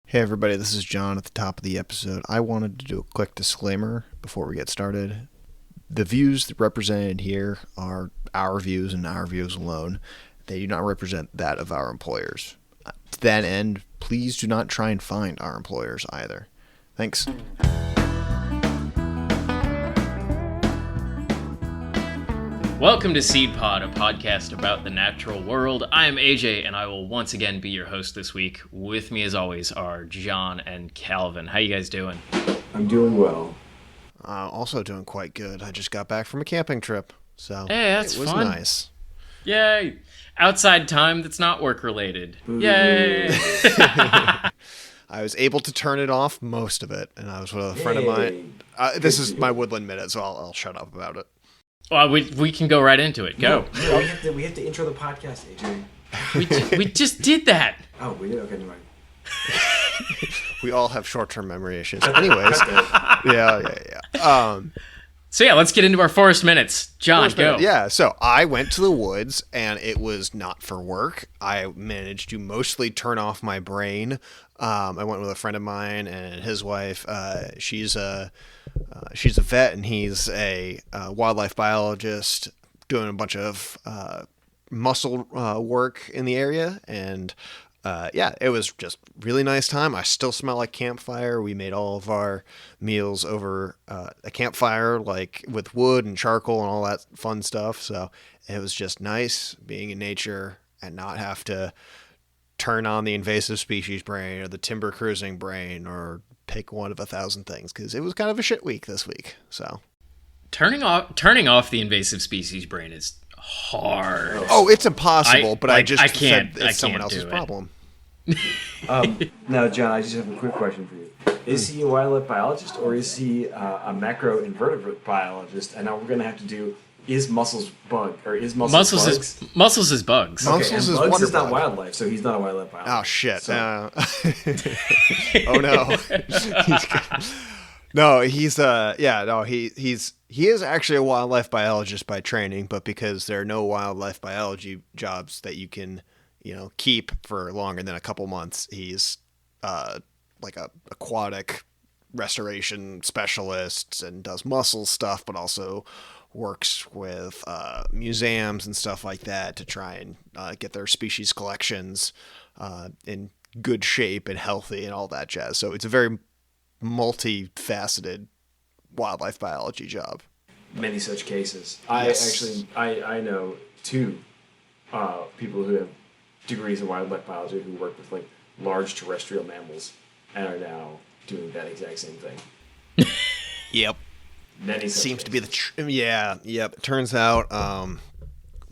Hey everybody, this is John at the top of the episode. I wanted to do a quick disclaimer before we get started. The views represented here are our views and our views alone. They do not represent that of our employers. To that end, please do not try and find our employers either. Thanks. Welcome to SeedPod, a podcast about the natural world. I am AJ, and I will once again be your host this week. With me, as always, are John and Calvin. How you guys doing? I'm doing well. Also doing quite good. I just got back from a camping trip, so Hey, that's it was fun. nice. Yay! Outside time that's not work-related. Yay! I was able to turn it off, most of it, and I was with a friend of mine. This is my Woodland Minute, so I'll shut up about it. Well, we can go right into it. Go. No, we have to intro the podcast, AJ. We just did that. Oh, we did? Okay, never mind. We all have short-term memory issues. Anyways, yeah. So yeah, let's get into our forest minutes. John, go. Yeah, so I went to the woods, and it was not for work. I managed to mostly turn off my brain. I went with a friend of mine and his wife. She's a vet, and he's a wildlife biologist doing a bunch of muscle work in the area. And it was just really nice time. I still smell like campfire. We made all of our meals over a campfire, like with wood and charcoal and all that fun stuff. So it was just nice being in nature and not have to turn on the invasive species brain or the timber cruising brain or pick one of 1,000 things, because it was kind of a shit week this week. So Turning off the invasive species brain is hard. oh, it's impossible. But I can't. Said it's I someone can't else's do it. problem. Now, John, I just have a quick question for you. Is he a wildlife biologist or is he a macroinvertebrate biologist? And now we're going to have to do, is mussels bug or is mussels bugs? Mussels is bugs. Okay, Mussels and is bugs wonder is not bug. wildlife, so he's not a wildlife biologist. Oh shit! So- Oh no! No, he is actually a wildlife biologist by training, but because there are no wildlife biology jobs that you can, keep for longer than a couple months, he's like a aquatic restoration specialist and does mussel stuff, but also works with museums and stuff like that to try and get their species collections in good shape and healthy and all that jazz. So it's a very multifaceted wildlife biology job. Many such cases. Yes. I know two people who have degrees in wildlife biology who work with like large terrestrial mammals and are now doing that exact same thing. Yep. Many such Seems to be cases. Yep. Turns out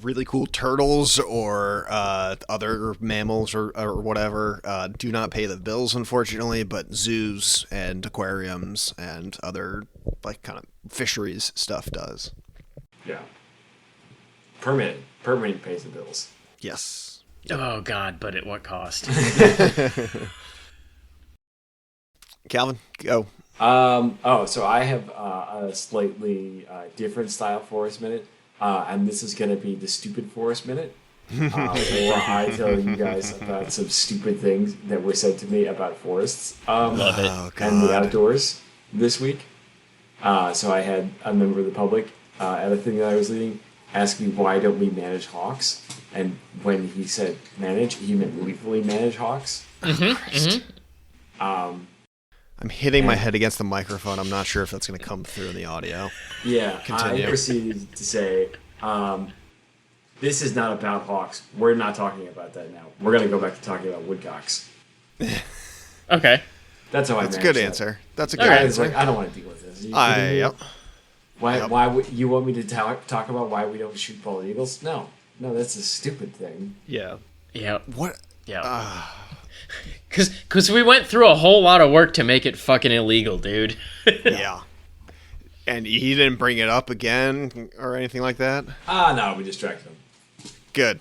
really cool turtles or other mammals or whatever do not pay the bills, unfortunately, but zoos and aquariums and other like kind of fisheries stuff does. Yeah. Permanent pays the bills. Yes. Oh God, but at what cost? Calvin, go. So I have a slightly different style forest minute, and this is going to be the stupid forest minute, where I tell you guys about some stupid things that were said to me about forests Love it. Oh and the God. outdoors this week. So I had a member of the public at a thing that I was leading ask me, why don't we manage hawks? And when he said manage, he meant lethally manage hawks. I'm hitting my head against the microphone. I'm not sure if that's going to come through in the audio. Yeah, Continue. I proceeded to say, this is not about hawks. We're not talking about that now. We're going to go back to talking about woodcocks. Okay. That's how I That's a managed good that. answer. That's a good I was answer. like, I don't want to deal with this. Are you kidding me? Yep. Why would you want me to talk about why we don't shoot bald eagles? No, that's a stupid thing. Yeah. Yeah. What? Yeah. Because we went through a whole lot of work to make it fucking illegal, dude. Yeah. And he didn't bring it up again or anything like that? No, we distracted them. Good.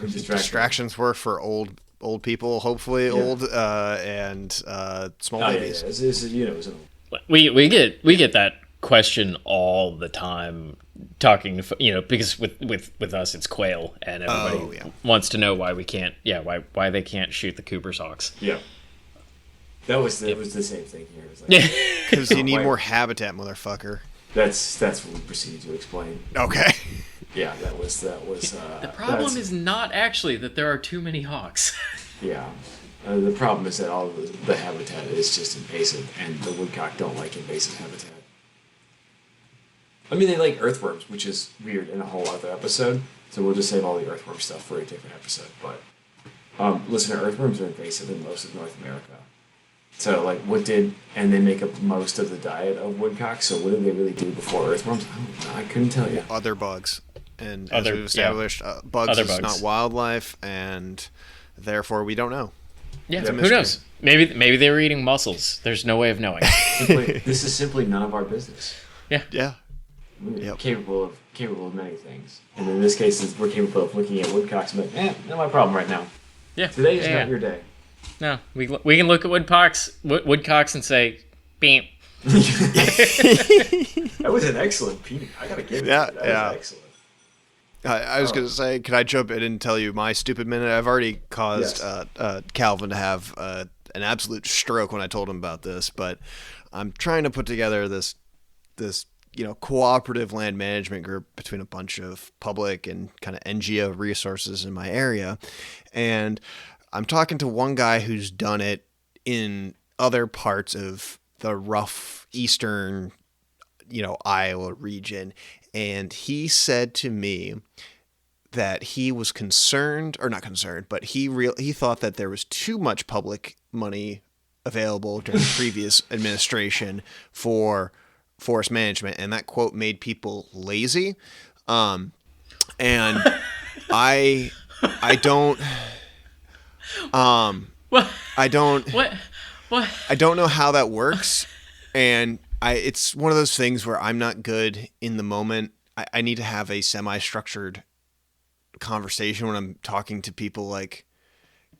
We distracted them. Distractions work for old people, hopefully old and small Oh, yeah, babies. it's We get that question all the time, talking because with us it's quail, and everybody wants to know why we can't why they can't shoot the Cooper's hawks. Yeah. That was the same thing here. It was like, Yeah. Because you need more habitat, motherfucker. That's what we proceeded to explain. Okay. Yeah, that was. The problem is not actually that there are too many hawks. Yeah. The problem is that all of the habitat is just invasive, and the woodcock don't like invasive habitat. I mean, they like earthworms, which is weird in a whole other episode. So we'll just save all the earthworm stuff for a different episode. But listen, earthworms are invasive in most of North America. So and they make up most of the diet of woodcocks. So what did they really do before earthworms? I don't know. I couldn't tell you. Other bugs. And as we've established, bugs is not wildlife, and therefore we don't know. Yeah, who knows? Maybe they were eating mussels. There's no way of knowing. This is simply none of our business. Yeah. Yeah. We're capable of many things. And in this case, we're capable of looking at woodcocks and being like, not my problem right now. Yeah. Today is not your day. No, we can look at woodcocks and say, beep. That was an excellent peep. I gotta give it. That was excellent. I was going to say, could I jump in and tell you my stupid minute? I've already caused Calvin to have an absolute stroke when I told him about this, but I'm trying to put together this cooperative land management group between a bunch of public and kind of NGO resources in my area. And I'm talking to one guy who's done it in other parts of the rough eastern, Iowa region. And he said to me that he was concerned, or not concerned, but he thought that there was too much public money available during the previous administration for forest management, and that quote made people lazy. And I don't know how that works, and it's one of those things where I'm not good in the moment. I need to have a semi-structured conversation when I'm talking to people, like,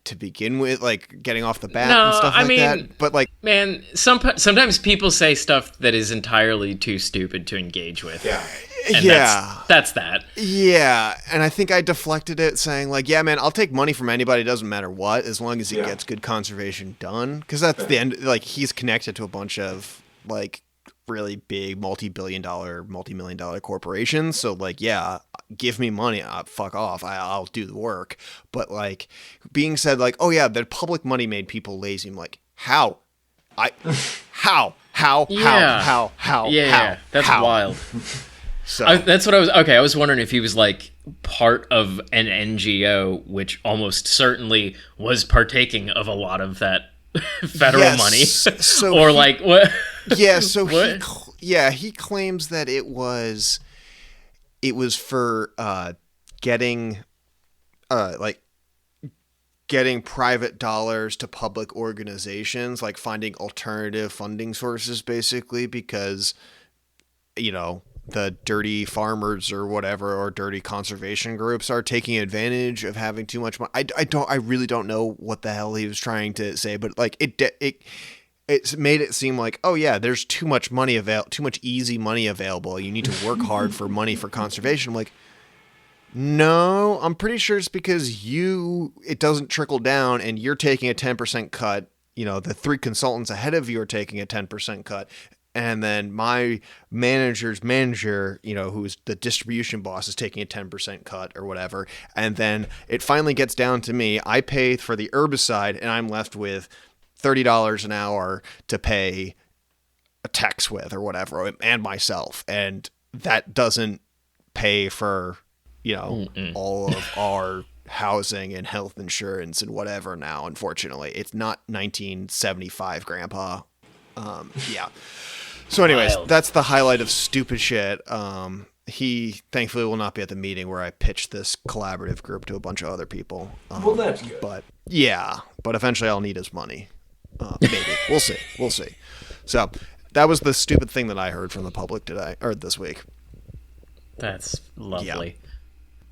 to begin with, like getting off the bat and stuff like that. But like, man, sometimes people say stuff that is entirely too stupid to engage with. Yeah. And that's that. Yeah. And I think I deflected it saying like, yeah, man, I'll take money from anybody. It doesn't matter what, as long as it gets good conservation done. Cause that's the end. Like he's connected to a bunch of like really big multi-million dollar corporations. So like, yeah, give me money. Fuck off. I'll do the work. But like being said like, oh yeah, the public money made people lazy. I'm like, how? How? Yeah, that's wild. So that's what I was wondering if he was like part of an NGO, which almost certainly was partaking of a lot of that federal money. So or like what? Yeah, so he claims that it was for getting private dollars to public organizations, like finding alternative funding sources, basically, because the dirty farmers or whatever, or dirty conservation groups are taking advantage of having too much money. I really don't know what the hell he was trying to say, but like it's made it seem like, oh yeah, there's too much easy money available. You need to work hard for money for conservation. I'm like, no, I'm pretty sure it's because it doesn't trickle down and you're taking a 10% cut. The three consultants ahead of you are taking a 10% cut. And then my manager's manager, who's the distribution boss, is taking a 10% cut or whatever. And then it finally gets down to me. I pay for the herbicide and I'm left with $30 an hour to pay a tax with or whatever, and myself. And that doesn't pay for, all of our housing and health insurance and whatever now, unfortunately. It's not 1975, Grandpa. Yeah. So anyways, that's the highlight of stupid shit. He thankfully will not be at the meeting where I pitched this collaborative group to a bunch of other people. Well, that's good. But eventually I'll need his money. Maybe. We'll see. So that was the stupid thing that I heard from the public today, or this week. That's lovely. Yeah.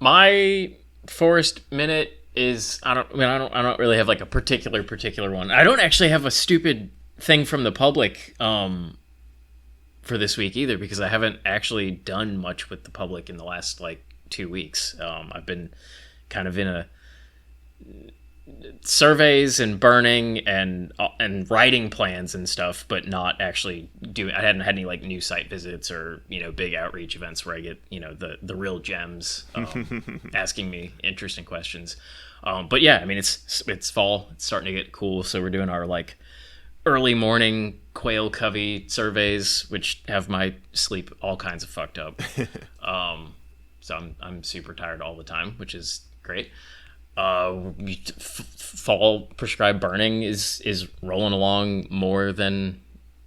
My forest minute is I don't really have like a particular one. I don't actually have a stupid thing from the public for this week either, because I haven't actually done much with the public in the last like 2 weeks. I've been kind of in a surveys and burning and writing plans and stuff, but not actually doing. I hadn't had any like new site visits or big outreach events where I get the real gems asking me interesting questions. But yeah, I mean it's fall. It's starting to get cool, so we're doing our like early morning quail covey surveys, which have my sleep all kinds of fucked up. So I'm super tired all the time, which is great. Fall prescribed burning is rolling along more than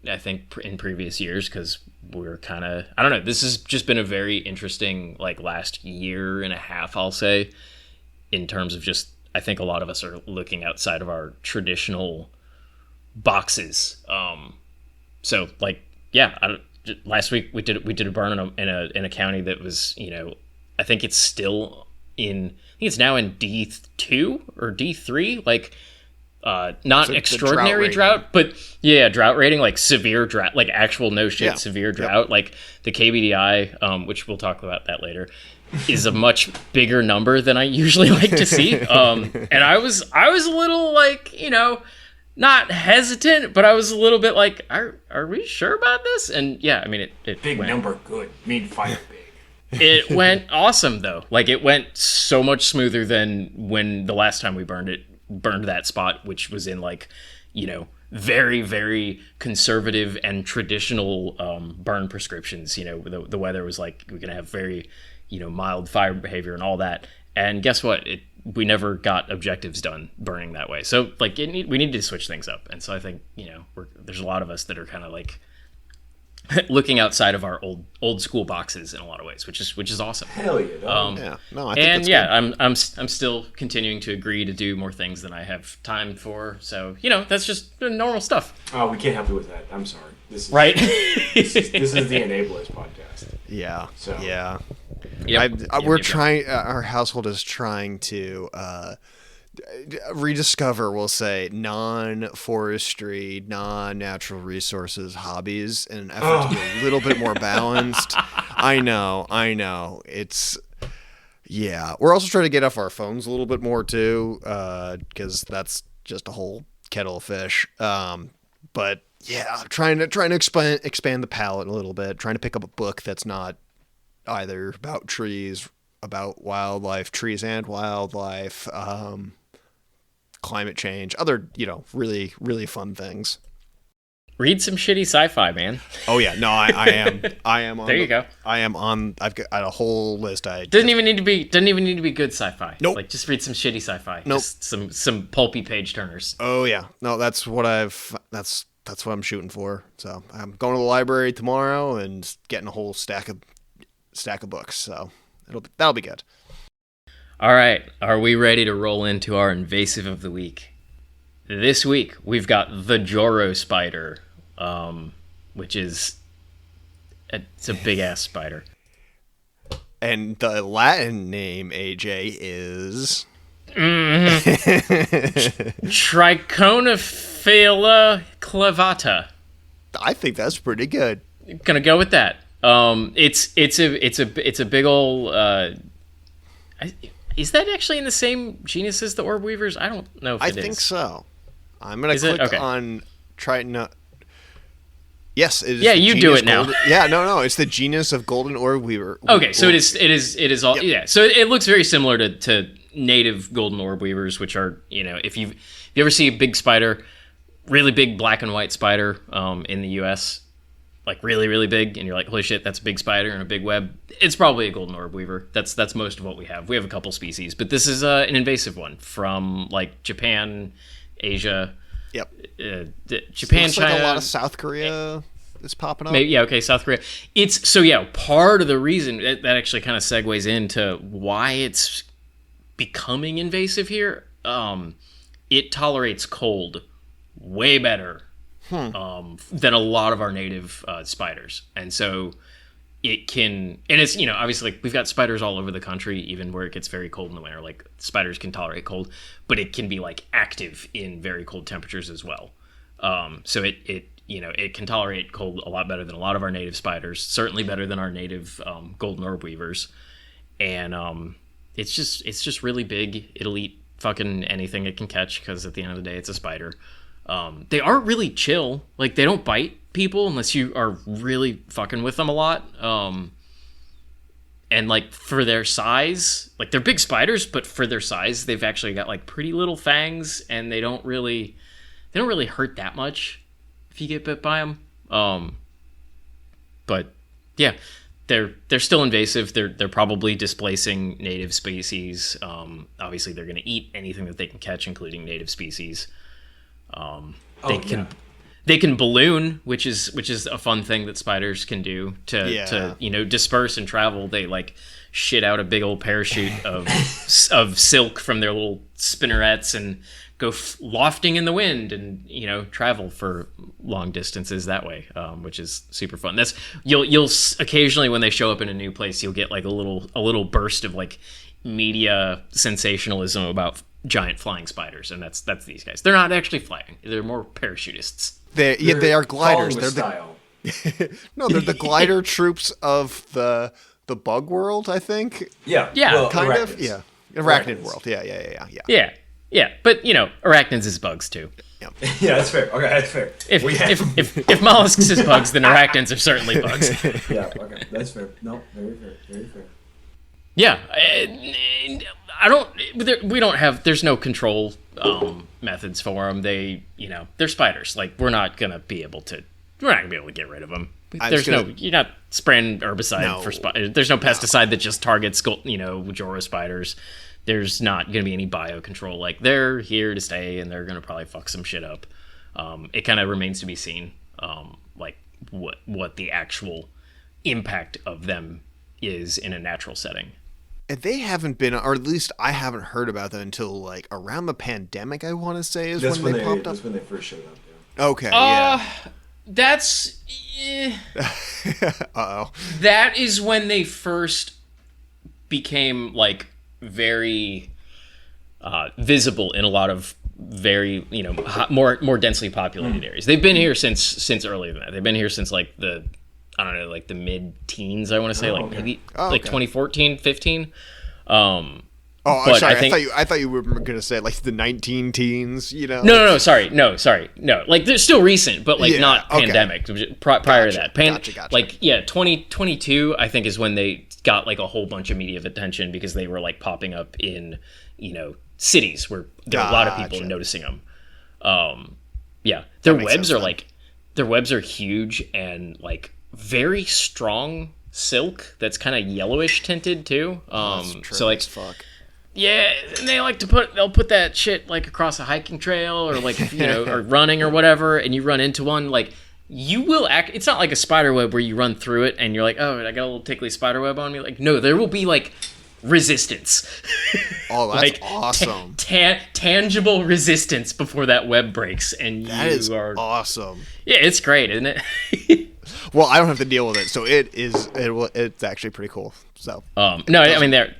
I think in previous years, because we're kind of, I don't know, this has just been a very interesting like last year and a half, I'll say, in terms of just, I think a lot of us are looking outside of our traditional boxes. So like, yeah, last week we did a burn in a county that was, I think it's still it's now in D2 or D3, like not so extraordinary drought, but yeah, drought rating, like severe drought, like actual no shit severe drought. Like the KBDI, which we'll talk about that later, is a much bigger number than I usually like to see. And I was a little like, not hesitant, but I was a little bit like, are we sure about this? And yeah, I mean it big went, number, good, mean fire big. It went awesome though. Like it went so much smoother than when the last time we burned that spot, which was in like, very, very conservative and traditional burn prescriptions. The weather was like, we're going to have very, mild fire behavior and all that. And guess what? We never got objectives done burning that way. So like we need to switch things up. And so I think, there's a lot of us that are kind of like looking outside of our old school boxes in a lot of ways, which is awesome. Hell yeah! Yeah, no, I think and that's yeah, good. I'm still continuing to agree to do more things than I have time for. So that's just normal stuff. Oh, we can't help you with that. I'm sorry. This is right. this is the Enablers podcast. Yeah. So yeah. Yep. We're trying. Our household is trying to rediscover, we'll say, non-forestry, non-natural resources hobbies in an effort to be a little bit more balanced. I know. It's, yeah. We're also trying to get off our phones a little bit more too, because that's just a whole kettle of fish. But yeah, trying to expand the palette a little bit, trying to pick up a book that's not either about trees, about wildlife, trees and wildlife, climate change, other, really, really fun things. Read some shitty sci-fi, man. Oh yeah, no, I am on there you go. I've got a whole list. Doesn't even need to be good sci-fi. Nope. Like just read some shitty sci-fi. Nope. Just some pulpy page turners. Oh yeah. No, that's what that's what I'm shooting for. So I'm going to the library tomorrow and getting a whole stack of books. So that'll be good. All right, are we ready to roll into our invasive of the week? This week, we've got the Joro spider, which is it's a big-ass spider. And the Latin name, AJ, is... Trichonophila clavata. I think that's pretty good. Gonna go with that. It's a big ol'... is that actually in the same genus as the orb weavers? I don't know if it is. I think so. I'm going to click on Triton. Yes, it is. Yeah, you do it now. Yeah, no, it's the genus of golden orb weaver. Okay, so it is all. Yep. Yeah, so it looks very similar to native golden orb weavers, which are, if you ever see a big spider, really big black and white spider in the U.S., like really, really big, and you're like, holy shit, that's a big spider and a big web. It's probably a golden orb weaver. That's most of what we have. We have a couple species, but this is an invasive one from like Japan, Asia. Yep. Japan, looks China. Like a lot of South Korea is popping up. Maybe, yeah, okay, South Korea. Part of the reason that actually kind of segues into why it's becoming invasive here. It tolerates cold way better than a lot of our native spiders, and so it can. And it's obviously like we've got spiders all over the country, even where it gets very cold in the winter. Like spiders can tolerate cold, but it can be like active in very cold temperatures as well. So it can tolerate cold a lot better than a lot of our native spiders. Certainly better than our native golden orb weavers, and it's just really big. It'll eat fucking anything it can catch, because at the end of the day, it's a spider. They are really chill. Like, they don't bite people unless you are really fucking with them a lot. And like, for their size, like, they're big spiders, but for their size, they've actually got like pretty little fangs, and they don't really hurt that much if you get bit by them. But yeah, they're still invasive. They're probably displacing native species. Obviously, they're going to eat anything that they can catch, including native species. They can balloon, which is a fun thing that spiders can do to disperse and travel. They like shit out a big old parachute of silk from their little spinnerets and go lofting in the wind and travel for long distances that way, which is super fun. That's you'll occasionally, when they show up in a new place, you'll get like a little burst of like media sensationalism about giant flying spiders, and that's these guys. They're not actually flying; they're more parachutists. They are gliders. They're style. No, they're the glider troops of the bug world, I think. Yeah. Well, kind arachnids. of. Yeah, arachnid world. Yeah. Yeah, but arachnids is bugs too. Yeah, that's fair. Okay, that's fair. If mollusks is bugs, then arachnids are certainly bugs. Yeah, okay, that's fair. No, very fair, very fair. Yeah, there's no control methods for them. They're spiders. Like, we're not gonna be able to get rid of them. You're not spraying herbicide for spiders. There's no pesticide that just targets, Joro spiders. There's not going to be any biocontrol. Like, they're here to stay, and they're going to probably fuck some shit up. It kind of remains to be seen, like, what the actual impact of them is in a natural setting. And they haven't been, or at least I haven't heard about them until like around the pandemic, I want to say, is when they popped up. That's when they first showed up. Yeah. Okay. Yeah. That's. Uh-oh. That is when they first became like very visible in a lot of very more densely populated areas. They've been here since earlier than that. They've been here since like the mid-teens, I want to say, maybe 2014, 15. Sorry. I thought you were going to say like the 19 teens. No. Sorry. No. Like, they're still recent, but like not pandemic. Prior to that, Gotcha. Like 2022, I think, is when they got like a whole bunch of media attention because they were like popping up in cities where there are a lot of people noticing them. Their webs are huge and like very strong silk that's kind of yellowish tinted too. So like, fuck. Yeah, and they'll put that shit like across a hiking trail or like or running or whatever, and you run into one, like, you will act. It's not like a spider web where you run through it and you're like, oh, I got a little tickly spider web on me. Like, no, there will be like resistance. Oh, that's like, awesome. Tangible resistance before that web breaks, and that is awesome. Yeah, it's great, isn't it? Well, I don't have to deal with it, so it's actually pretty cool. So no, I mean they're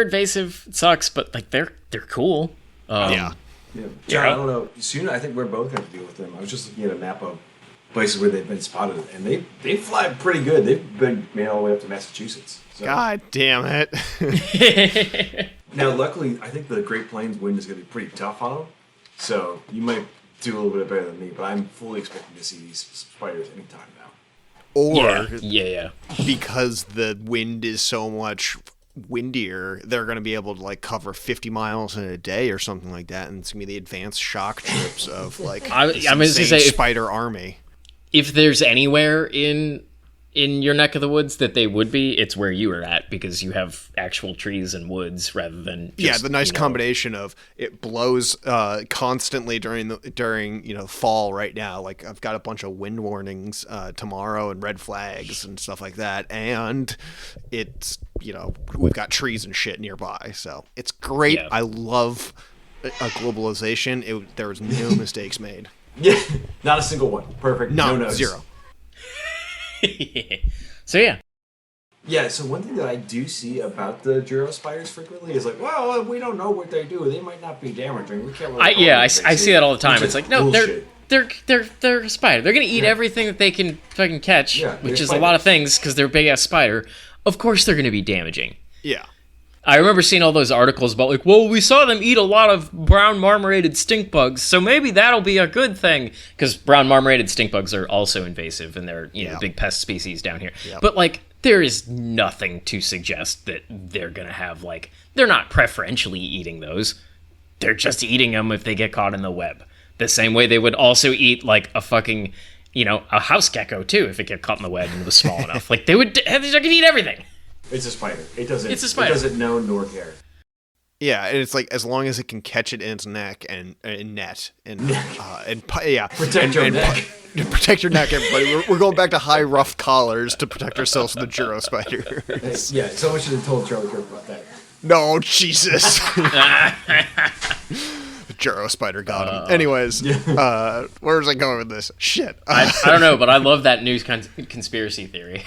invasive. It sucks, but like they're cool. Yeah, I don't know. Soon, I think we're both going to deal with them. I was just looking at a map of places where they've been spotted, and they fly pretty good. They've been made all the way up to Massachusetts. So. God damn it! Now, luckily, I think the Great Plains wind is going to be pretty tough on them. So you might do a little bit better than me, but I'm fully expecting to see these spiders anytime now. Or yeah, because the wind is so much windier, they're going to be able to like cover 50 miles in a day or something like that, and it's going to be the advanced shock trips of like I'm going to say spider army. If there's anywhere in your neck of the woods that they would be, it's where you are at, because you have actual trees and woods rather than just, the nice combination of it blows constantly during fall right now. Like, I've got a bunch of wind warnings tomorrow and red flags and stuff like that, and it's we've got trees and shit nearby, so it's great. Yeah. I love a globalization. There was no mistakes made. Yeah, not a single one. Perfect. No notes. Zero. So yeah, so one thing that I do see about the Juro spiders frequently is like, well, we don't know what they do. They might not be damaging. We can't really I see that all the time. It's like, no, bullshit. they're a spider. They're gonna eat everything that they can fucking catch, which is spiders. A lot of things, because they're a big ass spider. Of course they're gonna be damaging. Yeah. I remember seeing all those articles about like, well, we saw them eat a lot of brown marmorated stink bugs, so maybe that'll be a good thing. Because brown marmorated stink bugs are also invasive, and they're big pest species down here. Yep. But like, there is nothing to suggest that they're gonna have like, they're not preferentially eating those. They're just eating them if they get caught in the web. The same way they would also eat like a fucking, a house gecko too if it get caught in the web and was small enough. Like they could eat everything. It's a spider. It's a spider. It doesn't know nor care. Yeah, and it's like as long as it can catch it in its neck and net and Protect your neck. Protect your neck, everybody. We're going back to high rough collars to protect ourselves from the Juro spider. Yeah, someone should have told Charlie Kirk about that. No, Jesus. Juro spider got him. Anyways, where was I going with this? Shit. I don't know, but I love that news conspiracy theory.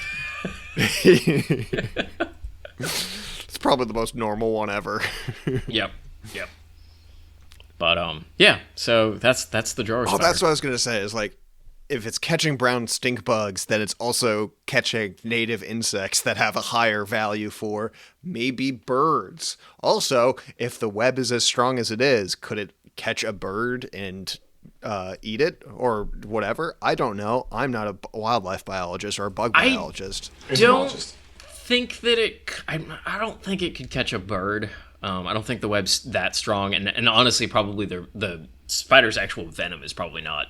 It's probably the most normal one ever. Yep. But so that's the Juro spider. Oh, that's what I was gonna say. Is like, if it's catching brown stink bugs, then it's also catching native insects that have a higher value for maybe birds. Also, if the web is as strong as it is, could it catch a bird and eat it or whatever? I don't know. I'm not a wildlife biologist or a bug biologist. I don't think that I don't think it could catch a bird. I don't think the web's that strong, and honestly, probably the spider's actual venom is probably not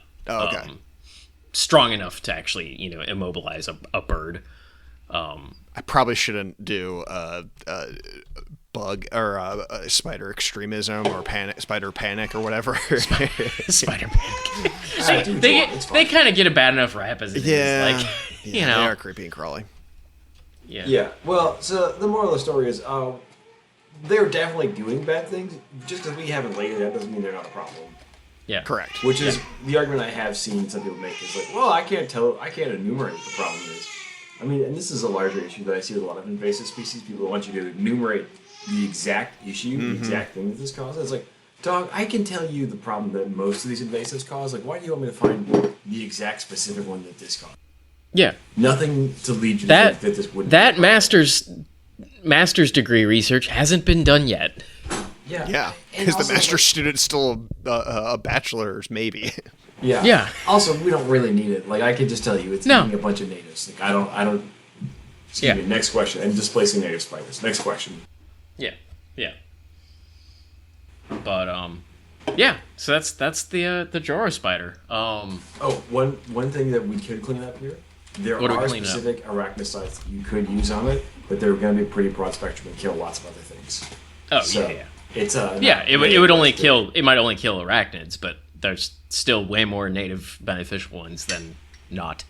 strong enough to actually immobilize a bird. I probably shouldn't do bug or spider extremism or spider panic or whatever. Spider panic. They kind of get a bad enough rap as it is. Like, they are creepy and crawly. Yeah. Well, so the moral of the story is, they're definitely doing bad things. Just because we haven't lately, that doesn't mean they're not a problem. Yeah. Correct. Which is the argument I have seen some people make is like, well, I can't enumerate what the problem is. I mean, and this is a larger issue that I see with a lot of invasive species. People want you to enumerate the exact issue, the exact thing that this causes. It's like, dog, I can tell you the problem that most of these invasives cause. Like, why do you want me to find the exact specific one that this caused? Yeah. Nothing to lead you to think that this wouldn't. That master's degree research hasn't been done yet. Yeah. Because the master's student's still a bachelor's, maybe. Yeah. Also, we don't really need it. Like, I can just tell you, it's eating a bunch of natives. Like, I don't. Excuse me. Next question. And displacing native spiders. Next question. Yeah. But so that's the Juro spider. One thing that we could clean up here. There are specific arachnicides that you could use on it, but they're going to be pretty broad spectrum and kill lots of other things. Oh, so yeah. It's it would only kill. It might only kill arachnids, but there's still way more native beneficial ones than not.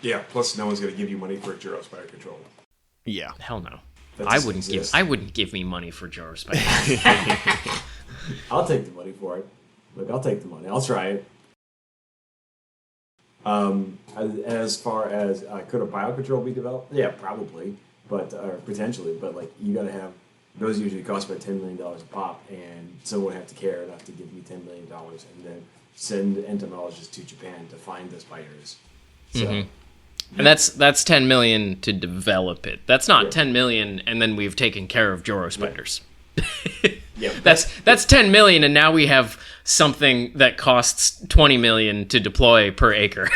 Yeah. Plus, no one's going to give you money for Juro spider control. Yeah. Hell no. I wouldn't give me money for Juro spider. I'll take the money for it. Look, I'll take the money. I'll try it. As far as could a biocontrol be developed? Yeah, probably, but potentially. But like, you got to have those usually cost about $10 million a pop, and someone would have to care enough to give me $10 million and then send entomologists to Japan to find the spiders. So, and that's 10 million to develop it. That's not 10 million, and then we've taken care of Juro spiders. Yeah, that's 10 million, and now we have something that costs 20 million to deploy per acre.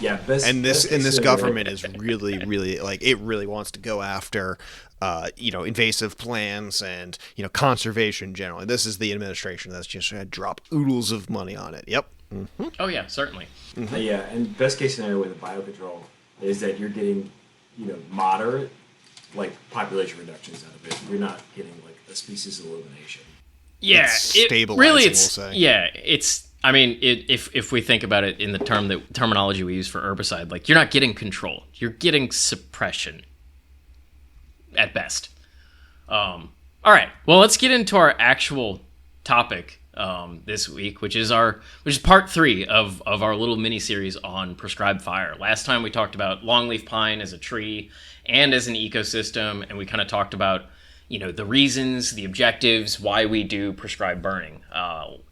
This government is really like, it really wants to go after invasive plants and conservation generally. This is the administration that's just going to drop oodles of money on it. Yep. Mm-hmm. Oh yeah, certainly. Yeah, and best case scenario with the biocontrol is that you're getting moderate like population reductions out of it. You're not getting like a species elimination. Yeah, we'll say. Yeah, it's. I mean, if we think about it in the terminology we use for herbicide, like, you're not getting control, you're getting suppression at best. All right, well, let's get into our actual topic this week, which is part 3 of our little mini series on prescribed fire. Last time we talked about longleaf pine as a tree and as an ecosystem, and we kind of talked about the reasons, the objectives, why we do prescribed burning.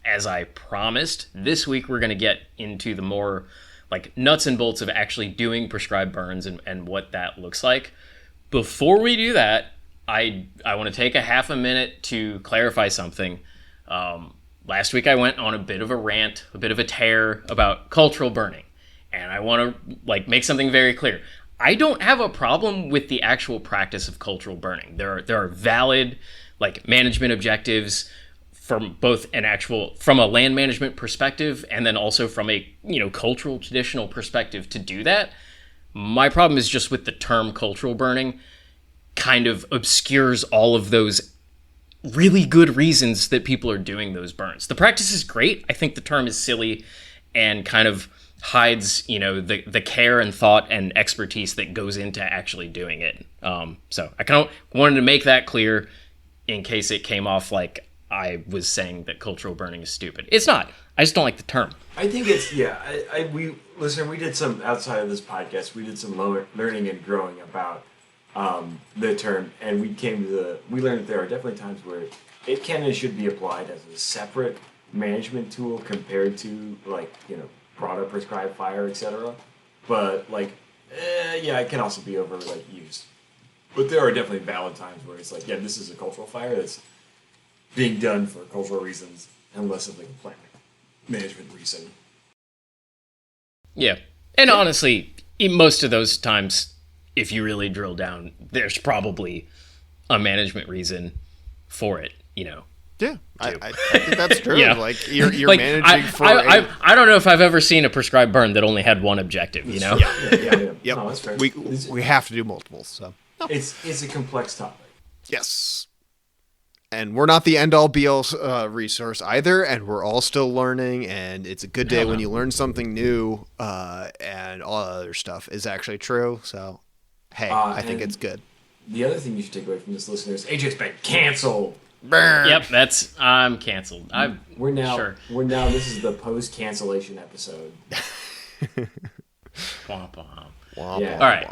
As I promised, this week we're going to get into the more like nuts and bolts of actually doing prescribed burns and what that looks like. Before we do that, I want to take a half a minute to clarify something. Last week I went on a bit of a rant, a bit of a tear about cultural burning, and I want to make something very clear. I don't have a problem with the actual practice of cultural burning. There are valid management objectives from both from a land management perspective and then also from a cultural traditional perspective to do that. My problem is just with the term cultural burning kind of obscures all of those really good reasons that people are doing those burns. The practice is great. I think the term is silly and kind of hides, the care and thought and expertise that goes into actually doing it. So I kind of wanted to make that clear in case it came off like I was saying that cultural burning is stupid. It's not. I just don't like the term. I think it's, we did some, outside of this podcast, we did some learning and growing about the term, and we learned that there are definitely times where it can and should be applied as a separate management tool compared to broader prescribed fire, etc. But it can also be used. But there are definitely valid times where it's this is a cultural fire that's being done for cultural reasons and less of a planning management reason. Yeah, and honestly, in most of those times, if you really drill down, there's probably a management reason for it. Yeah, I think that's true. Yeah. You're managing for. I don't know if I've ever seen a prescribed burn that only had one objective. Yeah. Yep. No, that's fair. We have to do multiples. So it's a complex topic. Yes, and we're not the end all be all resource either, and we're all still learning. And it's a good day when you learn something new, and all other stuff is actually true. So hey, I think it's good. The other thing you should take away from this, listeners, AJ's been canceled. Burn. Yep, I'm canceled. We're now. Sure. This is the post-cancellation episode. Womp womp. Yeah. All right.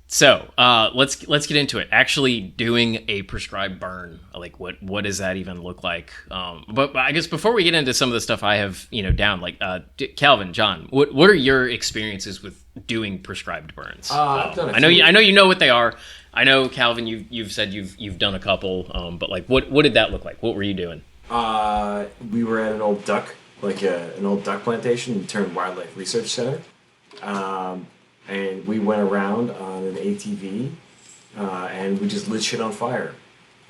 So let's get into it. Actually doing a prescribed burn, what does that even look like? But I guess before we get into some of the stuff I have down, Calvin, John, what are your experiences with doing prescribed burns? I've done I know you know what they are. I know, Calvin, you've said you've done a couple, but what did that look like? What were you doing? We were at an old duck, an old duck plantation, turned wildlife research center, and we went around on an ATV, and we just lit shit on fire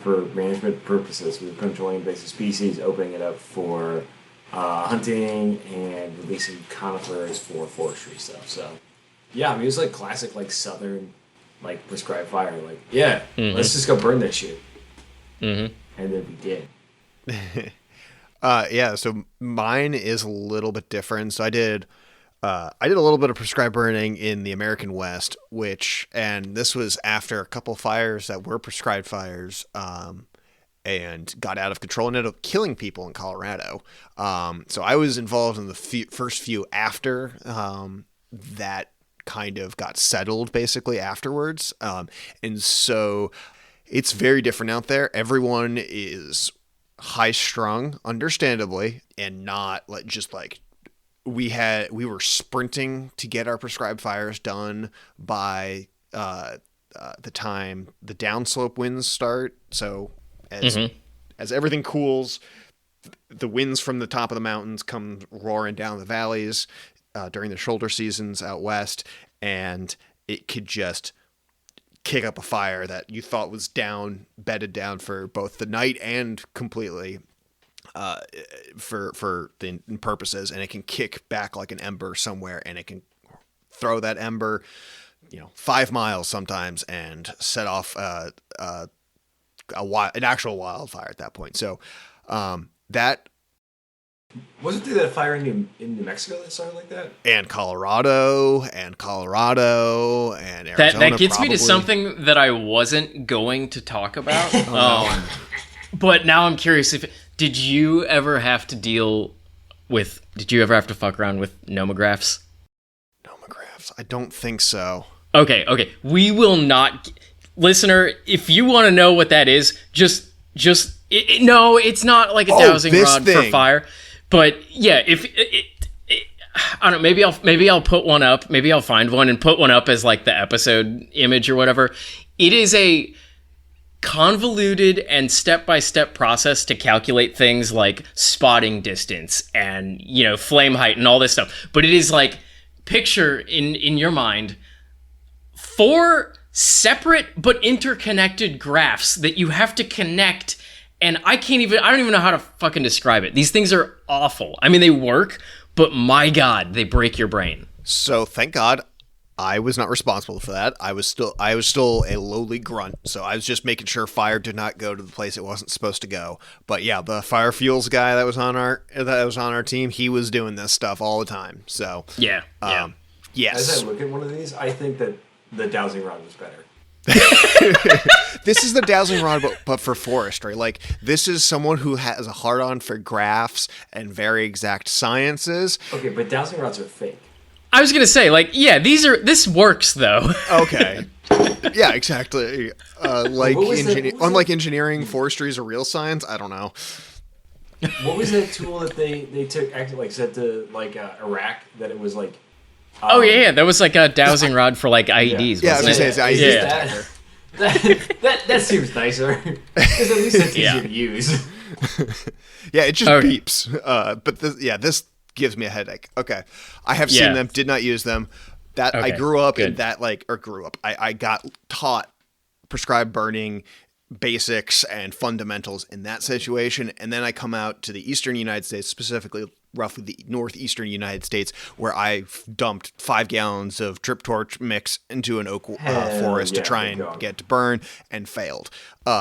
for management purposes. We were controlling invasive species, opening it up for hunting, and releasing conifers for forestry stuff. So, yeah, it was classic, southern. Prescribed fire, let's just go burn that shit. Mm-hmm. And then we did. Yeah, so mine is a little bit different. So I did a little bit of prescribed burning in the American West, and this was after a couple fires that were prescribed fires, and got out of control and ended up killing people in Colorado. So I was involved in the first few after that kind of got settled basically afterwards. And so it's very different out there. Everyone is high strung, understandably, and not we were sprinting to get our prescribed fires done by the time the downslope winds start. So as everything cools, the winds from the top of the mountains come roaring down the valleys during the shoulder seasons out west, and it could just kick up a fire that you thought was bedded down for both the night and completely for the purposes, and it can kick back like an ember somewhere, and it can throw that ember 5 miles sometimes and set off an actual wildfire at that point. So that wasn't there that fire in New Mexico that started like that? And Colorado, and Arizona. That gets me to something that I wasn't going to talk about. But now I'm curious, did you ever have to fuck around with nomographs? Nomographs? I don't think so. Okay. We will not... Listener, if you want to know what that is, no, it's not like a dowsing rod for fire. But yeah, I don't know, maybe I'll put one up. Maybe I'll find one and put one up as like the episode image or whatever. It is a convoluted and step-by-step process to calculate things like spotting distance and, you know, flame height and all this stuff. But it is like, picture in your mind 4 separate but interconnected graphs that you have to connect, and I don't even know how to fucking describe it. These things are awful. I mean, they work, but my God, they break your brain. So thank God I was not responsible for that. I was still a lowly grunt, so I was just making sure fire did not go to the place it wasn't supposed to go. But yeah, the fire fuels guy that was on our team, he was doing this stuff all the time. So yeah. Yes. As I look at one of these, I think that the dowsing rod was better. This is the dowsing rod, but for forestry. Like, this is someone who has a hard-on for graphs and very exact sciences. Okay, but dowsing rods are fake. I was gonna say, like, yeah, this works though. Okay. Yeah, exactly. Unlike engineering, forestry is a real science. I don't know. What was that tool that they took, actually, like, said to, like, Iraq, that it was, like... oh, yeah, that was, like, a dowsing rod for, like, IEDs. Yeah, I was going to say, it's IED. That seems nicer. Because at least it's easier to use. Yeah, it just beeps. But this gives me a headache. Okay. I have seen them, did not use them. I grew up in that, like, I got taught prescribed burning basics and fundamentals in that situation, and then I come out to the eastern United States, specifically roughly the northeastern United States, where I dumped 5 gallons of trip torch mix into an oak forest to try and get to burn, and failed.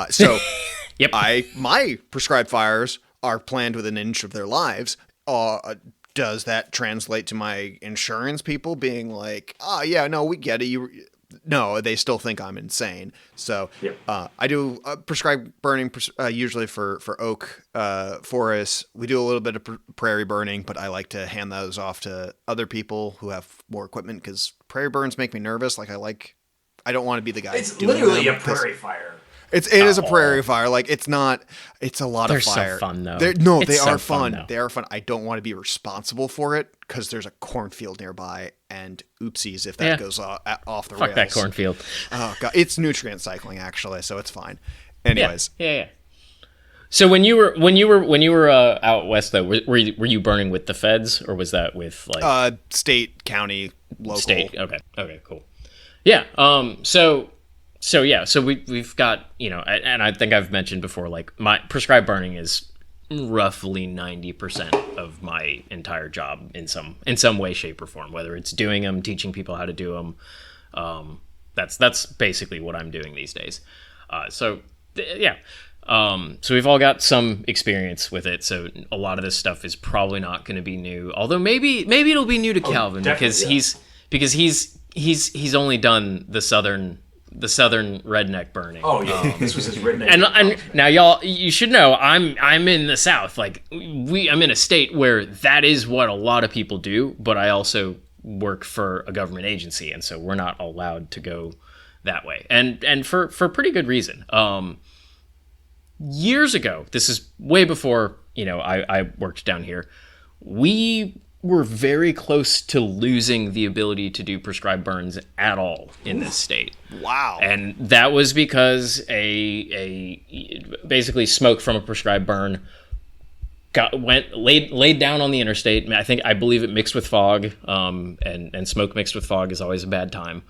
So yep. My prescribed fires are planned within an inch of their lives. Does that translate to my insurance people being like, oh yeah, no, we get it, no, they still think I'm insane. So I do prescribe burning usually for oak forests. We do a little bit of prairie burning, but I like to hand those off to other people who have more equipment, because prairie burns make me nervous. I don't want to be the guy. It's literally a prairie fire. It is a prairie fire. Like, it's not. It's a lot of fire. They're so fun though. They are fun. They are fun. I don't want to be responsible for it because there's a cornfield nearby, and oopsies if that goes off the rails. Fuck that cornfield. Oh God, it's nutrient cycling actually, so it's fine. Anyways. Yeah. So when you were out west though, were you burning with the feds, or was that with like state, county, local? State. Okay, cool. Yeah. So we've got, you know, and I think I've mentioned before, like, my prescribed burning is roughly 90% of my entire job in some way, shape, or form. Whether it's doing them, teaching people how to do them, that's basically what I'm doing these days. So we've all got some experience with it. So a lot of this stuff is probably not going to be new. Although maybe it'll be new to Calvin because he's only done the southern redneck burning. Oh yeah, this was his redneck. And now y'all, you should know, I'm in the South. Like, I'm in a state where that is what a lot of people do, but I also work for a government agency, and so we're not allowed to go that way. And for pretty good reason. Years ago, this is way before, you know, I worked down here, we were very close to losing the ability to do prescribed burns at all in this state. Wow. And that was because basically smoke from a prescribed burn laid down on the interstate. I believe it mixed with fog, and smoke mixed with fog is always a bad time.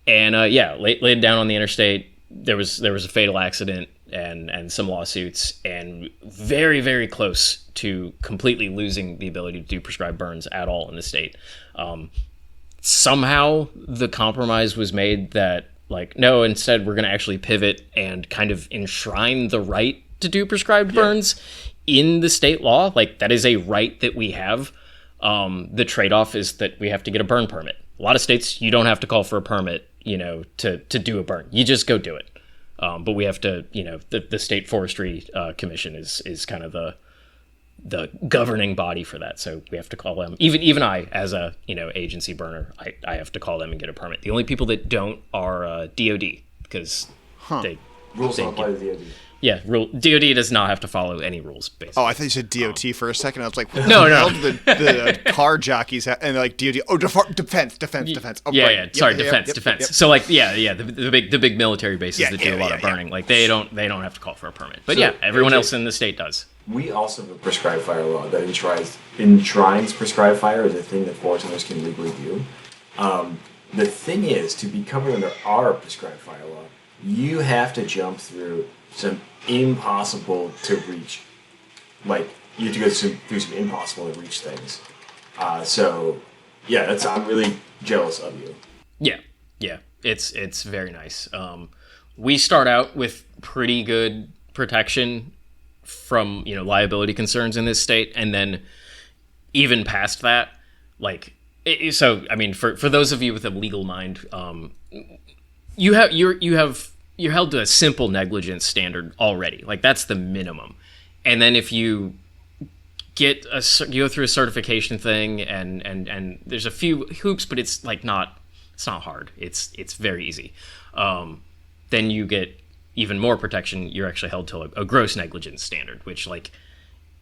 And laid down on the interstate. There was a fatal accident and some lawsuits, and very, very close to completely losing the ability to do prescribed burns at all in the state. Somehow the compromise was made that, like, no, instead we're going to actually pivot and kind of enshrine the right to do prescribed burns in the state law. Like, that is a right that we have. The trade-off is that we have to get a burn permit. A lot of states, you don't have to call for a permit, you know, to do a burn. You just go do it. But we have to, you know, the State Forestry Commission is kind of the governing body for that. So we have to call them. Even I, as a, you know, agency burner, I have to call them and get a permit. The only people that don't are DOD, because rules don't apply to DOD. Yeah, DoD does not have to follow any rules, basically. Oh, I thought you said DOT for a second. I was like, what No, the no. hell do the car jockeys have? And they're like, DOT. Oh, defense. Oh, Yeah, right. yeah. Sorry, defense. Yep. So like, the big military bases that do a lot of burning, like they don't have to call for a permit. But So, everyone else in the state does. We also have a prescribed fire law that enshrines prescribed fire as a thing that forest owners can legally do. The thing is, to be covered under our prescribed fire law, you have to jump through some impossible to reach, like you have to go through some impossible to reach things. I'm really jealous of you. Yeah, it's very nice. We start out with pretty good protection from liability concerns in this state, and then even past that, like for those of you with a legal mind, you're held to a simple negligence standard already. Like that's the minimum, and then if you you go through a certification thing, and there's a few hoops, but it's like it's not hard. It's very easy. Then you get even more protection. You're actually held to a gross negligence standard, which like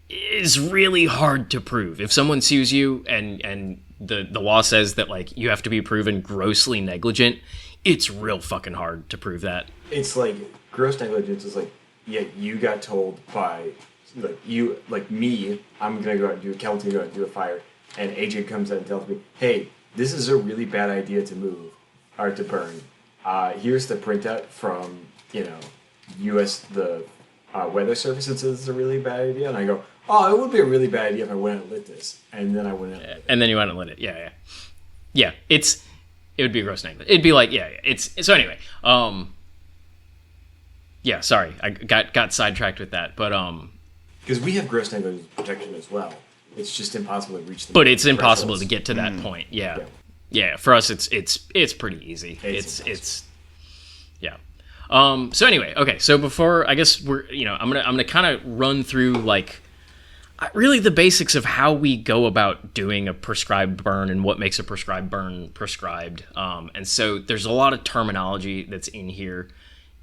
is really hard to prove. If someone sues you and the law says that like you have to be proven grossly negligent, it's real fucking hard to prove that. It's like gross negligence is like, you got told by me, I'm gonna go out and do a fire, and AJ comes out and tells me, hey, this is a really bad idea to move or to burn. Here's the printout from the Weather Service that says it's a really bad idea, and I go, oh, it would be a really bad idea if I went and lit this, and then I went and lit it. And then you went and lit it. Yeah. It would be a gross negligence. It'd be like, it's so anyway. Sorry, I got sidetracked with that, but because we have gross negligence protection as well. It's just impossible to reach the. But it's impossible to get to that point. Yeah. For us, it's pretty easy. It's. So anyway, okay. So before I guess I'm gonna kind of run through like really the basics of how we go about doing a prescribed burn and what makes a prescribed burn prescribed. And so there's a lot of terminology that's in here,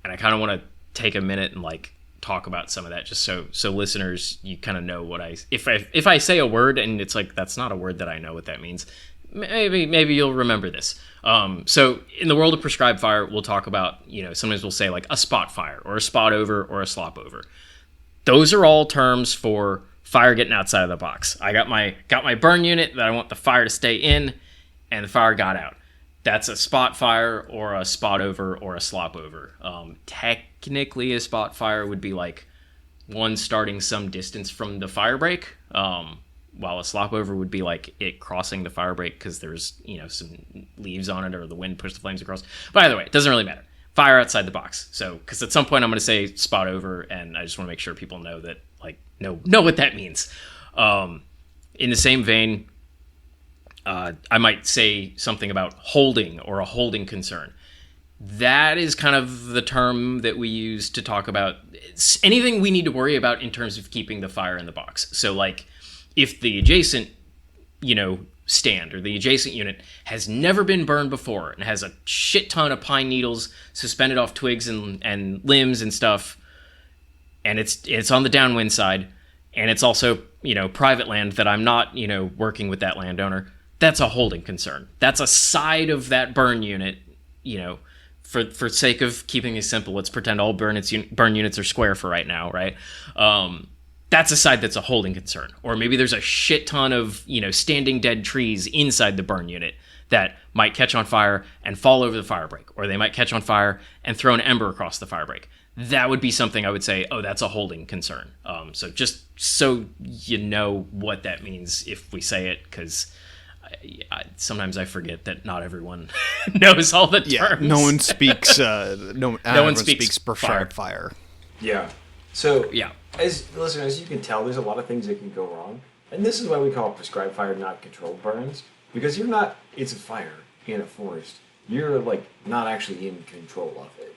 and I kind of want to take a minute and like talk about some of that, just so listeners, you kind of know what if I say a word and it's like that's not a word that I know what that means, maybe you'll remember this. So in the world of prescribed fire, we'll talk about sometimes we'll say like a spot fire or a spot over or a slop over. Those are all terms for fire getting outside of the box. I got my burn unit that I want the fire to stay in, and the fire got out. That's a spot fire or a spot over or a slop over. Technically, a spot fire would be like one starting some distance from the fire break, while a slop over would be like it crossing the fire break because there's some leaves on it or the wind pushed the flames across. But either way, it doesn't really matter. Fire outside the box. So because at some point I'm going to say spot over, and I just want to make sure people know that know what that means. In the same vein, I might say something about holding or a holding concern. That is kind of the term that we use to talk about anything we need to worry about in terms of keeping the fire in the box. So like if the adjacent, stand or the adjacent unit has never been burned before and has a shit ton of pine needles suspended off twigs and limbs and stuff, and it's on the downwind side, and it's also private land that I'm not working with that landowner, that's a holding concern. That's a side of that burn unit. For sake of keeping it simple, let's pretend all burn units are square for right now, right? That's a side that's a holding concern. Or maybe there's a shit ton of standing dead trees inside the burn unit that might catch on fire and fall over the fire break, or they might catch on fire and throw an ember across the fire break. That would be something I would say, oh, that's a holding concern. So just so you know what that means if we say it, because sometimes I forget that not everyone knows all the terms. Yeah, no one speaks. No one speaks prescribed fire. Yeah. So as listeners, you can tell there's a lot of things that can go wrong, and this is why we call it prescribed fire, not controlled burns, because it's a fire in a forest. You're like not actually in control of it.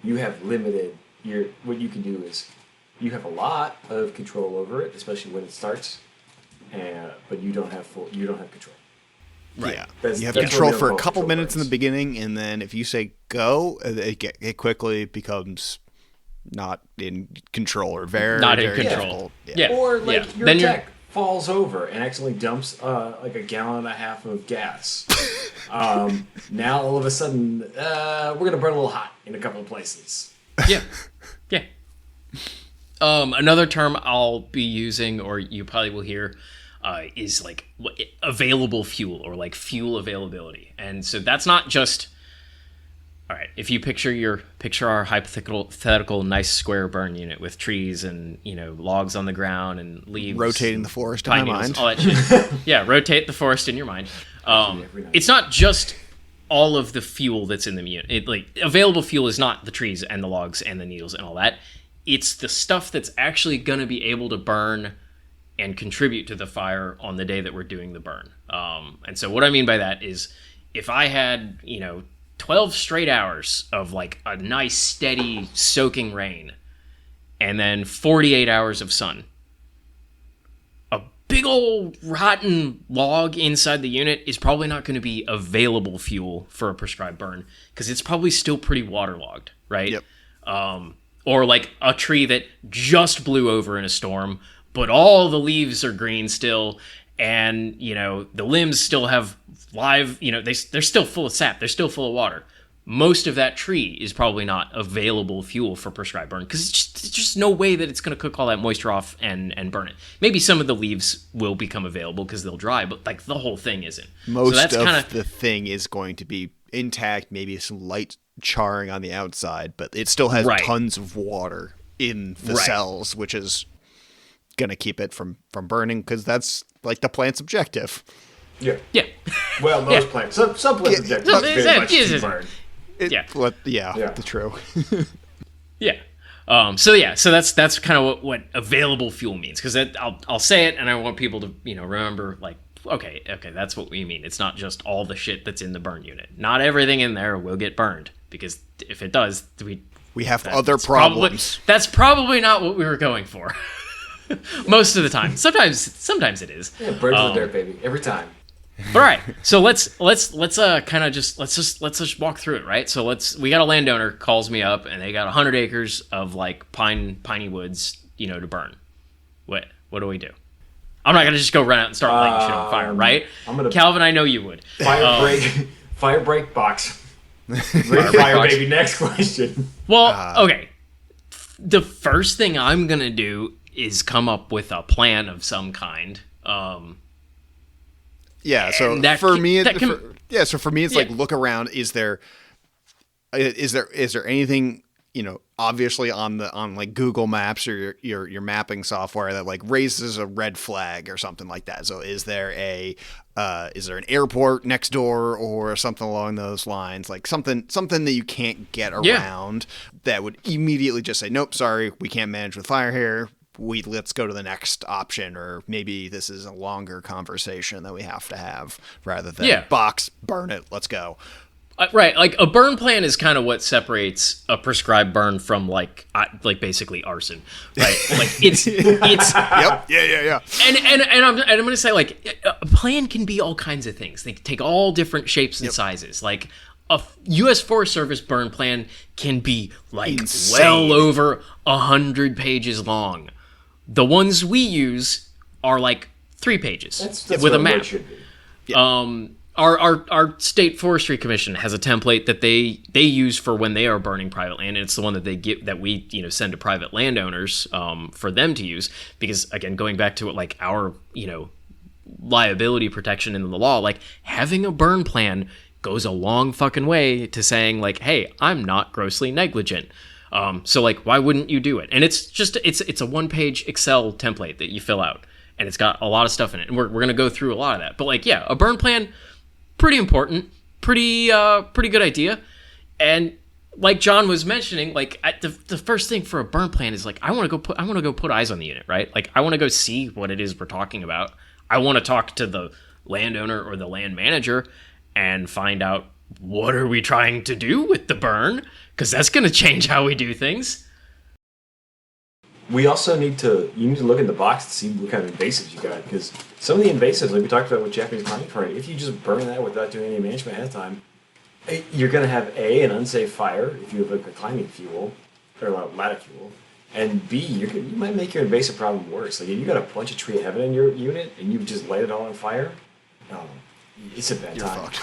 You have limited. What you can do is you have a lot of control over it, especially when it starts, but you don't have control. Right. Yeah. You have control for a couple minutes in the beginning, and then if you say go, it quickly becomes not in control or very not in very control. difficult. Yeah. Or like Yeah. your Then tech falls over and accidentally dumps like a gallon and a half of gas. Now all of a sudden we're gonna burn a little hot in a couple of places. Yeah. Yeah. Another term I'll be using, or you probably will hear, is like available fuel, or like fuel availability. And so that's not just, all right, if you picture our hypothetical nice square burn unit with trees and, logs on the ground and leaves, Rotating the forest in my mind. all that shit. Yeah, rotate the forest in your mind. It's not just all of the fuel that's in the unit. Like, available fuel is not the trees and the logs and the needles and all that. It's the stuff that's actually going to be able to burn and contribute to the fire on the day that we're doing the burn. And so what I mean by that is, if I had, 12 straight hours of like a nice steady soaking rain and then 48 hours of sun, a big old rotten log inside the unit is probably not going to be available fuel for a prescribed burn, because it's probably still pretty waterlogged, right? Yep. Or like a tree that just blew over in a storm, but all the leaves are green still, and the limbs still have live, they're still full of sap, they're still full of water. Most of that tree is probably not available fuel for prescribed burn, because it's just no way that it's going to cook all that moisture off and burn it. Maybe some of the leaves will become available because they'll dry, but like the whole thing isn't. Most of the thing is going to be intact, maybe some light charring on the outside, but it still has tons of water in the cells, which is going to keep it from burning, because that's like the plant's objective. Yeah. Yeah. Well, most plants. Some plants' objective is very much to burn. That's true. Yeah. So that's kind of what available fuel means, because I'll say it, and I want people to remember, like, okay, that's what we mean. It's not just all the shit that's in the burn unit. Not everything in there will get burned, because if it does, we have other problems. That's probably not what we were going for. Most of the time. Sometimes it is. Yeah, birds of the dirt, baby. Every time. All right, so let's kind of just walk through it, right? So we got a landowner calls me up, and they got 100 acres of like piney woods, to burn. What do we do? I'm not gonna just go run out and start lighting shit on fire, right? Calvin, I know you would. Fire break box. Fire baby. Next question. Well, okay. The first thing I'm gonna do is come up with a plan of some kind. For me, it's like, look around. Is there anything, obviously on like Google Maps or your mapping software that like raises a red flag or something like that? So is there an airport next door or something along those lines? Like something that you can't get around that would immediately just say, nope, sorry, we can't manage with fire here. Let's go to the next option, or maybe this is a longer conversation that we have to have rather than box, burn it, let's go. Right, like a burn plan is kind of what separates a prescribed burn from like basically arson, right? Like it's yep, yeah. And I'm going to say, like, a plan can be all kinds of things. They can take all different shapes and sizes. Like a U.S. Forest Service burn plan can be like insane. Well over 100 pages long. The ones we use are like 3 pages that's with a map. Yeah. Our state forestry commission has a template that they use for when they are burning private land, and it's the one that we send to private landowners for them to use, because again, going back to like our liability protection in the law, like having a burn plan goes a long fucking way to saying like, hey, I'm not grossly negligent. So like, why wouldn't you do it? And it's just it's a 1-page Excel template that you fill out, and it's got a lot of stuff in it, and we're gonna go through a lot of that. But like, yeah, a burn plan, pretty important, pretty good idea. And like John was mentioning, like the first thing for a burn plan is like, I want to go put eyes on the unit, right? Like I want to go see what it is we're talking about. I want to talk to the landowner or the land manager and find out, what are we trying to do with the burn? Because that's going to change how we do things. We also need to look in the box to see what kind of invasives you got, because some of the invasives, like we talked about with Japanese climbing fern, if you just burn that without doing any management ahead of time, you're going to have an unsafe fire if you have like a climbing fuel, or lattice fuel. And B, you might make your invasive problem worse. Like if you got a bunch of tree of heaven in your unit and you just light it all on fire, it's a bad time. Fucked.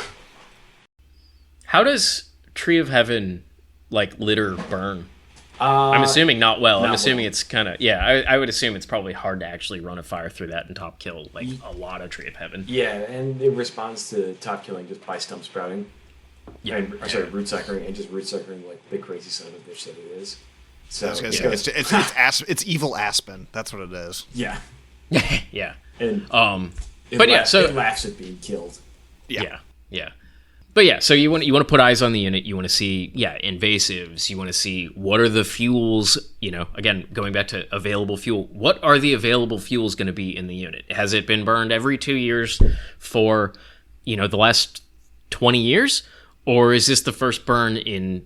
How does Tree of Heaven like litter burn? I'm assuming not well. I'm assuming it's kind of I would assume it's probably hard to actually run a fire through that and top kill like a lot of Tree of Heaven. Yeah, and it responds to top killing just by stump sprouting. Yeah, root suckering and just root suckering like the crazy son of a bitch that it is. So I was gonna say, it's evil aspen. That's what it is. Yeah. Yeah. And so it laughs at being killed. Yeah. But yeah, so you want to put eyes on the unit. You want to see invasives. You want to see what are the fuels. Again, going back to available fuel. What are the available fuels going to be in the unit? Has it been burned every 2 years for the last 20 years? Or is this the first burn in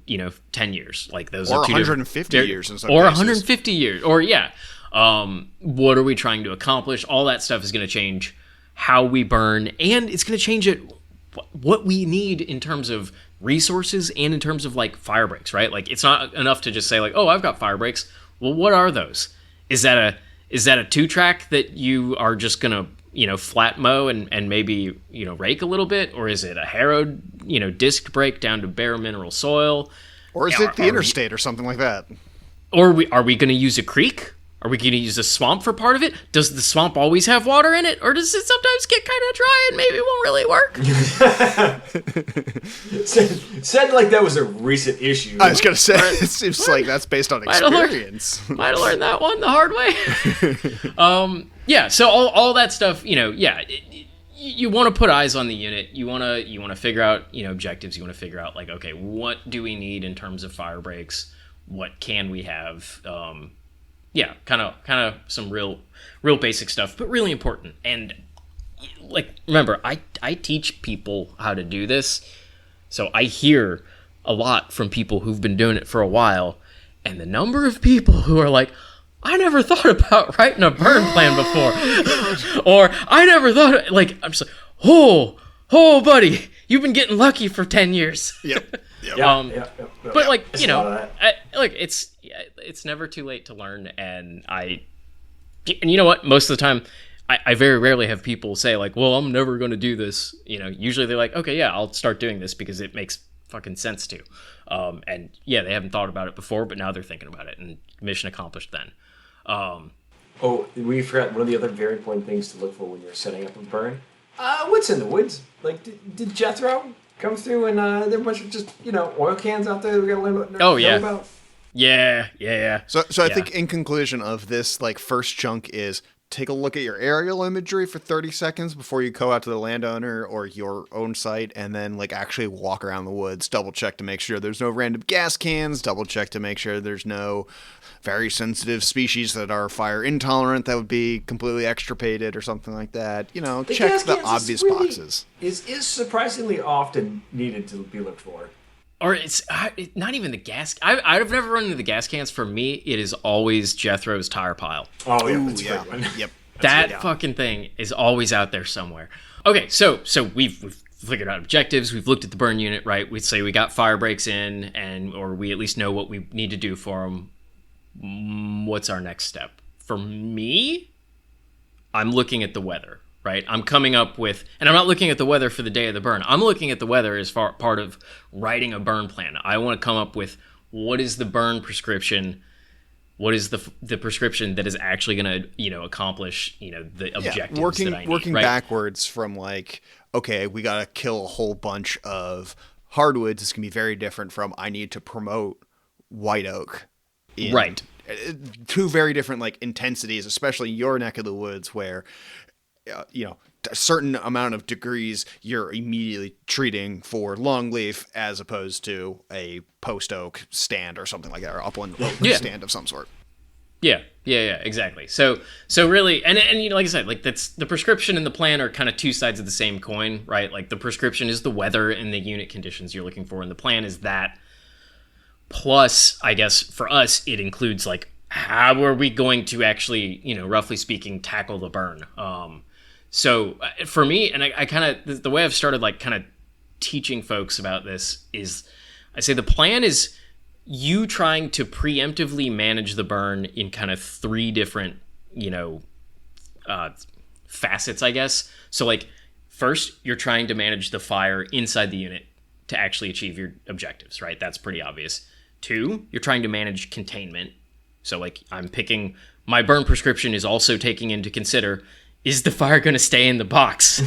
10 years? Like those or are 150 years in some or cases. 150 years, or what are we trying to accomplish? All that stuff is going to change how we burn, and it's going to change what we need in terms of resources and in terms of like fire breaks, right? Like it's not enough to just say like, oh, I've got fire breaks. Well, what are those? Is that a 2-track that you are just going to flat mow and maybe, rake a little bit? Or is it a harrowed, disc break down to bare mineral soil? Or is it the interstate or something like that? Or are we going to use a creek? Are we going to use a swamp for part of it? Does the swamp always have water in it? Or does it sometimes get kind of dry and maybe it won't really work? Said like that was a recent issue. I was going to say, it seems like that's based on experience. Might have learned that one the hard way. So all that stuff, you want to put eyes on the unit. You want to figure out, objectives. You want to figure out like, okay, what do we need in terms of fire breaks? What can we have? Kind of some real basic stuff, but really important. And like, remember, I teach people how to do this. So I hear a lot from people who've been doing it for a while, and the number of people who are like, I never thought about writing a burn plan before. Or I never thought, like, I'm just like, oh, buddy, you've been getting lucky for 10 years. Yep. But like, look, it's never too late to learn. And you know what? Most of the time, I very rarely have people say like, well, I'm never going to do this. Usually they're like, okay, yeah, I'll start doing this because it makes fucking sense to. And they haven't thought about it before, but now they're thinking about it, and mission accomplished then. We forgot one of the other very important things to look for when you're setting up a burn. What's in the woods? Like, did Jethro come through and there were a bunch of just oil cans out there that we got to learn about? Yeah. So I think in conclusion of this, like, first chunk is take a look at your aerial imagery for 30 seconds before you go out to the landowner or your own site, and then like actually walk around the woods, double check to make sure there's no random gas cans, double check to make sure there's no very sensitive species that are fire intolerant that would be completely extirpated or something like that. Check the obvious boxes. Is surprisingly often needed to be looked for. Or it's not even the gas. I've never run into the gas cans. For me, it is always Jethro's tire pile. Oh, yeah, that's a great one. Yep. That fucking thing is always out there somewhere. Okay, so we've figured out objectives. We've looked at the burn unit, right? We'd say we got fire breaks in, or we at least know what we need to do for them. What's our next step? For me, I'm looking at the weather. Right, I'm coming up with, and I'm not looking at the weather for the day of the burn. I'm looking at the weather as part of writing a burn plan. I want to come up with what is the burn prescription, what is the prescription that is actually going to accomplish the objectives that I need. Working backwards from like, okay, we got to kill a whole bunch of hardwoods. It's gonna be very different from I need to promote white oak. Right, two very different like intensities, especially your neck of the woods where. A certain amount of degrees you're immediately treating for longleaf as opposed to a post oak stand or something like that, or upland oak stand of some sort. Yeah, exactly. So really, and like I said, like that's the prescription and the plan are kind of two sides of the same coin, right? Like the prescription is the weather and the unit conditions you're looking for, and the plan is that. Plus, I guess for us, it includes like how are we going to actually, roughly speaking, tackle the burn. So for me, and I kind of, the way I've started like kind of teaching folks about this is I say the plan is you trying to preemptively manage the burn in kind of 3 different, facets, I guess. So like, first, you're trying to manage the fire inside the unit to actually achieve your objectives, right? That's pretty obvious. 2, you're trying to manage containment. So like, I'm picking, my burn prescription is also taking into consider, is the fire going to stay in the box?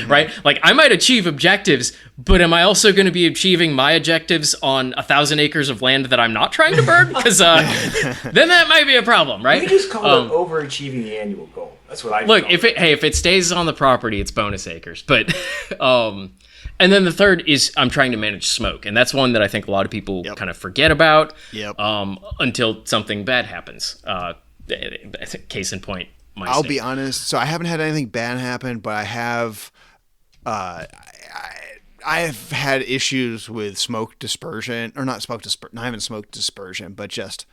Right? Like, I might achieve objectives, but am I also going to be achieving my objectives on 1,000 acres of land that I'm not trying to burn? Because then that might be a problem, right? You just call it overachieving the annual goal. That's what I look. If it stays on the property, it's bonus acres. But and then the third is I'm trying to manage smoke, and that's one that I think a lot of people kind of forget about. Until something bad happens. Case in point. I'll be honest. So I haven't had anything bad happen, but I have. I have had issues with smoke dispersion, or not smoke dispersion. Not even smoke dispersion, but just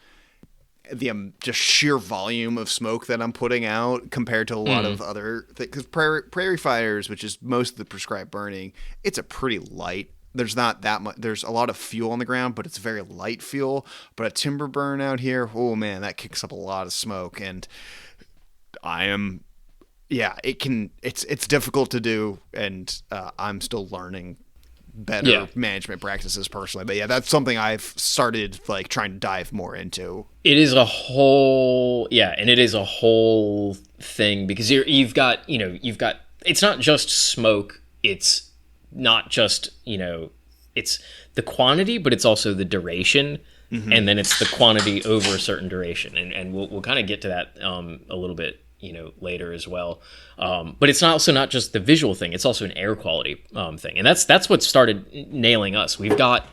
the just sheer volume of smoke that I'm putting out compared to a lot of other things. Because prairie fires, which is most of the prescribed burning, it's a pretty light. There's not that much. There's a lot of fuel on the ground, but it's very light fuel. But a timber burn out here, oh man, that kicks up a lot of smoke and. It's difficult to do, and I'm still learning better management practices personally. But yeah, that's something I've started like trying to dive more into. It is a whole thing because you've got it's not just smoke, it's not just it's the quantity, but it's also the duration. Mm-hmm. And then it's the quantity over a certain duration, and we'll kind of get to that a little bit later as well. But it's also not just the visual thing; it's also an air quality thing, and that's what started nailing us. We've got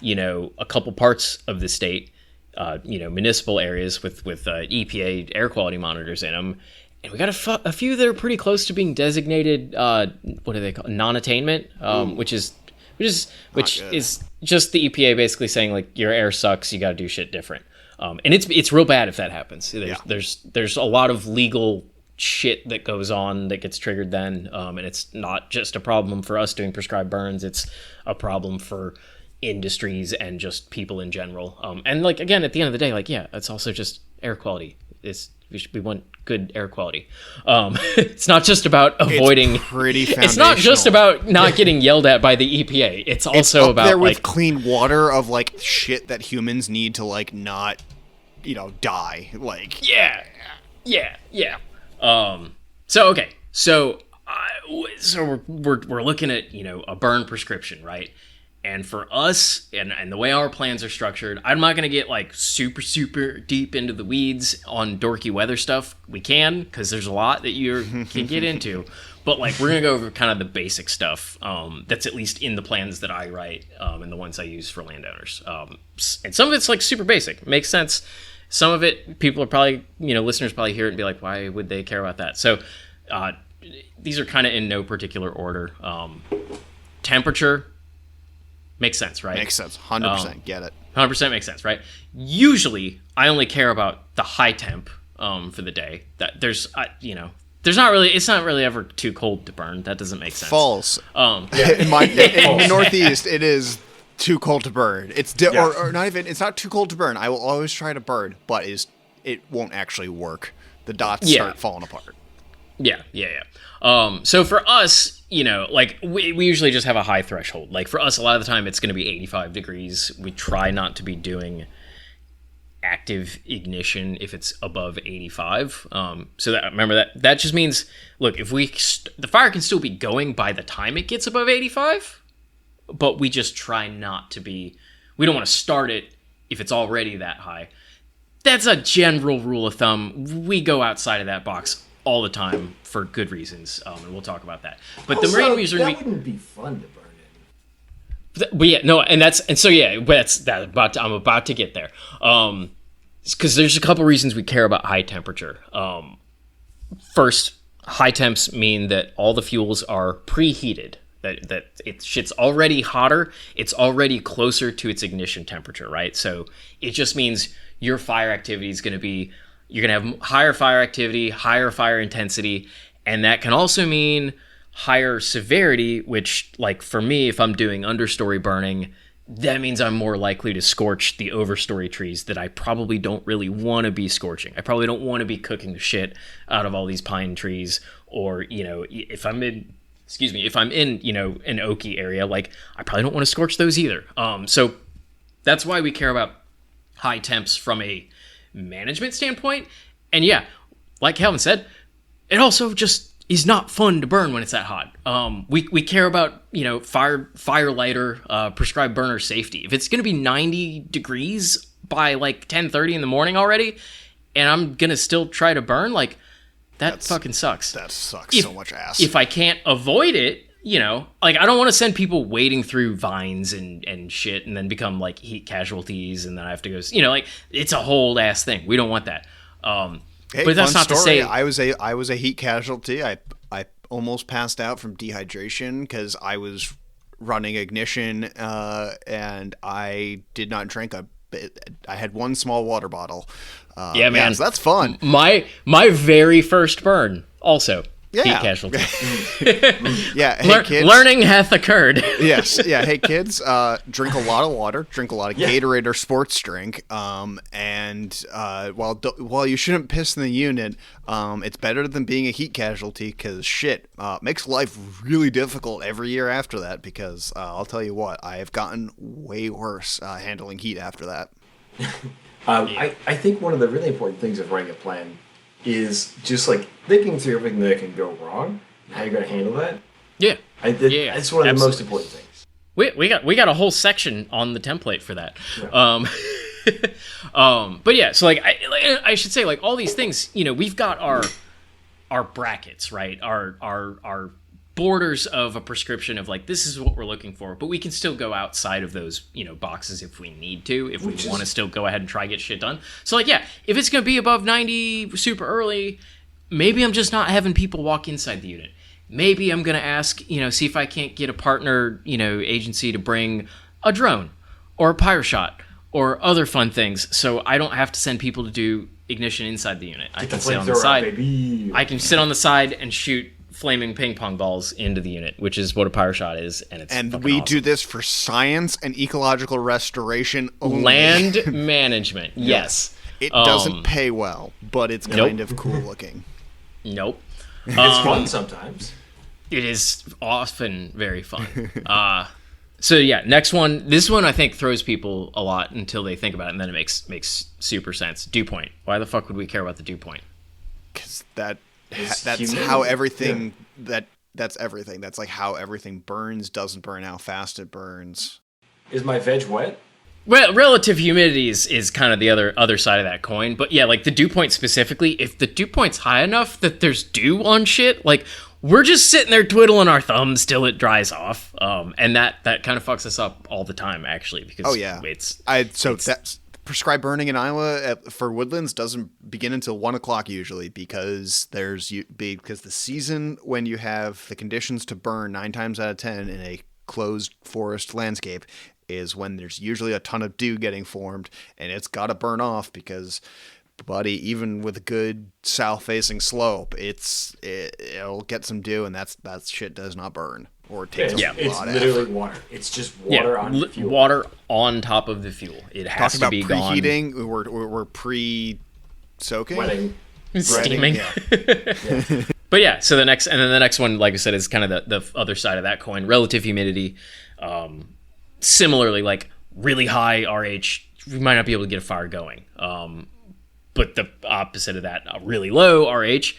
a couple parts of the state, municipal areas with EPA air quality monitors in them, and we got a few that are pretty close to being designated. What do they call non-attainment? Which is just the EPA basically saying like your air sucks, you got to do shit different. And it's real bad if that happens. There's a lot of legal shit that goes on that gets triggered then, and it's not just a problem for us doing prescribed burns. It's a problem for industries and just people in general. And like again, at the end of the day, like it's also just air quality. We want good air quality. It's not just about avoiding. It's pretty foundational. It's not just about not getting yelled at by the EPA. It's also about there with clean water of like shit that humans need to like not, die. Like yeah. So we're looking at a burn prescription, right? And for us, and the way our plans are structured, I'm not going to get like super, super deep into the weeds on dorky weather stuff. We can, because there's a lot that you can get into. But like we're going to go over kind of the basic stuff that's at least in the plans that I write and the ones I use for landowners. And some of it's like super basic. Makes sense. Some of it, people are probably, listeners probably hear it and be like, why would they care about that? So these are kind of in no particular order. Temperature. Makes sense, right? Makes sense. 100% get it. 100% makes sense, right? Usually, I only care about the high temp for the day. That there's not really ever too cold to burn. That doesn't make sense. False. In the Northeast, it is too cold to burn. Or not even. It's not too cold to burn. I will always try to burn, but it won't actually work. The dots start falling apart. Yeah. So for us, like we usually just have a high threshold. Like for us, a lot of the time it's going to be 85 degrees. We try not to be doing active ignition if it's above 85. So remember that just means, look, if the fire can still be going by the time it gets above 85, but we just try not to be. We don't want to start it if it's already that high. That's a general rule of thumb. We go outside of that box all the time for good reasons, and we'll talk about that. But also, the main reason that wouldn't be fun to burn in. I'm about to get there. Because there's a couple reasons we care about high temperature. First, high temps mean that all the fuels are preheated. That shit's already hotter. It's already closer to its ignition temperature, right? So it just means your fire activity is going to be. You're going to have higher fire activity, higher fire intensity, and that can also mean higher severity, which, like for me, if I'm doing understory burning, that means I'm more likely to scorch the overstory trees that I probably don't really want to be scorching. I probably don't want to be cooking the shit out of all these pine trees, or, if I'm in, an oaky area, like, I probably don't want to scorch those either. So that's why we care about high temps from a management standpoint. And yeah, like Calvin said, it also just is not fun to burn when it's that hot. We care about, fire lighter, prescribed burner safety. If it's going to be 90 degrees by like 10:30 in the morning already, and I'm going to still try to burn, like, that's fucking sucks. That sucks so much ass. If I can't avoid it, like, I don't want to send people wading through vines and shit and then become like heat casualties, and then I have to go, like, it's a whole ass thing. We don't want that. Hey, but that's not story. to say I was a heat casualty. I almost passed out from dehydration because I was running ignition, and I did not drink a bit. I had one small water bottle. Yeah, man, so that's fun. My very first burn also. Heat casualty. Yeah. Hey, kids. Learning hath occurred. Yes. Yeah. Hey, kids. Drink a lot of water. Drink a lot of Gatorade or sports drink. And while you shouldn't piss in the unit, it's better than being a heat casualty, because shit makes life really difficult every year after that. Because I'll tell you what, I have gotten way worse handling heat after that. I think one of the really important things of writing a plan is just like thinking through everything that can go wrong and how you're going to handle that. Yeah. It's one of the most important things. We got a whole section on the template for that. Yeah. But yeah, so like I should say, like, all these things, we've got our brackets, right? Our borders of a prescription of, like, this is what we're looking for, but we can still go outside of those, boxes if we need to, if we want to still go ahead and try get shit done. So, like, yeah, if it's going to be above 90 super early, maybe I'm just not having people walk inside the unit. Maybe I'm going to ask, see if I can't get a partner, agency to bring a drone or a pyro shot or other fun things, so I don't have to send people to do ignition inside the unit. I can sit on the side. I can sit on the side and shoot flaming ping pong balls into the unit, which is what a pyro shot is, and we awesome. Do this for science and ecological restoration only. Land management. Yes. It doesn't pay well, but it's kind of cool looking. Nope. It's fun sometimes. It is often very fun. So yeah, next one. This one I think throws people a lot until they think about it, and then it makes super sense. Dew point. Why the fuck would we care about the dew point? Because that's how everything that's everything. That's like how everything burns, doesn't burn, how fast it burns. Is my veg wet? Well, relative humidity is kind of the other side of that coin. But yeah, like the dew point specifically, if the dew point's high enough that there's dew on shit, like, we're just sitting there twiddling our thumbs till it dries off. And that kind of fucks us up all the time, actually, because that's prescribed burning in Iowa for woodlands doesn't begin until 1 o'clock usually, because because the season when you have the conditions to burn 9 times out of 10 in a closed forest landscape is when there's usually a ton of dew getting formed, and it's got to burn off because, buddy, even with a good south-facing slope, it'll get some dew, and that shit does not burn. Or it takes a lot of It's literally water. It's just water on the fuel. Water on top of the fuel. It has to be gone. Preheating, we're pre-soaking? Wetting. Steaming. Yeah. But yeah, so the next one, like I said, is kind of the other side of that coin. Relative humidity. Similarly, like, really high RH, we might not be able to get a fire going. But the opposite of that, really low RH,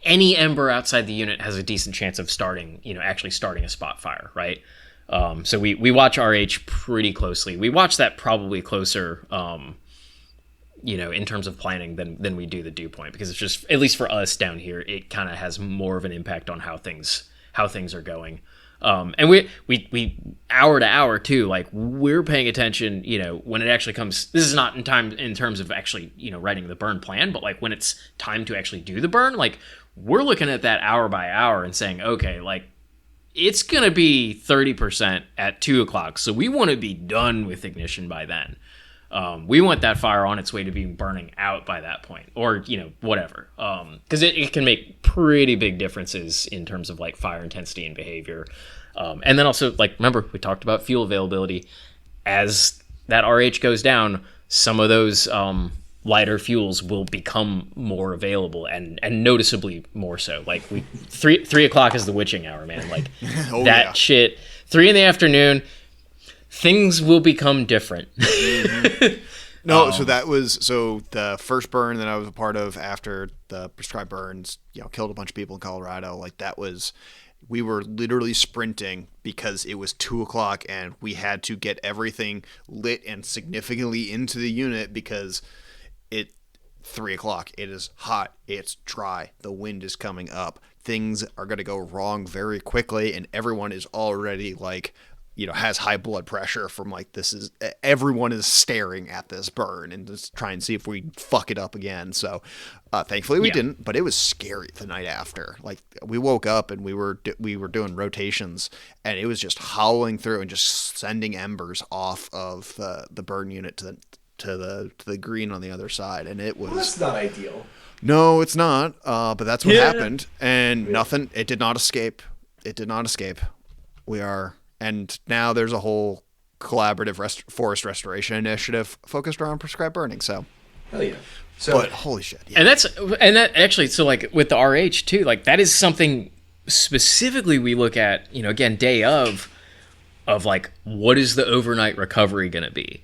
any ember outside the unit has a decent chance of actually starting a spot fire, right? So we watch RH pretty closely. We watch that probably closer, in terms of planning than we do the dew point, because it's just, at least for us down here, it kind of has more of an impact on how things are going. And we hour to hour too, like, we're paying attention, when it actually comes, this is not in terms of actually, writing the burn plan, but like when it's time to actually do the burn, like, we're looking at that hour by hour and saying, okay, like, it's going to be 30% at 2 o'clock. So we want to be done with ignition by then. We want that fire on its way to being burning out by that point, or, whatever. Because it can make pretty big differences in terms of, like, fire intensity and behavior. And then also, like, remember, we talked about fuel availability. As that RH goes down, some of those lighter fuels will become more available and noticeably more so. Like, 3 o'clock is the witching hour, man. Like, shit, 3 in the afternoon, things will become different. No, so the first burn that I was a part of after the prescribed burns, killed a bunch of people in Colorado. Like, we were literally sprinting because it was 2 o'clock and we had to get everything lit and significantly into the unit because 3 o'clock, it is hot, it's dry, the wind is coming up, things are going to go wrong very quickly, and everyone is already like, has high blood pressure from like, everyone is staring at this burn and just try and see if we fuck it up again. So thankfully we didn't, but it was scary the night after. Like, we woke up and we were doing rotations and it was just howling through and just sending embers off of the burn unit to the green on the other side, and it was. Well, that's not ideal. No, it's not. But that's what happened, and nothing. It did not escape. It did not escape. And now there's a whole collaborative forest restoration initiative focused around prescribed burning. So, hell yeah. But holy shit. Yeah. And that actually, so like with the RH too, like that is something specifically we look at. Again, day of like, what is the overnight recovery going to be?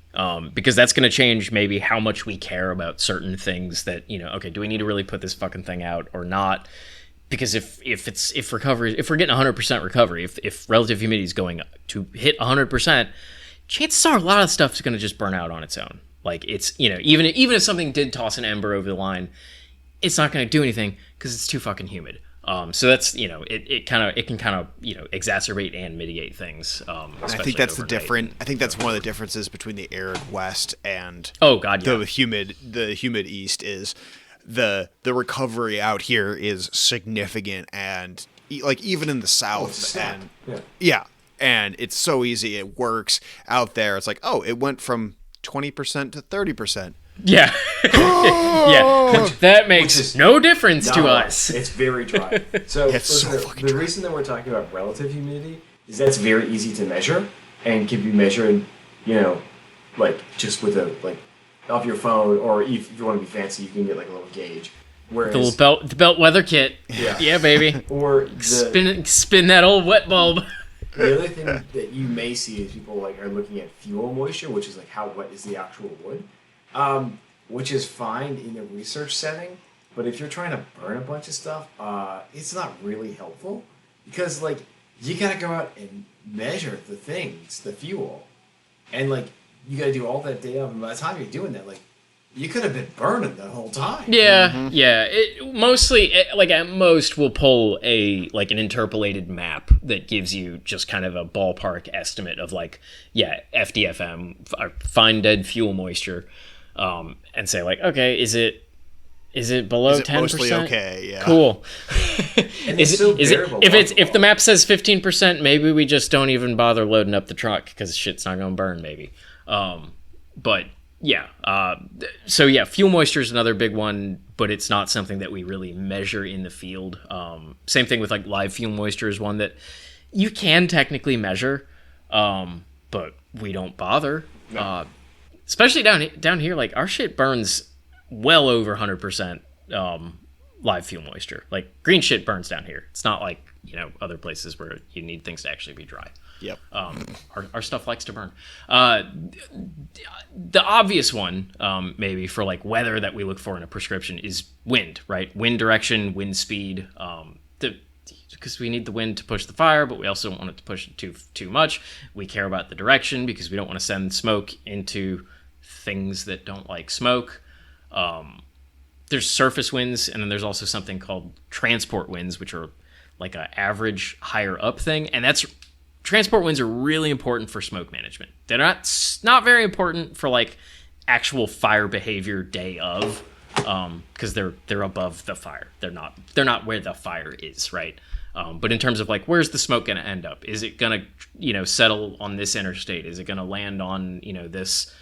Because that's going to change maybe how much we care about certain things that, okay, do we need to really put this fucking thing out or not? Because if we're getting 100% recovery, if relative humidity is going to hit 100%, chances are a lot of stuff is going to just burn out on its own. Like, it's, even if something did toss an ember over the line, it's not going to do anything because it's too fucking humid. So that's, it can kind of exacerbate and mitigate things. I think that's I think that's one of the differences between the arid West and the humid East is the recovery out here is significant, and like even in the South and it's so easy. It works out there. It's like, it went from 20% to 30%. Yeah. Yeah. That makes no difference to us. It's very dry. So, the reason that we're talking about relative humidity is that's very easy to measure and can be measured, like just with off your phone, or if you want to be fancy, you can get like a little gauge. Whereas, the belt weather kit. Yeah. Yeah, baby. Or spin that old wet bulb. The other thing that you may see is people like are looking at fuel moisture, which is like how wet is the actual wood. Which is fine in a research setting, but if you're trying to burn a bunch of stuff, it's not really helpful because like you gotta go out and measure the things, the fuel, and like you gotta do all that day of, and by the time you're doing that, like you could have been burning the whole time. Yeah, yeah. Like at most, we'll pull an interpolated map that gives you just kind of a ballpark estimate of like, FDFM, fine dead fuel moisture. And say like, okay, is it below 10%? Mostly okay, yeah. Cool. If the map says 15%, maybe we just don't even bother loading up the truck because shit's not gonna burn, maybe. But yeah, so yeah, fuel moisture is another big one, but it's not something that we really measure in the field. Same thing with like live fuel moisture is one that you can technically measure, but we don't bother. No. Especially down here, like our shit burns well over 100% live fuel moisture. Like green shit burns down here. It's not like other places where you need things to actually be dry. Yep. Our stuff likes to burn. The obvious one, maybe for like weather that we look for in a prescription is wind, right? Wind direction, wind speed. Because we need the wind to push the fire, but we also don't want it to push it too much. We care about the direction because we don't want to send smoke into things that don't like smoke. There's surface winds, and then there's also something called transport winds, which are like an average higher up thing. And transport winds are really important for smoke management. They're not very important for like actual fire behavior day of, because they're above the fire. They're not where the fire is, right? But in terms of like, where's the smoke going to end up? Is it going to, settle on this interstate? Is it going to land on, this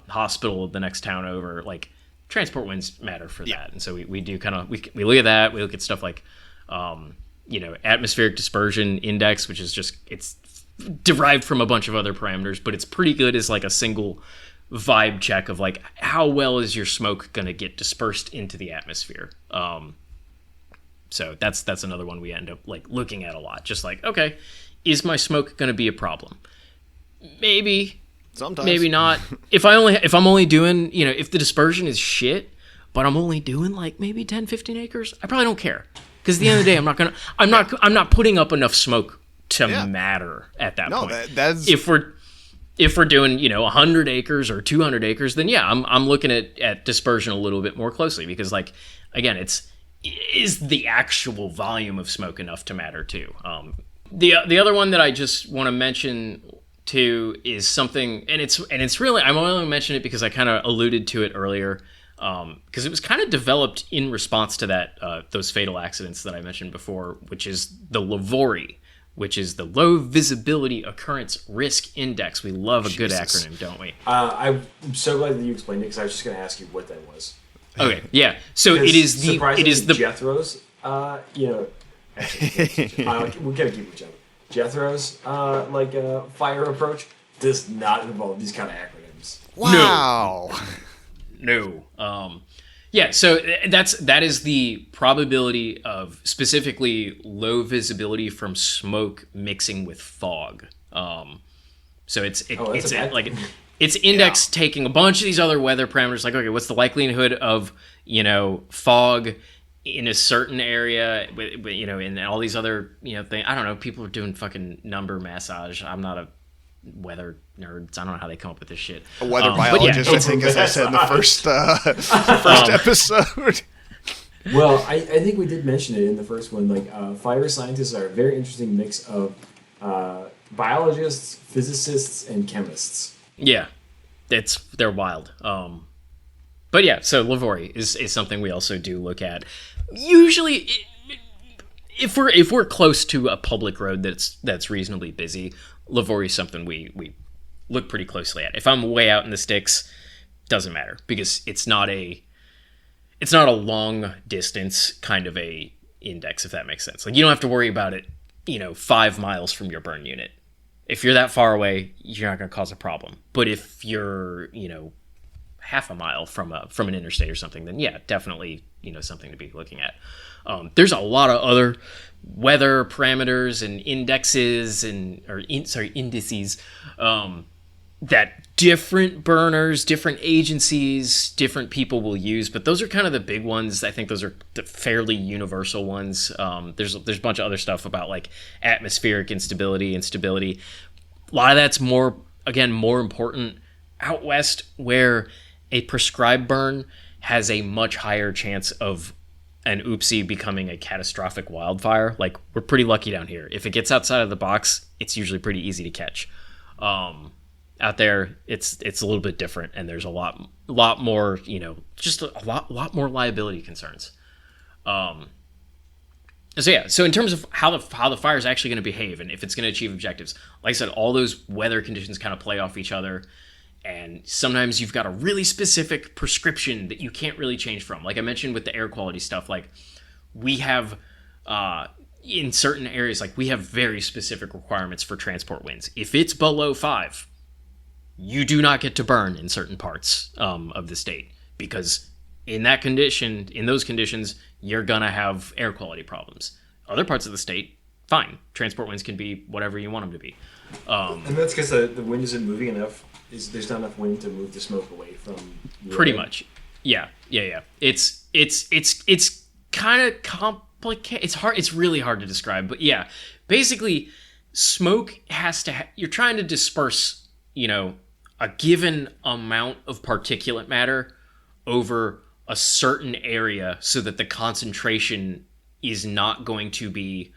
hospital the next town over? Like, transport winds matter for that. And so we do kind of, we look at that. We look at stuff like atmospheric dispersion index, which is just, it's derived from a bunch of other parameters, but it's pretty good as like a single vibe check of like how well is your smoke going to get dispersed into the atmosphere. So that's another one we end up like looking at a lot. Just like, okay, is my smoke going to be a problem? Maybe. Sometimes. Maybe not. If I'm only doing, if the dispersion is shit, but I'm only doing like maybe 10, 15 acres, I probably don't care. Because at the end of the day, I'm not putting up enough smoke to matter at that point. That's if we're doing 100 acres or 200 acres, then I'm looking at dispersion a little bit more closely, because like again, is the actual volume of smoke enough to matter too. The other one that I just want to mention too is something, and it's really, I'm only mentioning it because I kind of alluded to it earlier, because it was kind of developed in response to that those fatal accidents that I mentioned before, which is the LVORI, which is the Low Visibility Occurrence Risk Index. We love a good acronym, don't we? I'm so glad that you explained it, because I was just going to ask you what that was. Okay, yeah. So it is the Jethro's. Actually, we're gonna keep each other. Jethro's fire approach does not involve these kind of acronyms. wow. No. Yeah, so that is the probability of specifically low visibility from smoke mixing with fog. So it's index taking a bunch of these other weather parameters, like, okay, what's the likelihood of fog in a certain area, and all these other things. I don't know. People are doing fucking number massage. I'm not a weather nerds. I don't know how they come up with this shit. A weather biologist, I think, as I said in the first episode. Well, I think we did mention it in the first one. Like, fire scientists are a very interesting mix of biologists, physicists, and chemists. Yeah, they're wild. But yeah, so LVORI is something we also do look at. Usually, if we're close to a public road that's reasonably busy, LVORI is something we look pretty closely at. If I'm way out in the sticks, doesn't matter, because it's not a long distance kind of a index, if that makes sense. Like, you don't have to worry about it, 5 miles from your burn unit. If you're that far away, you're not going to cause a problem. But if you're, half a mile from an interstate or something, then yeah, definitely, something to be looking at. There's a lot of other weather parameters and indexes indices that different burners, different agencies, different people will use, but those are kind of the big ones. I think those are the fairly universal ones. There's a bunch of other stuff about like atmospheric instability and stability. A lot of that's more important out west, where a prescribed burn has a much higher chance of an oopsie becoming a catastrophic wildfire. Like, we're pretty lucky down here. If it gets outside of the box, it's usually pretty easy to catch. Out there, it's a little bit different, and there's a lot more, just a lot more liability concerns. So in terms of how the fire is actually going to behave and if it's going to achieve objectives, like I said, all those weather conditions kind of play off each other, and sometimes you've got a really specific prescription that you can't really change from. Like I mentioned with the air quality stuff, like we have in certain areas, like we have very specific requirements for transport winds. If it's below 5, you do not get to burn in certain parts of the state, because in those conditions, you're gonna have air quality problems. Other parts of the state, fine. Transport winds can be whatever you want them to be. And that's because the wind isn't moving enough. There's not enough wind to move the smoke away from. Pretty much, yeah. It's kind of complicated. It's hard. It's really hard to describe. But yeah, basically, smoke has to. You're trying to disperse, a given amount of particulate matter over a certain area so that the concentration is not going to be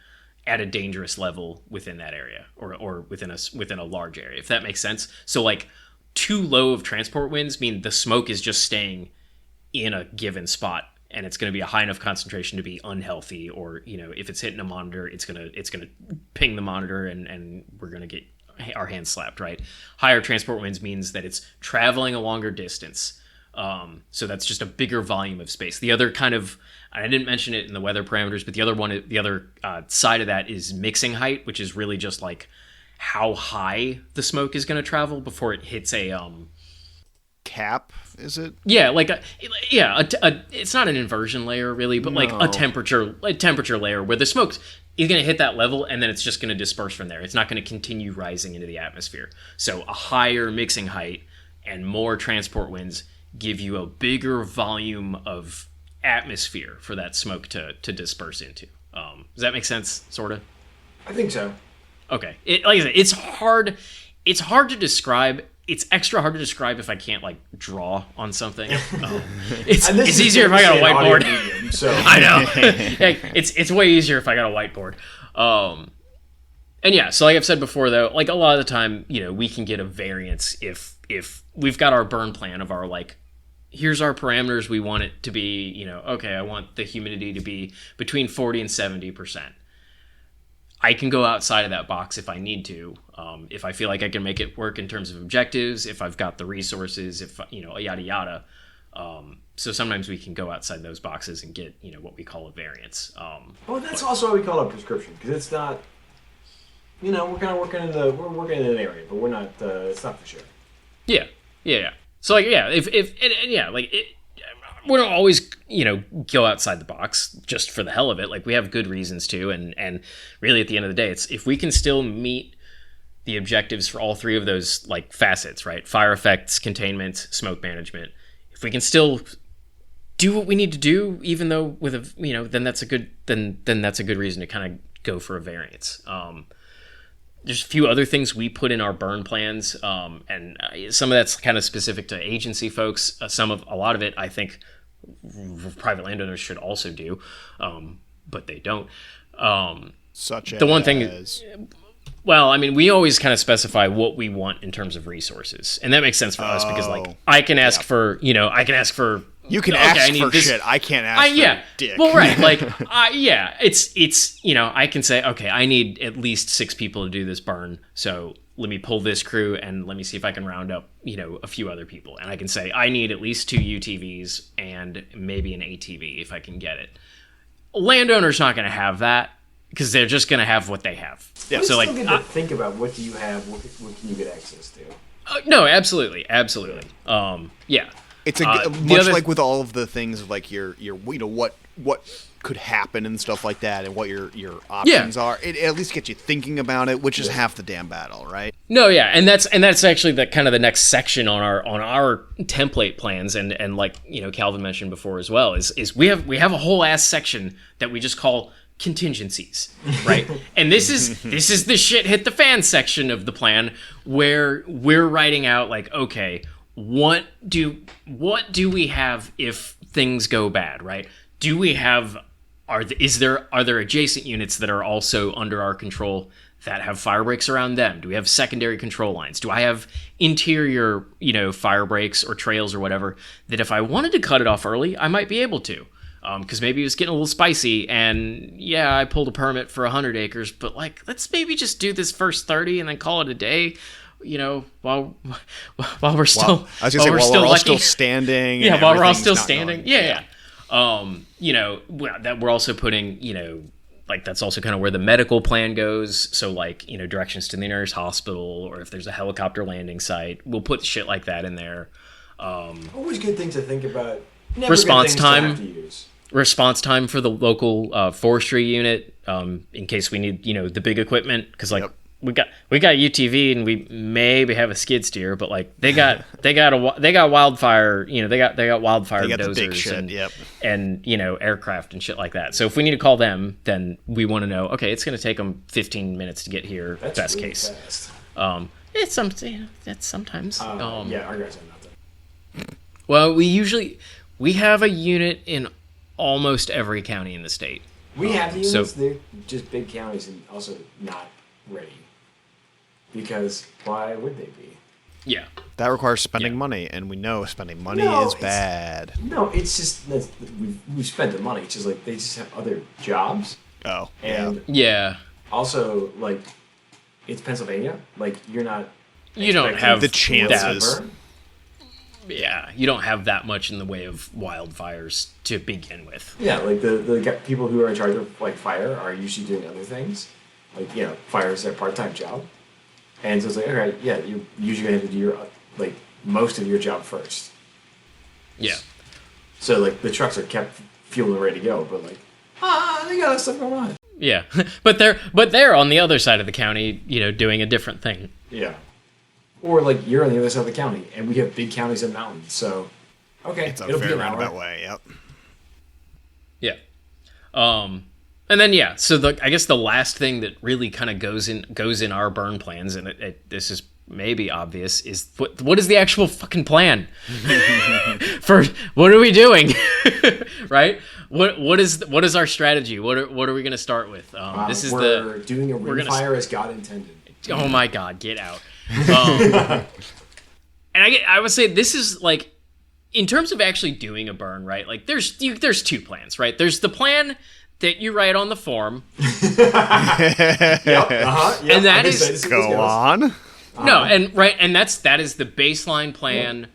at a dangerous level within that area or within a large area, if that makes sense. So like too low of transport winds mean the smoke is just staying in a given spot, and it's going to be a high enough concentration to be unhealthy, or if it's hitting a monitor, it's going to ping the monitor and we're going to get our hands slapped, right? Higher transport winds means that it's traveling a longer distance. So that's just a bigger volume of space. The other kind of, I didn't mention it in the weather parameters, but the other side of that is mixing height, which is really just like how high the smoke is going to travel before it hits a cap, is it? Yeah, like it's not an inversion layer really, but like a temperature layer where the smoke is going to hit that level and then it's just going to disperse from there. It's not going to continue rising into the atmosphere. So a higher mixing height and more transport winds give you a bigger volume of atmosphere for that smoke to disperse into. Does that make sense? Sort of. I think so. Okay. Like I said, it's hard. It's hard to describe. It's extra hard to describe if I can't like draw on something. It's easier if I got a whiteboard. Medium, so. I know. It's way easier if I got a whiteboard. And yeah, so like I've said before, though, like a lot of the time, we can get a variance if we've got our burn plan of our like, here's our parameters. We want it to be, okay, I want the humidity to be between 40 and 70%. I can go outside of that box if I need to, if I feel like I can make it work in terms of objectives, if I've got the resources, if, yada, yada. So sometimes we can go outside those boxes and get, what we call a variance. Well, that's also what we call a prescription, because it's not, we're kind of working in an area, but we're not, it's not for sure. Yeah. So like, yeah, we don't always, go outside the box just for the hell of it. Like we have good reasons to, and really at the end of the day, it's if we can still meet the objectives for all three of those like facets, right? Fire effects, containment, smoke management. If we can still do what we need to do, even though with a, then that's a good, then that's a good reason to kind of go for a variance. There's a few other things we put in our burn plans, and some of that's kind of specific to agency folks. A lot of it, I think, private landowners should also do, but they don't. Such the one thing. Well, I mean, we always kind of specify what we want in terms of resources, and that makes sense for us because, like, I can ask for, I can ask for. You can ask for shit. I can't ask for dick. Well, right. Like, it's I can say, okay, I need at least 6 people to do this burn. So let me pull this crew and let me see if I can round up, a few other people. And I can say, I need at least 2 UTVs and maybe an ATV if I can get it. Landowner's not going to have that because they're just going to have what they have. Yeah. So, like, to think about what do you have, what can you get access to? No, absolutely. Yeah. It's much like with all of the things of like your what could happen and stuff like that, and what your options are. It at least gets you thinking about it, which is half the damn battle, right? No, yeah, and that's actually the kind of the next section on our template plans, and like Calvin mentioned before as well is we have a whole ass section that we just call contingencies, right? And this is the shit hit the fan section of the plan where we're writing out like, okay, what do we have if things go bad, right? Do we have are there adjacent units that are also under our control that have fire breaks around them? Do we have secondary control lines? Do I have interior, fire breaks or trails or whatever that if I wanted to cut it off early, I might be able to? Because maybe it was getting a little spicy, and yeah, I pulled a permit for 100 acres, but like, let's maybe just do this first 30 and then call it a day. While we're still, I was gonna say, while we're all still standing. Yeah, while we're all still standing. Yeah. That we're also putting, like that's also kind of where the medical plan goes. So like, directions to the nearest hospital, or if there's a helicopter landing site, we'll put shit like that in there. Always good things to think about. Never response good things time. To have to use. Response time for the local forestry unit, in case we need, the big equipment, because like. Yep. We got UTV and we maybe have a skid steer, but like they got wildfire, they got wildfire dozers the big shit, and aircraft and shit like that. So if we need to call them, then we want to know, okay, it's going to take them 15 minutes to get here. That's best really case. Fast. It's that's sometimes. Yeah, our guys have nothing. Well, we have a unit in almost every county in the state. We have the units. They're just big counties and also not ready. Because why would they be? Yeah. That requires spending money, and we know spending money is bad. No, it's just we've spent the money. It's just like they just have other jobs. Oh, and yeah. Also, like, it's Pennsylvania. Like, you're not. You don't have the chances. Yeah, you don't have that much in the way of wildfires to begin with. Yeah, like the people who are in charge of like fire are usually doing other things, like fire is their part-time job, and so it's like, all right, yeah, you're usually gonna have to do your like most of your job first. Yeah. So like the trucks are kept fueled and ready to go, but like they got other stuff going on. Yeah, but they're on the other side of the county, doing a different thing. Yeah. Or like you're on the other side of the county, and we have big counties and mountains, so okay, It's a it'll be very an hour. roundabout way. Yep. Yeah. And then so I guess the last thing that really kind of goes in our burn plans, and this is maybe obvious, is what is the actual fucking plan? For what are we doing? Right? What is our strategy? What are we going to start with? We're doing a ring fire as God intended. Oh my God, get out. And I would say this is like, in terms of actually doing a burn, right? Like there's two plans, right? There's the plan that you write on the form. Yep, and that is Go on. No, and that is the baseline plan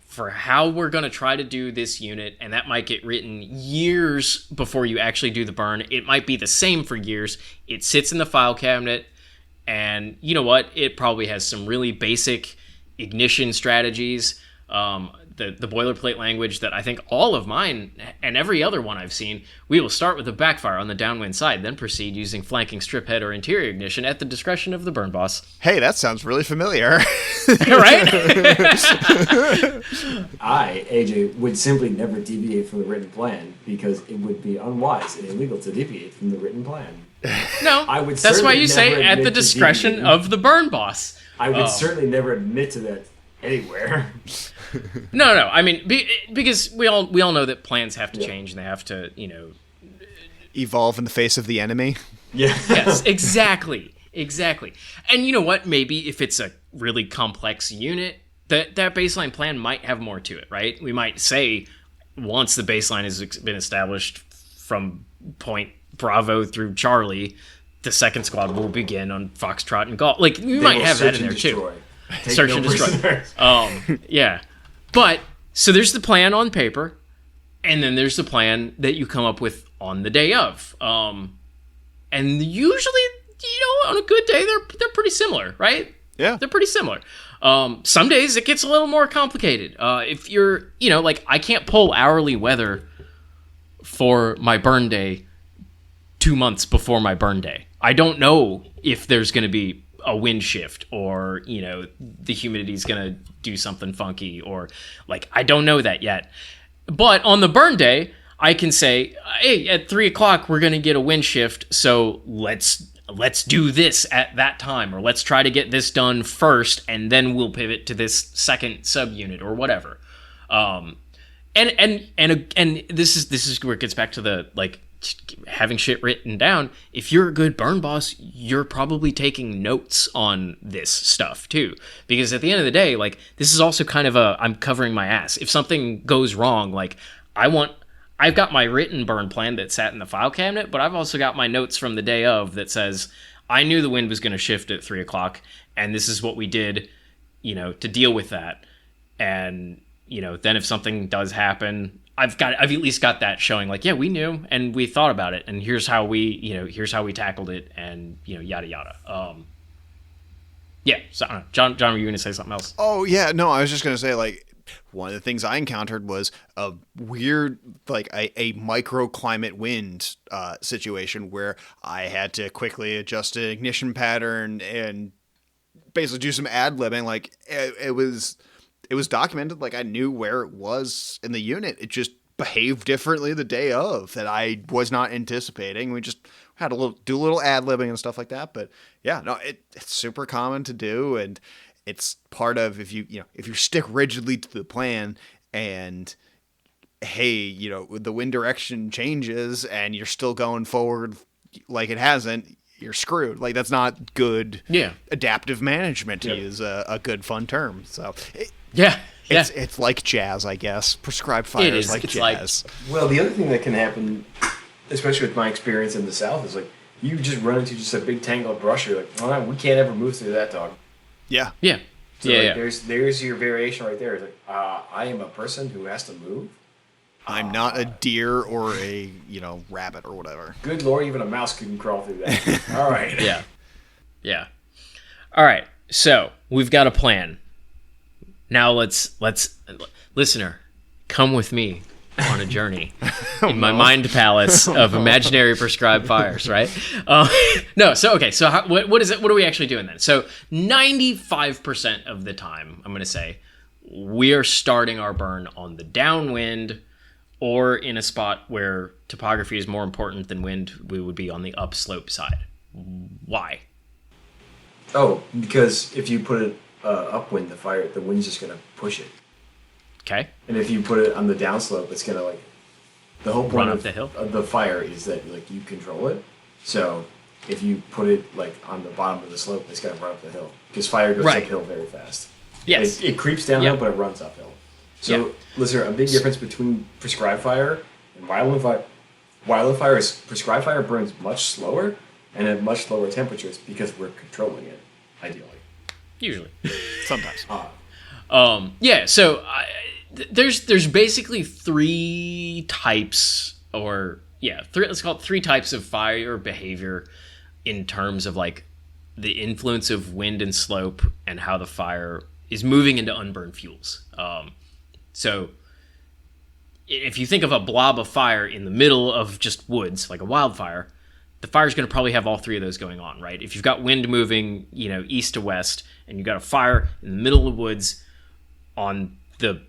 for how we're going to try to do this unit, and that might get written years before you actually do the burn. It might be the same for years. It sits in the file cabinet, and you know what? It probably has some really basic ignition strategies. The boilerplate language that I think all of mine and every other one I've seen, we will start with a backfire on the downwind side, then proceed using flanking strip head or interior ignition at the discretion of the burn boss. Hey, that sounds really familiar. Right? I, AJ, would simply never deviate from the written plan because it would be unwise and illegal to deviate from the written plan. No, I would that's why certainly you say never at the admit to discretion deviating. of the burn boss. I would certainly never admit to that anywhere. No. I mean, because we all know that plans have to change and they have to, Evolve in the face of the enemy. Yeah. Yes, exactly. And you know what? Maybe if it's a really complex unit, that baseline plan might have more to it, right? We might say once the baseline has been established from point Bravo through Charlie, the second squad will begin on Foxtrot and Golf. Like, we might have that in there too. Search and destroy. Yeah. But, so there's the plan on paper, and then there's the plan that you come up with on the day of. And usually, on a good day, they're pretty similar, right? Yeah. They're pretty similar. Some days it gets a little more complicated. If you're, like, I can't pull hourly weather for my burn day 2 months before my burn day. I don't know if there's going to be a wind shift or, the humidity is going to do something funky or like, I don't know that yet. But on the burn day, I can say, hey, at 3:00, we're going to get a wind shift. So let's do this at that time, or let's try to get this done first. And then we'll pivot to this second subunit or whatever. And this is where it gets back to the, like, having shit written down. If you're a good burn boss, you're probably taking notes on this stuff too, because at the end of the day, like, this is also kind of I'm covering my ass if something goes wrong. Like, I've got my written burn plan that sat in the file cabinet, but I've also got my notes from the day of that says I knew the wind was going to shift at 3:00, and this is what we did, to deal with that. And then if something does happen, I've at least got that showing, like, yeah, we knew and we thought about it, and here's how we tackled it, and yada yada. Yeah. So I don't know. John, were you going to say something else? Oh yeah, no, I was just going to say, like, one of the things I encountered was a weird, like a microclimate wind situation where I had to quickly adjust an ignition pattern and basically do some ad-libbing. Like, it was documented. Like, I knew where it was in the unit. It just behaved differently the day of that I was not anticipating. We just had do a little ad-libbing and stuff like that. But yeah, no, it's super common to do, and it's part of if you stick rigidly to the plan and hey, the wind direction changes and you're still going forward like it hasn't, you're screwed. Like, that's not good adaptive management, to use a good fun term. So it's like jazz, I guess. Prescribed fire is like jazz. Well, the other thing that can happen, especially with my experience in the South, is like you just run into just a big tangle of brush. You're like, well, we can't ever move through that, dog. Yeah. Yeah. So Yeah, like, yeah. there's your variation right there. It's like, I am a person who has to move. I'm not a deer or a rabbit or whatever. Good lord, even a mouse couldn't crawl through that. All right. Yeah. Yeah. All right. So we've got a plan. Now let's listener, come with me on a journey in my mind palace of imaginary prescribed fires, right? No, so okay, so what is it? What are we actually doing then? So 95% of the time, I'm going to say, we are starting our burn on the downwind, or in a spot where topography is more important than wind. We would be on the upslope side. Why? Oh, because if you put it upwind, the wind's just gonna push it. Okay. And if you put it on the downslope, it's gonna the whole point Run up of the hill? of the fire is that you control it. So if you put it on the bottom of the slope, it's gonna run up the hill because fire goes Right. uphill very fast. Yes. It creeps downhill, Yep. but it runs uphill. So Yep. listen, a big difference between prescribed fire and violent fire. Violent fire is prescribed fire burns much slower and at much lower temperatures because we're controlling it, ideally. Usually. Sometimes. Yeah, so there's basically three types, let's call it three types of fire behavior in terms of the influence of wind and slope and how the fire is moving into unburned fuels. So if you think of a blob of fire in the middle of just woods, like a wildfire, the fire's going to probably have all three of those going on, right? If you've got wind moving, east to west, and you've got a fire in the middle of the woods on the,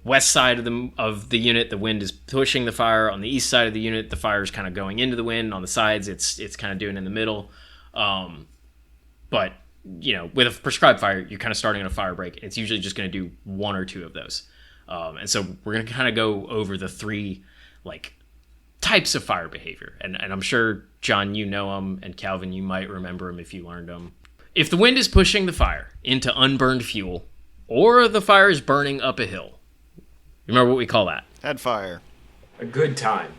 west side of the unit, the wind is pushing the fire. On the east side of the unit, the fire is kind of going into the wind. On the sides, it's kind of doing in the middle. But, with a prescribed fire, you're kind of starting on a fire break. It's usually just going to do one or two of those. And so we're going to kind of go over the three, types of fire behavior. And I'm sure, John, you know them, and Calvin, you might remember them if you learned them. If the wind is pushing the fire into unburned fuel, or the fire is burning up a hill, remember what we call that? Head fire. A good time.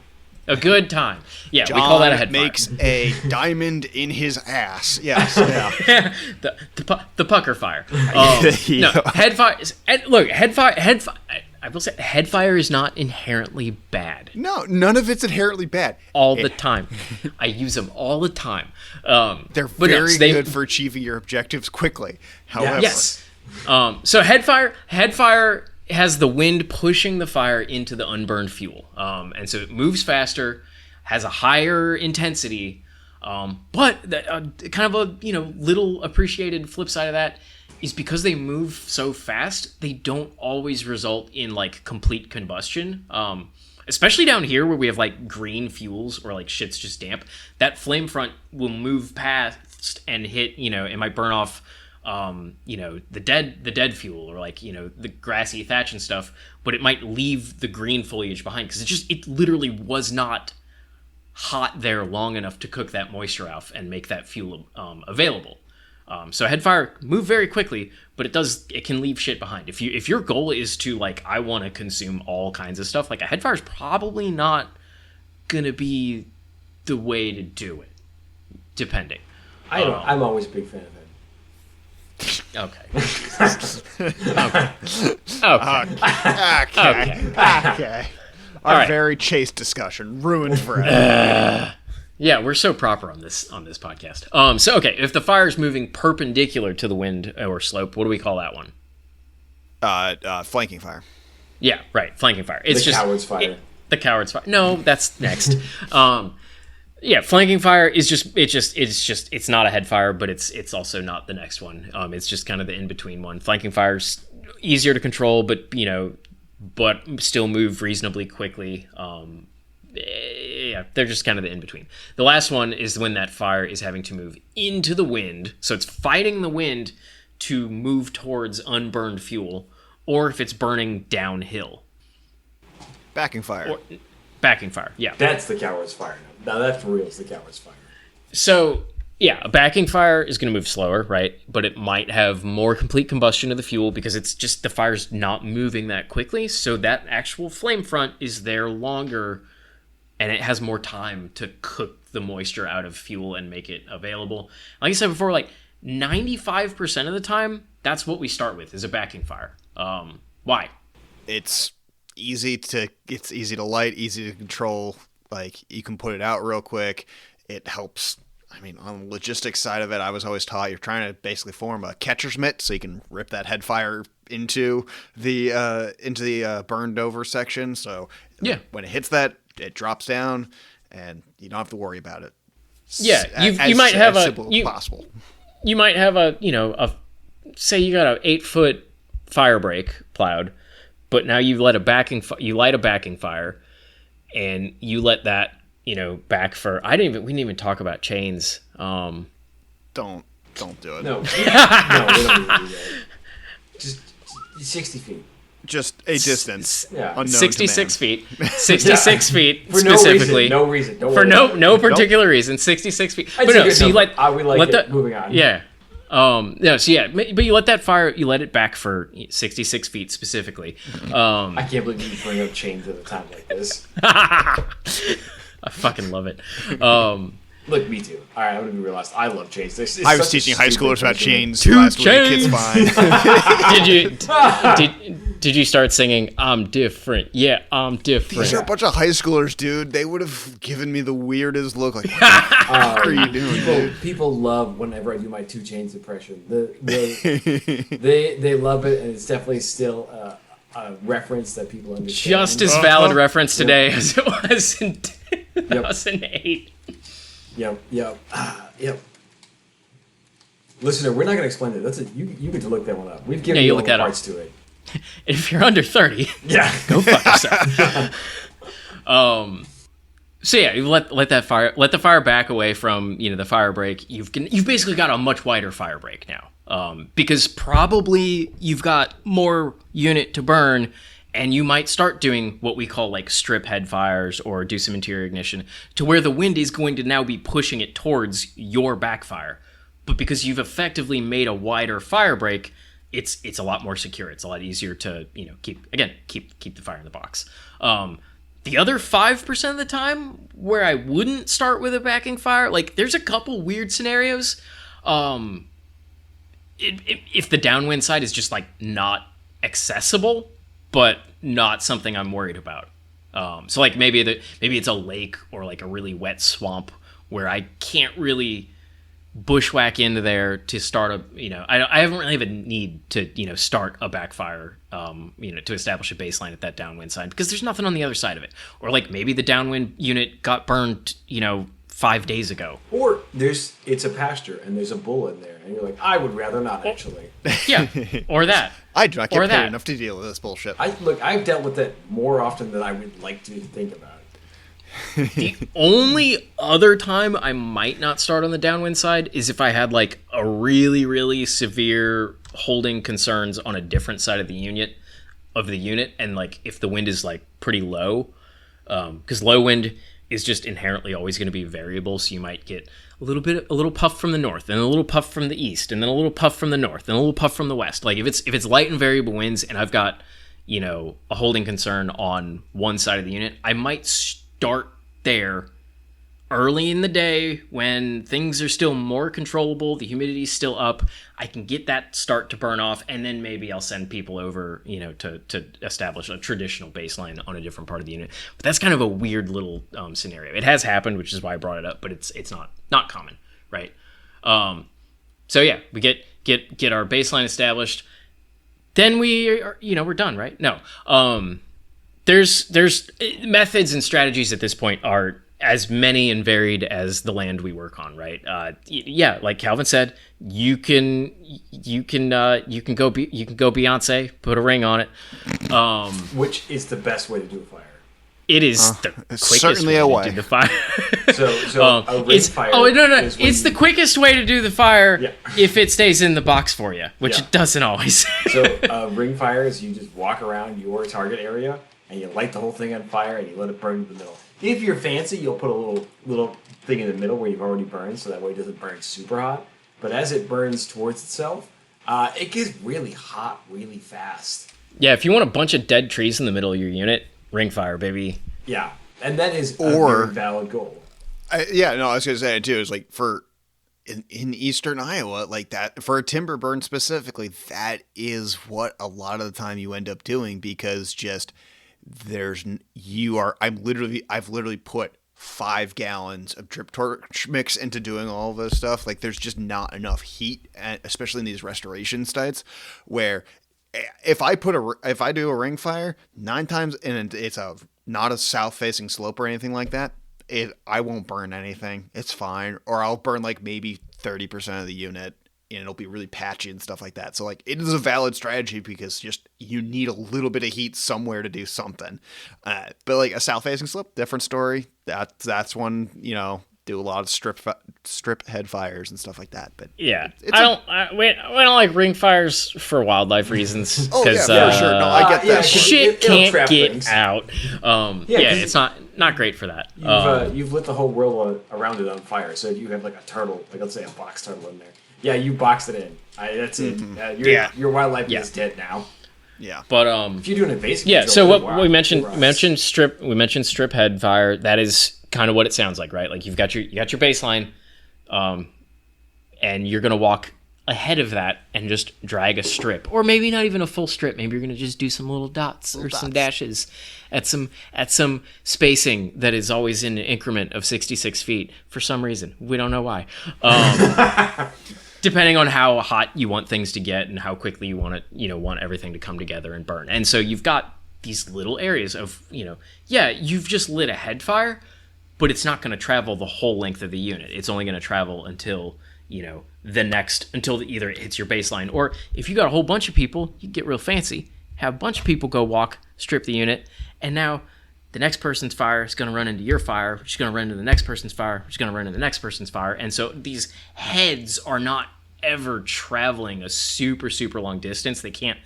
A good time. Yeah, John we call that a head makes fire. a diamond in his ass. Yes. Yeah. the pucker fire. No, head fire. Look, head fire. I will say, head fire is not inherently bad. No, none of it's inherently bad. All the time. I use them all the time. They're very good for achieving your objectives quickly. However, yes. So head fire has the wind pushing the fire into the unburned fuel. And so it moves faster, has a higher intensity, but kind of a little appreciated flip side of that is because they move so fast, they don't always result in complete combustion. Especially down here where we have green fuels or shit's just damp, that flame front will move past and hit, it might burn off the dead fuel or the grassy thatch and stuff, but it might leave the green foliage behind because it literally was not hot there long enough to cook that moisture off and make that fuel available. So head fire move very quickly, but it can leave shit behind. If your goal is to I want to consume all kinds of stuff, a head fire is probably not gonna be the way to do it, depending. I'm always a big fan of it. Okay. Okay. Our right. very chaste discussion ruined forever. Yeah, we're so proper on this podcast. So okay, if the fire is moving perpendicular to the wind or slope, what do we call that one? Flanking fire. Yeah, right, flanking fire. It's the coward's fire. The coward's fire. No, that's next. Yeah, flanking fire is it's not a head fire, but it's also not the next one. It's just kind of the in between one. Flanking fire's easier to control, but still move reasonably quickly. Yeah, they're just kind of the in between. The last one is when that fire is having to move into the wind, so it's fighting the wind to move towards unburned fuel, or if it's burning downhill. Backing fire. Backing fire, yeah. That's the coward's fire. Now that for real is the coward's fire. So, yeah, a backing fire is going to move slower, right? But it might have more complete combustion of the fuel because it's just the fire's not moving that quickly. So that actual flame front is there longer, and it has more time to cook the moisture out of fuel and make it available. Like I said before, 95% of the time, that's what we start with, is a backing fire. Why? It's easy to light, easy to control. Like, you can put it out real quick. It helps. I mean, on the logistics side of it, I was always taught you're trying to basically form a catcher's mitt so you can rip that head fire into the burned over section. So yeah, when it hits that, it drops down, and you don't have to worry about it. Yeah, you might have possible. You might have say you got an 8-foot fire break plowed, but now you light a backing fire, and you let that back for. We didn't even talk about chains. Don't do it. No, we don't need to do that. Just 60 feet. Just a distance. Yeah. 66 feet. 66 feet For specifically. No reason. Don't for worry no particular reason. 66 feet. But no, so you let moving on. Yeah. No, so yeah, but you let that fire, you let it back for 66 feet specifically. I can't believe you bring up chains at a time like this. I fucking love it. Look, me too. All right, I'm gonna be real honest. I love chains. I was teaching high schoolers about chains last week. It's fine. Did you start singing "I'm different"? Yeah, I'm different. These are a bunch of high schoolers, dude. They would have given me the weirdest look. Like, what the fuck are you doing? People love whenever I do my 2 Chainz impression. They love it, and it's definitely still a reference that people understand. Just as valid reference today as it was in 2008. Yep. Listener, we're not going to explain it. You get to look that one up. We've given you all the parts to it. If you're under 30, go fuck yourself. So yeah, you let the fire back away from the fire break. You've basically got a much wider fire break now, because probably you've got more unit to burn. And you might start doing what we call like strip head fires or do some interior ignition to where the wind is going to now be pushing it towards your backfire. But because you've effectively made a wider fire break, it's a lot more secure. It's a lot easier to keep the fire in the box. The other 5% of the time where I wouldn't start with a backing fire, like there's a couple weird scenarios. If the downwind side is just like not accessible, but not something I'm worried about. So like maybe it's a lake or like a really wet swamp where I can't really bushwhack into there to start I haven't really have a need to start a backfire to establish a baseline at that downwind side because there's nothing on the other side of it. Or like maybe the downwind unit got burned 5 days ago. Or it's a pasture and there's a bull in there and you're like, I would rather not actually. Yeah, or that. I do not get paid enough to deal with this bullshit. I've dealt with it more often than I would like to think about it. The only other time I might not start on the downwind side is if I had like a really, really severe holding concerns on a different side of the unit, and like if the wind is like pretty low, because low wind is just inherently always going to be variable, so you might get a little puff from the north, and a little puff from the east, and then a little puff from the north, and a little puff from the west. Like if it's light and variable winds, and I've got a holding concern on one side of the unit, I might start there early in the day when things are still more controllable, the humidity's still up. I can get that start to burn off, and then maybe I'll send people over, to establish a traditional baseline on a different part of the unit. But that's kind of a weird little scenario. It has happened, which is why I brought it up, but it's not common, right? So yeah, we get our baseline established. Then we're done, right? No. There's methods and strategies at this point are as many and varied as the land we work on, right? Yeah, like Calvin said, you can go Beyonce, put a ring on it. Which is the best way to do a fire. It is the quickest certainly way to do the fire. So a ring fire. Oh no! It's the quickest way to do the fire if it stays in the box for you, which it doesn't always. So ring fire is you just walk around your target area and you light the whole thing on fire and you let it burn to the middle. If you're fancy, you'll put a little thing in the middle where you've already burned, so that way it doesn't burn super hot. But as it burns towards itself, it gets really hot really fast. Yeah, if you want a bunch of dead trees in the middle of your unit, ring fire, baby. Yeah, and that is a very valid goal. I was going to say it too. Is like for in eastern Iowa, like that for a timber burn specifically, that is what a lot of the time you end up doing, because just I've literally put 5 gallons of drip torch mix into doing all of this stuff. Like there's just not enough heat, especially in these restoration sites, where if I do a ring fire 9 times, and it's not a south facing slope or anything like that, I won't burn anything. It's fine. Or I'll burn like maybe 30% of the unit, and it'll be really patchy and stuff like that. So like it is a valid strategy, because just you need a little bit of heat somewhere to do something. But like a south facing slope, different story. That's one, do a lot of strip head fires and stuff like that. But yeah, we don't like ring fires for wildlife reasons. Oh yeah, for sure. No, I get that. Yeah, shit can't get things out. It's not great for that. You've lit the whole world around it on fire. So if you have like a turtle, like let's say a box turtle in there, yeah, you boxed it in. That's it. Your wildlife is dead now. Yeah, but if you do an invasive, so what we mentioned strip head fire. That is kind of what it sounds like, right? Like you got your baseline, and you're gonna walk ahead of that and just drag a strip, or maybe not even a full strip. Maybe you're gonna just do some little dots some dashes at some spacing that is always in an increment of 66 feet for some reason. We don't know why. Depending on how hot you want things to get and how quickly you want everything to come together and burn. And so you've got these little areas of, you've just lit a head fire, but it's not going to travel the whole length of the unit. It's only going to travel until, until either it hits your baseline, or if you got a whole bunch of people, you get real fancy, have a bunch of people go walk, strip the unit, and now the next person's fire is going to run into your fire, which is going to run into the next person's fire, which is going to run into the next person's fire. And so these heads are not ever traveling a super, super long distance. They can't,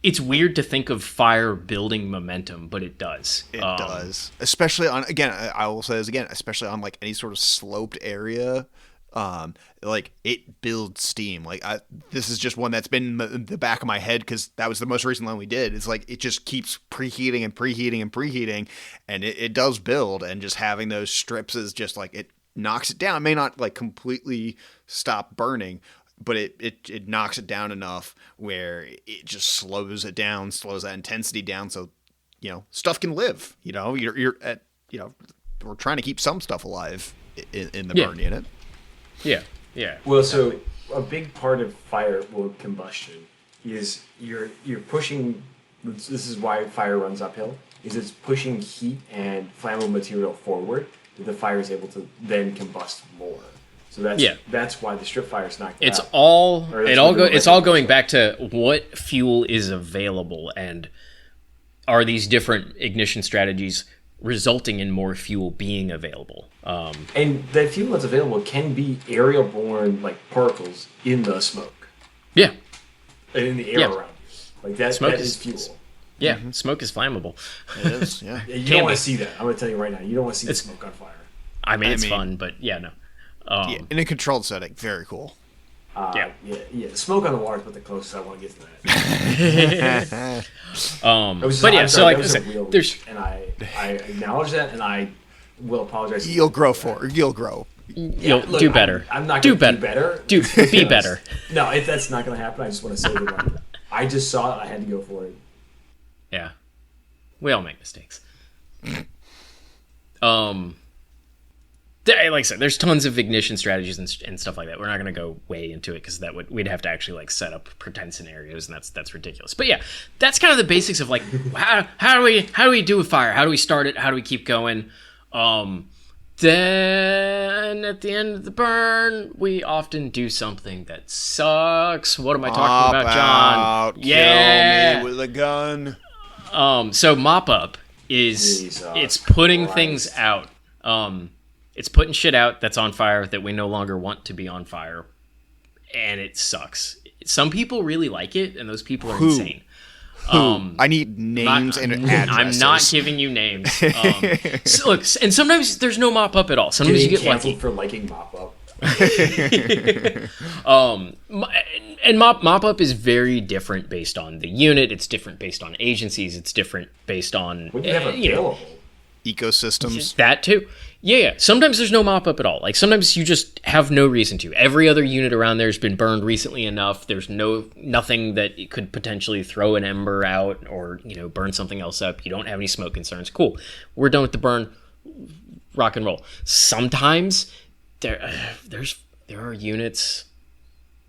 it's weird to think of fire building momentum, but it does. It does. Especially on, again, I will say this again, especially on like any sort of sloped area. Like it builds steam. Like this is just one that's been in the back of my head, because that was the most recent one we did. It's like it just keeps preheating and preheating and preheating, and it does build. And just having those strips is just like it knocks it down. It may not like completely stop burning, but it knocks it down enough where it just slows it down, slows that intensity down, so stuff can live. You're at we're trying to keep some stuff alive in the burn unit. Yeah. Well, so a big part of fire combustion is you're pushing. This is why fire runs uphill. Is it's pushing heat and flammable material forward, that the fire is able to then combust more. So that's why the strip fire is not. It's all going back to what fuel is available, and are these different ignition strategies resulting in more fuel being available. And that fuel that's available can be aerial-borne like particles in the smoke. Yeah. And in the air around you. Like that is fuel. Yeah, smoke is flammable. It is, yeah. You don't want to see that. I'm going to tell you right now. You don't want to see the smoke on fire. It's fun, but no. In a controlled setting, very cool. Yeah. The smoke on the water is about the closest I want to get to that. There's, and I acknowledge that, and I will apologize. You'll grow for it. You'll grow. Do better. I'm not going to do better. Be better. No, that's not going to happen. I just want to say that I just saw it. I had to go for it. Yeah, we all make mistakes. Like I said, there's tons of ignition strategies and stuff like that. We're not going to go way into it, because we'd have to actually like set up pretend scenarios, and that's ridiculous. But yeah, that's kind of the basics of like how do we do a fire? How do we start it? How do we keep going? Then at the end of the burn, we often do something that sucks. What am I talking about, John? Kill me with a gun. So mop up is it's putting things out. It's putting shit out that's on fire that we no longer want to be on fire, and it sucks. Some people really like it, and those people are insane. I need names and addresses. I'm not giving you names. So look, and sometimes there's no mop up at all. Sometimes you get lucky for liking mop up. And mop up is very different based on the unit. It's different based on agencies. It's different based on what you have available. ecosystems. That too. Yeah. Sometimes there's no mop up at all. Like sometimes you just have no reason to. Every other unit around there has been burned recently enough. There's nothing that it could potentially throw an ember out or burn something else up. You don't have any smoke concerns. Cool. We're done with the burn. Rock and roll. Sometimes there are units.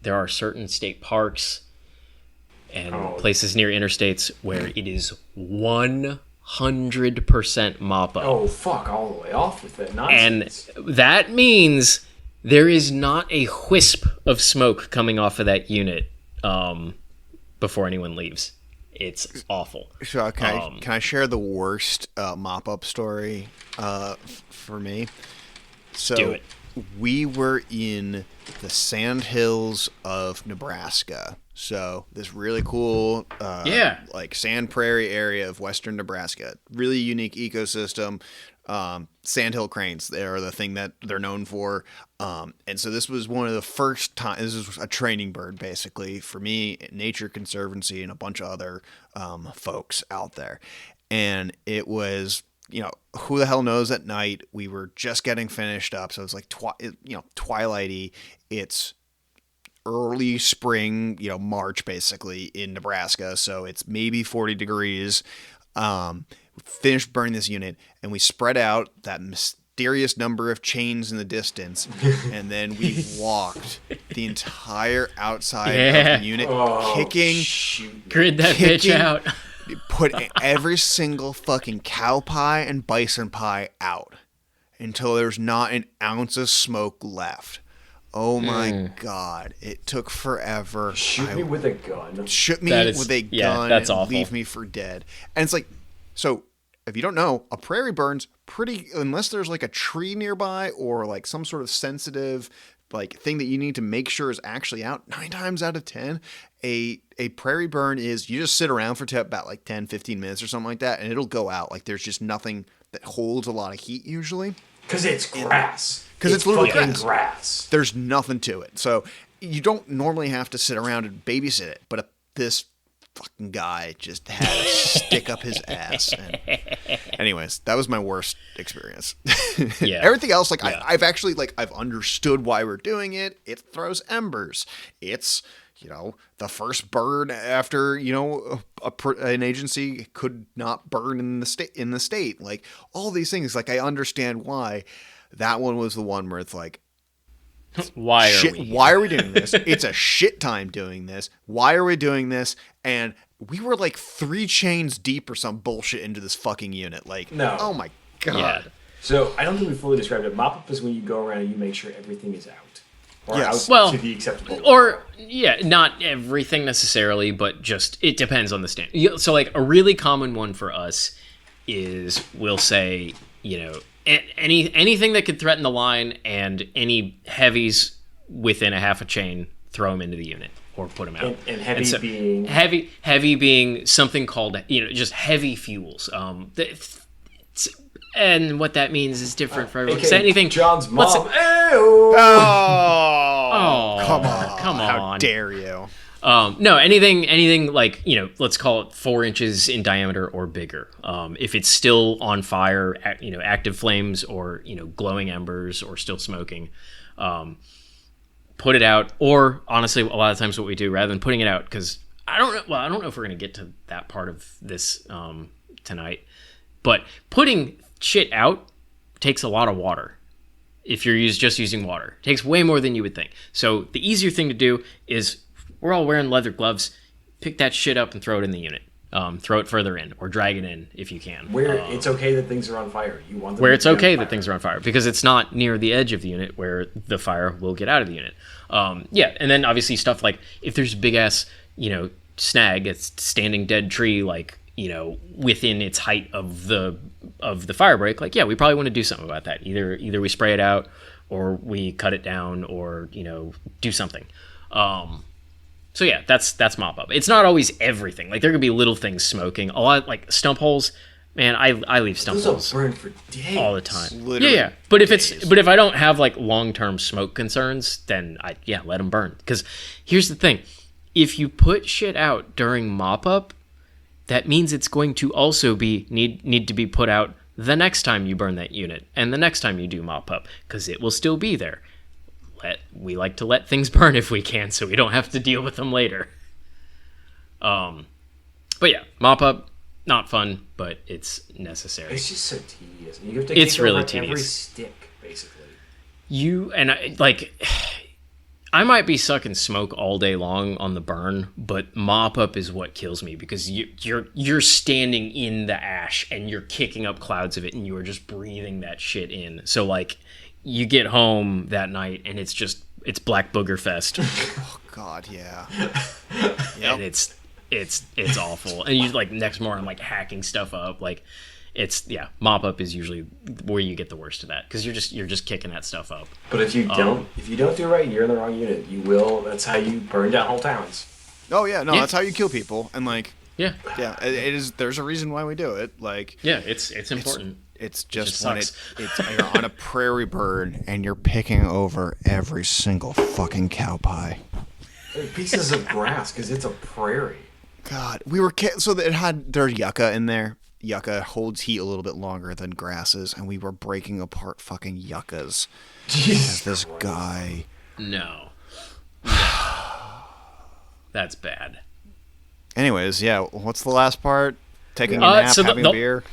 There are certain state parks and places near interstates where it is 100% mop up. Oh, fuck, all the way off with that nonsense. And that means there is not a wisp of smoke coming off of that unit before anyone leaves. It's awful. So can I share the worst mop-up story for me? So do it. We were in the Sandhills of Nebraska. So this really cool like sand prairie area of western Nebraska. Really unique ecosystem. Sandhill cranes, they are the thing that they're known for. And so this was one of the first times, this was a training bird basically for me, Nature Conservancy, and a bunch of other folks out there. And it was, who the hell knows at night. We were just getting finished up. So it was like, twilighty. It's early spring, March basically in Nebraska. So it's maybe 40 degrees. Finished burning this unit, and we spread out that mysterious number of chains in the distance, and then we walked the entire outside of the unit, grid that bitch out. Put every single fucking cow pie and bison pie out until there's not an ounce of smoke left. Oh my God. It took forever. Shoot me with a gun. Shoot me with a gun that's and awful. Leave me for dead. And it's like, so if you don't know, a prairie burn's pretty, unless there's like a tree nearby or like some sort of sensitive like thing that you need to make sure is actually out, 9 times out of 10, a prairie burn is you just sit around for about like 10, 15 minutes or something like that, and it'll go out. Like there's just nothing that holds a lot of heat usually. Because it's grass. Because it's literally grass. There's nothing to it. So you don't normally have to sit around and babysit it, but this fucking guy just had to stick up his ass. And anyways, that was my worst experience. Yeah. Everything else, like I've actually I've understood why we're doing it. It throws embers. It's the first burn after an agency could not burn in the state. Like all these things. Like I understand why. That one was the one where it's like, why are we doing this? It's a shit time doing this. Why are we doing this? And we were like 3 chains deep or some bullshit into this fucking unit. Like, no. Oh my God. Yeah. So I don't think we fully described it. Mop up is when you go around and you make sure everything is out. Or Yes. out to the acceptable. Or, not everything necessarily, but just, it depends on the stand. So like a really common one for us is we'll say, anything that could threaten the line and any heavies within a half a chain, throw them into the unit or put them out. And heavy being? Heavy being something called, just heavy fuels. And what that means is different for everyone. So anything. John's mom. Oh, come on. How on. dare you? No, anything like, let's call it 4 inches in diameter or bigger. If it's still on fire, active flames or, glowing embers or still smoking, put it out. Or honestly, a lot of times what we do rather than putting it out, because I don't know if we're going to get to that part of this tonight, but putting shit out takes a lot of water. If you're just using water, it takes way more than you would think. So the easier thing to do is, we're all wearing leather gloves. Pick that shit up and throw it in the unit. Throw it further in or drag it in if you can. Where it's okay that things are on fire. You want them where to it's be on okay fire. that things are on fire because it's not near the edge of the unit where the fire will get out of the unit. And then obviously stuff like if there's a big ass, snag, it's standing dead tree, like, within its height of the fire break. Like, we probably want to do something about that. Either we spray it out or we cut it down or, do something. So yeah, that's mop up. It's not always everything. Like there could be little things smoking. A lot like stump holes. Man, I leave stump holes burn for days. all the time. Literally Yeah. But if I don't have like long-term smoke concerns, then let them burn. Because here's the thing: if you put shit out during mop up, that means it's going to also need to be put out the next time you burn that unit and the next time you do mop up, because it will still be there. We like to let things burn if we can, so we don't have to deal with them later. But yeah, mop up, not fun, but it's necessary. It's just so tedious. You have to kick really over tedious. every stick, basically. I might be sucking smoke all day long on the burn, but mop up is what kills me, because you're standing in the ash and you're kicking up clouds of it and you are just breathing that shit in. So like you get home that night and it's black booger fest. Oh God, yeah. And it's awful. And you like next morning I'm like hacking stuff up. Like mop up is usually where you get the worst of that, because you're just kicking that stuff up. But if you don't do it right, you're in the wrong unit. You will. That's how you burn down whole towns. Oh yeah, no, that's how you kill people. And like, yeah, it is. There's a reason why we do it. Like, yeah, it's important. It's just when it's you're on a prairie bird and you're picking over every single fucking cow pie. Pieces of grass, because it's a prairie. God, so there's yucca in there. Yucca holds heat a little bit longer than grasses, and we were breaking apart fucking yuccas. Jesus this Christ. Guy. No. That's bad. Anyways, yeah. What's the last part? Taking a nap, having a beer.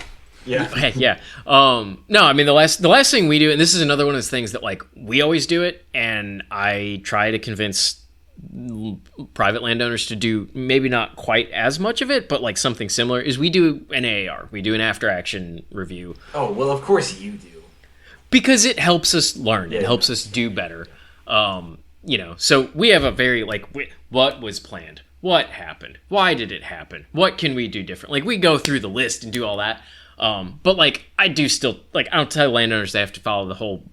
Yeah. Yeah. No, I mean the last thing we do, and this is another one of those things that like we always do it, and I try to convince private landowners to do maybe not quite as much of it, but like something similar, is we do an AAR. We do an after action review. Oh, well, of course you do. Because it helps us learn. Yeah. It helps us do better. So we have a very what was planned? What happened? Why did it happen? What can we do different? Like we go through the list and do all that. But like I do still, like I don't tell landowners they have to follow the whole,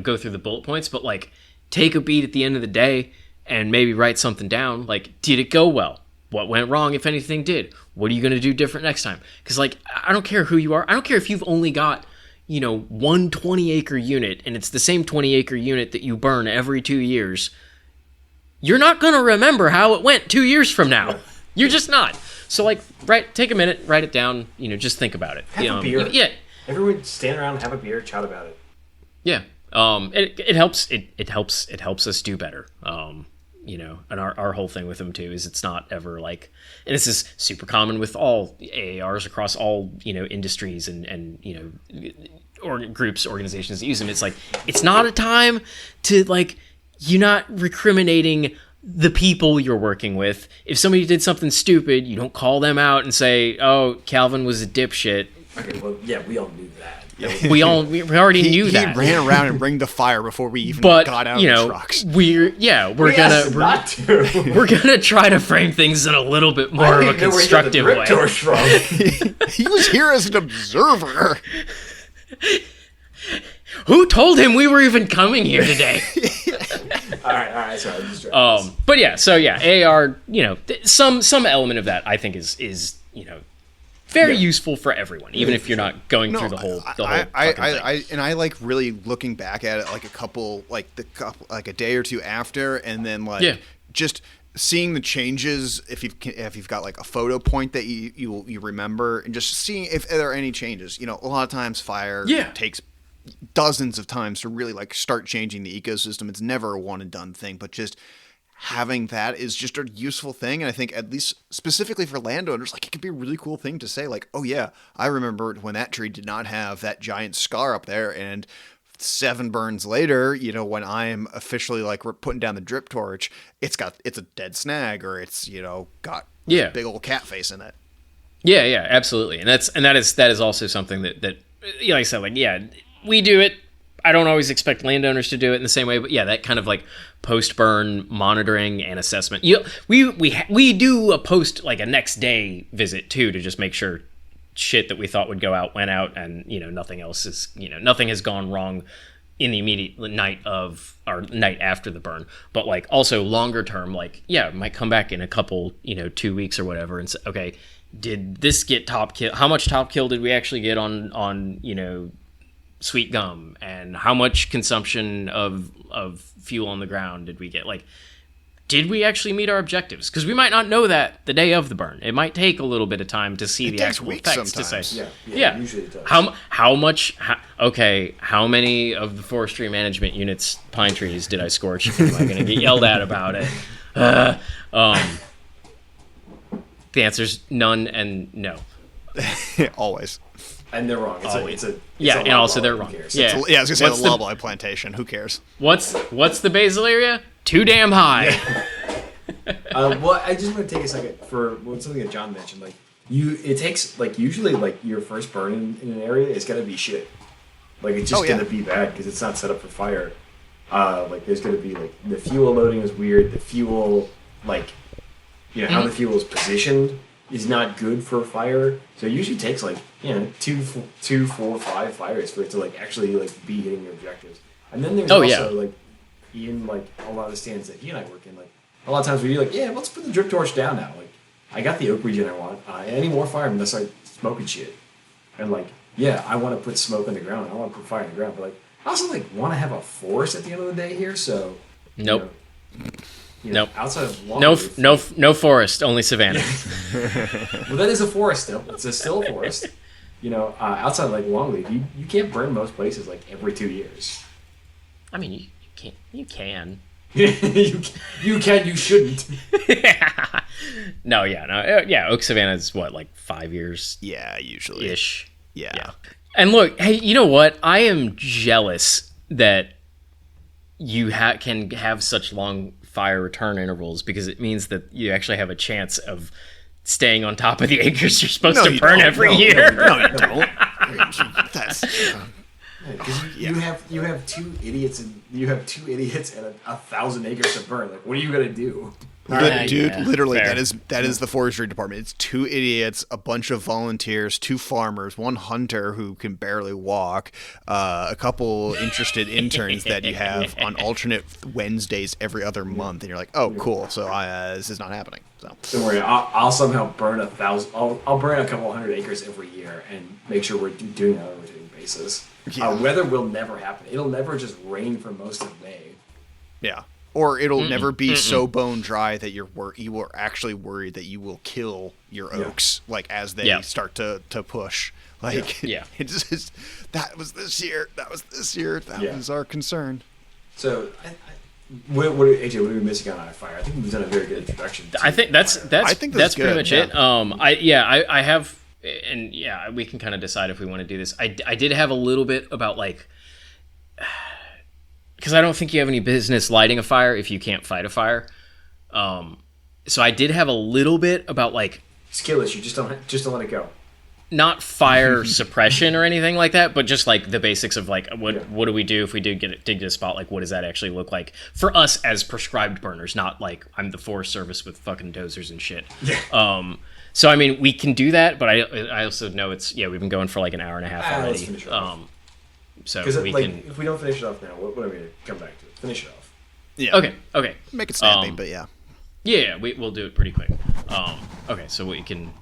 go through the bullet points, but like take a beat at the end of the day and maybe write something down. Like, did it go well? What went wrong, if anything did? What are you going to do different next time? Because like, I don't care who you are. I don't care if you've only got, one 20-acre unit and it's the same 20-acre unit that you burn every 2 years. You're not going to remember how it went 2 years from now. You're just not. So like, take a minute, write it down, just think about it. Have a beer. Yeah. Everyone stand around, have a beer, chat about it. Yeah. It helps us do better. And our whole thing with them too is it's not ever like, and this is super common with all AARs across all, industries and organizations that use them. It's like, it's not a time to like, you're not recriminating the people you're working with. If somebody did something stupid, you don't call them out and say, oh, Calvin was a dipshit. Okay, well, yeah, we all knew that. We already knew that. He ran around and ringed the fire before we even got out of the trucks. We're gonna try to frame things in a little bit more of a constructive way. He was here as an observer. Who told him we were even coming here today? all right. Sorry. But yeah, so yeah, AR, some element of that I think is very useful for everyone, even if you're not going through the whole I like really looking back at it like a day or two after, and then just seeing the changes if you've got like a photo point that you remember, and just seeing if there are any changes. A lot of times fire takes dozens of times to really like start changing the ecosystem. It's never a one and done thing, but just having that is just a useful thing. And I think at least specifically for landowners, like it could be a really cool thing to say like, oh yeah, I remember when that tree did not have that giant scar up there, and 7 burns later, when I'm officially like we're putting down the drip torch, it's a dead snag, or it's, got a big old cat face in it. Yeah, absolutely. And that is also something that like I said, like, we do it. I don't always expect landowners to do it in the same way, but that kind of like post-burn monitoring and assessment. We do a post, like a next day visit too, to just make sure shit that we thought would go out went out, and nothing else is nothing has gone wrong in the immediate night of or night after the burn. But like also longer term, like might come back in a couple 2 weeks or whatever and say, okay, did this get top kill? How much top kill did we actually get on sweet gum, and how much consumption of fuel on the ground did we get? Like, did we actually meet our objectives? Because we might not know that the day of the burn. It might take a little bit of time to see the actual effects sometimes. to say. Yeah. Usually it does. How many of the forestry management unit's pine trees did I scorch? Am I going to get yelled at about it? The answer's none and no. Always. And they're wrong. And also they're wrong. Yeah, I was gonna say the loblolly plantation. Who cares? What's the basal area? Too damn high. Yeah. Well, I just want to take a second for something that John mentioned. Like it takes usually your first burn in an area is gonna be shit. Like it's just gonna be bad because it's not set up for fire. There's gonna be the fuel loading is weird. The fuel how the fuel is positioned is not good for fire. So it usually takes 2, 4, 5 fires for it to actually be hitting your objectives. And then there's in a lot of the stands that he and I work in, a lot of times we're let's put the drip torch down now. I got the oak regen I want. Any more fire, I'm gonna start smoking shit. And I want to put smoke on the ground. I want to put fire on the ground, but I also want to have a forest at the end of the day here. So nope. Nope. Outside of Longleaf, no forest, only savanna. Well, that is a forest still. It's still a forest. Outside of Longleaf, you can't burn most places every 2 years. I mean, you can't. You can. You can. You shouldn't. No. Oak savanna is what 5 years. Yeah, usually ish. Yeah. And look, hey, you know what? I am jealous that you can have such long fire return intervals because it means that you actually have a chance of staying on top of the acres you're supposed to burn every year. No, you don't. That's you have two idiots and 1,000 acres to burn. What are you gonna do? Literally, fair. that is the forestry department. It's 2 idiots, a bunch of volunteers, 2 farmers, 1 hunter who can barely walk, a couple interested interns that you have on alternate Wednesdays every other month, and you're like, oh, cool. So this is not happening. So don't worry, I'll somehow burn 1,000. I'll burn a couple hundred acres every year and make sure we're doing that on a rotating basis. Yeah. Weather will never happen. It'll never just rain for most of May. Yeah. Or it'll never be so bone dry that you are actually worried that you will kill your oaks as they start to push. It's just that was this year. That was our concern. So, AJ, what are we missing on our fire? I think we've done a very good introduction. I think that's pretty much it. I have, and we can kind of decide if we want to do this. I did have a little bit about because I don't think you have any business lighting a fire if you can't fight a fire. So I did have a little bit about skill issue. Just don't let it go. Not fire suppression or anything like that, but just the basics of what do we do if we do dig to a spot? What does that actually look like for us as prescribed burners? Not I'm the Forest Service with fucking dozers and shit. Yeah. So I mean we can do that, but I also know we've been going for an hour and a half already. Let's finish it off. So because we can. If we don't finish it off now, what are we gonna come back to? Finish it off. Yeah. Okay. Make it snappy, but yeah. Yeah, we'll do it pretty quick. Okay, so we can.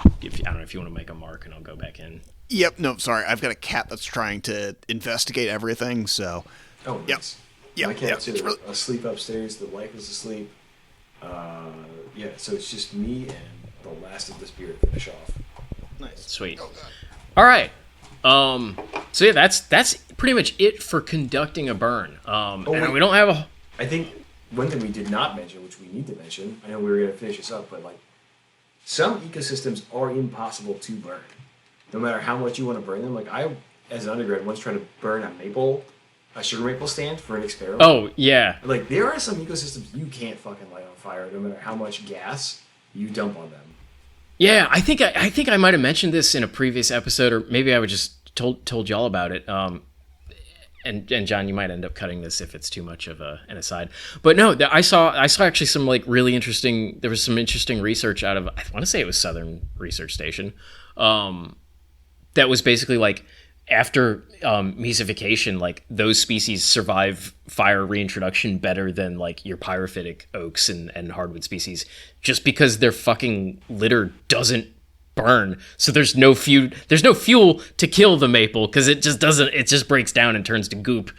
I don't know if you want to make a mark, and I'll go back in. Yep. No, sorry. I've got a cat that's trying to investigate everything. So. Oh, nice. Yep. My cat's asleep upstairs. The wife is asleep. So it's just me and the last of this beer to finish off. Nice. Sweet. All right. So that's pretty much it for conducting a burn. And we don't have a. I think one thing we did not mention, which we need to mention, I know we were going to finish this up, but some ecosystems are impossible to burn, no matter how much you want to burn them. I, as an undergrad, once tried to burn a sugar maple stand for an experiment. Oh yeah. There are some ecosystems you can't fucking light on fire, no matter how much gas you dump on them. Yeah, I think I might have mentioned this in a previous episode, or maybe I would just told y'all about it. And John, you might end up cutting this if it's too much of an aside. But no, I saw actually some really interesting. There was some interesting research out of, I want to say it was Southern Research Station, that was basically after mesification, those species survive fire reintroduction better than your pyrophytic oaks and hardwood species, just because their fucking litter doesn't burn. So there's no fuel to kill the maple because it just breaks down and turns to goop.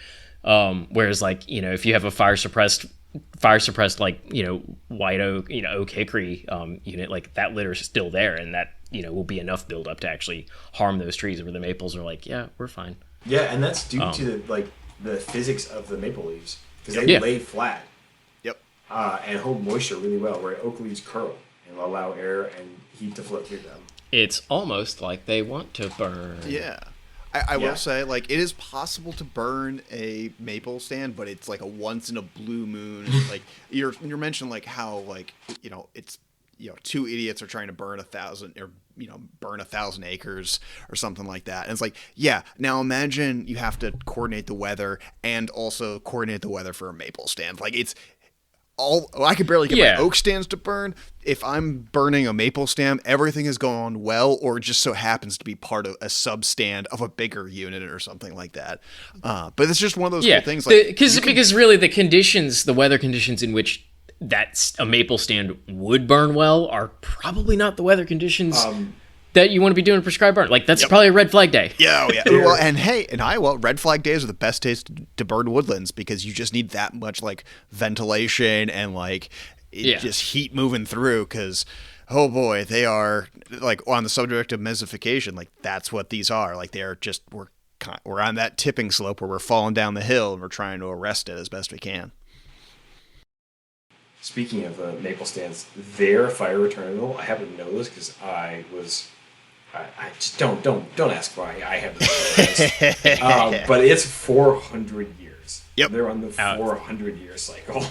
Whereas if you have a fire suppressed fire suppressed white oak, oak hickory unit, like that litter is still there, and that will be enough buildup to actually harm those trees. Where the maples are like, yeah, we're fine. Yeah, and that's due to the physics of the maple leaves, because they lay flat. Yep. And hold moisture really well, where oak leaves curl and allow air and heat to flow through them. It's almost like they want to burn. Yeah. I will say, it is possible to burn a maple stand, but it's like a once in a blue moon. Like you're mentioning, how it's two idiots are trying to burn 1,000 acres or something like that. And it's like, yeah. Now imagine you have to coordinate the weather and also coordinate the weather for a maple stand. Like it's all. I could barely get my oak stands to burn. If I'm burning a maple stand, everything has gone well, or it just so happens to be part of a substand of a bigger unit or something like that. But it's just one of those cool things. Because really the weather conditions in which a maple stand would burn well are probably not the weather conditions that you want to be doing a prescribed burn. Like that's probably a red flag day. Yeah, well, and hey, in Iowa, red flag days are the best days to burn woodlands because you just need that much ventilation and just heat moving through. Because oh boy, they are on the subject of mesification. That's what these are. They are just we're on that tipping slope where we're falling down the hill and we're trying to arrest it as best we can. Speaking of maple stands, their fire retardant, I happen to know this because I just don't ask why I haven't known this. But it's 400 years. Yep. They're on the 400-year cycle.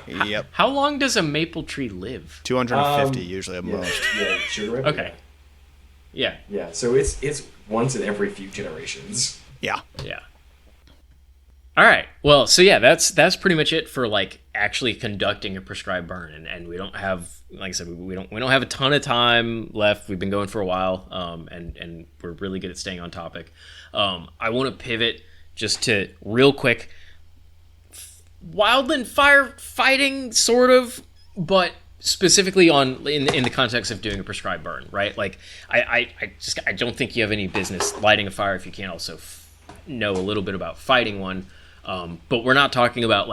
Yep. How long does a maple tree live? 250 usually at most. Yeah, sugar. Okay. Yeah. Yeah, so it's once in every few generations. Yeah. Yeah. All right. Well, so yeah, that's pretty much it for actually conducting a prescribed burn, and we don't have, like I said, we don't have a ton of time left. We've been going for a while, and we're really good at staying on topic. I want to pivot just to real quick, wildland firefighting, sort of, but specifically in the context of doing a prescribed burn, right? I don't think you have any business lighting a fire if you can't also know a little bit about fighting one. But we're not talking about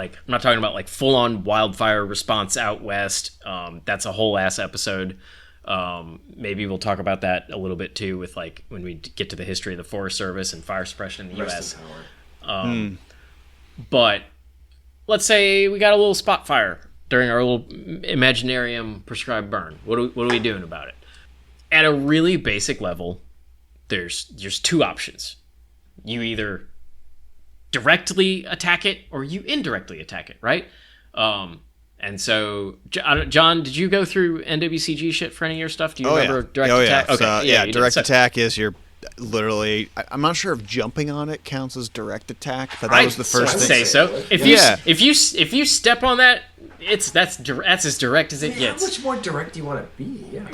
full on wildfire response out west. That's a whole ass episode. Maybe we'll talk about that a little bit too with when we get to the history of the Forest Service and fire suppression in the U.S. But let's say we got a little spot fire during our little Imaginarium prescribed burn. What are we doing about it? At a really basic level, there's two options. You either directly attack it or you indirectly attack it, right? And so, John, did you go through NWCG shit for any of your stuff? Do you remember direct attack? Yeah. Okay. So, direct attack is your literally. I'm not sure if jumping on it counts as direct attack, but that was the first thing. Say so. If you step on that, that's as direct as it gets. How much more direct do you want to be? Yeah.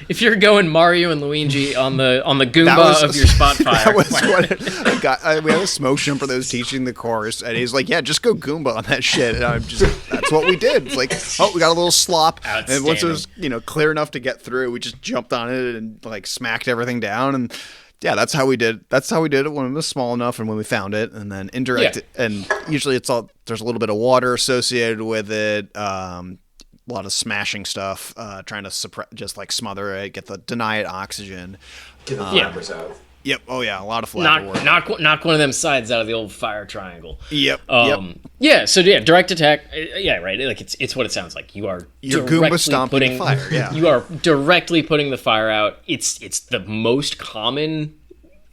If you're going Mario and Luigi on the Goomba of your spot fire. That was what I got. We had a smoke jumper that was teaching the course, and he's like, "Yeah, just go Goomba on that shit." And that's what we did. It's like, we got a little slop, and once it was clear enough to get through, we just jumped on it and smacked everything down and. Yeah, that's how we did. That's how we did it when it was small enough, and when we found it, and then indirect. And usually, there's a little bit of water associated with it. A lot of smashing stuff, trying to suppress, just smother it, deny it oxygen. Get the flappers out. Yep. Oh yeah, a lot of flapper work. Knock one of them sides out of the old fire triangle. Yep. Yeah. So direct attack. Yeah. Right. It's what it sounds like. You're Goomba stomping the fire. Yeah. You are directly putting the fire out. It's the most common,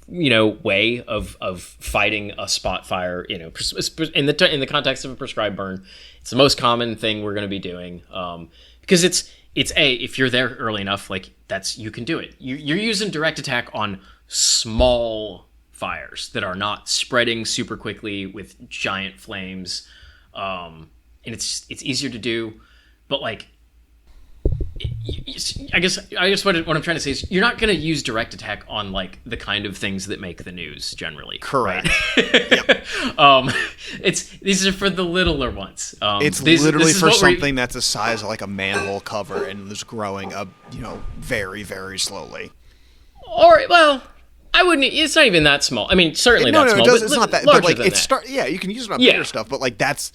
way of fighting a spot fire. In the context of a prescribed burn, it's the most common thing we're going to be doing. Because if you're there early enough, you can do it. You're using direct attack on small fires that are not spreading super quickly with giant flames, and it's easier to do, but I guess what I'm trying to say is you're not going to use direct attack on the kind of things that make the news generally. Correct. Right? These are for the littler ones. It's literally for something that's the size of a manhole cover and is growing up, very, very slowly. I wouldn't. It's not even that small. I mean, certainly no, not small. it's not that. Larger But like than that. Yeah, you can use it on bigger stuff. But like that's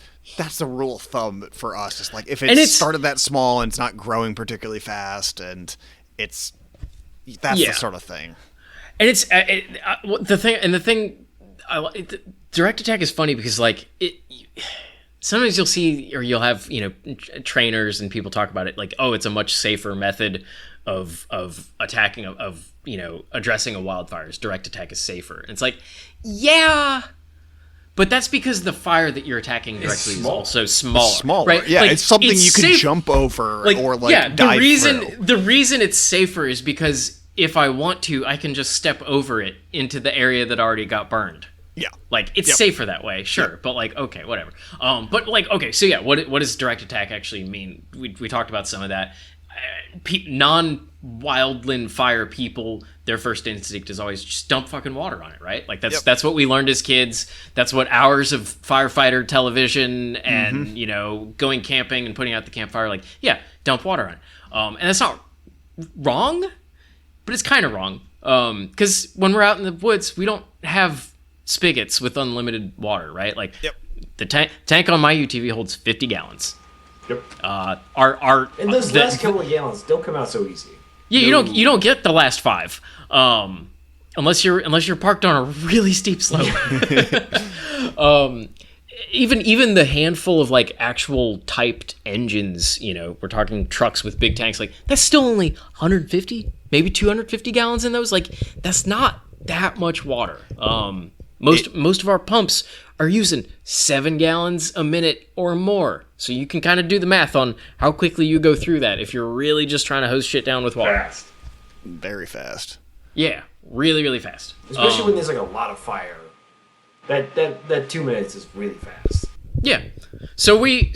the rule of thumb for us. It's like if it's started that small and it's not growing particularly fast, and that's the sort of thing. And it's the thing. Direct attack is funny because like it. Sometimes you'll see, or you'll have, trainers and people talk about it like, oh, it's a much safer method of attacking addressing a wildfires. Direct attack is safer. And it's like, yeah, but that's because the fire that you're attacking directly is also smaller. Right? Yeah, like, it's something you can jump over or dive through. The reason it's safer is because if I want to, I can just step over it into the area that already got burned. Yeah. Like, it's safer that way, sure. But, like, okay, whatever. But, like, okay, so yeah, what does direct attack actually mean? We talked about some of that. Non-wildland fire people, their first instinct is always just dump fucking water on it, right? Like, that's what we learned as kids. That's what hours of firefighter television and, going camping and putting out the campfire, like, yeah, dump water on it. And that's not wrong, but it's kind of wrong. Because when we're out in the woods, we don't have spigots with unlimited water, right? Like the tank on my UTV holds 50 gallons. Yep. And those last couple of gallons don't come out so easy. Yeah, you don't get the last 5, unless you're parked on a really steep slope. Even the handful of like actual typed engines, we're talking trucks with big tanks, like that's still only 150, maybe 250 gallons in those. Like that's not that much water. Most of our pumps are using 7 gallons a minute or more. So you can kind of do the math on how quickly you go through that if you're really just trying to hose shit down with water. Fast. Very fast. Yeah, really, really fast. Especially when there's like a lot of fire. That 2 minutes is really fast. Yeah. So we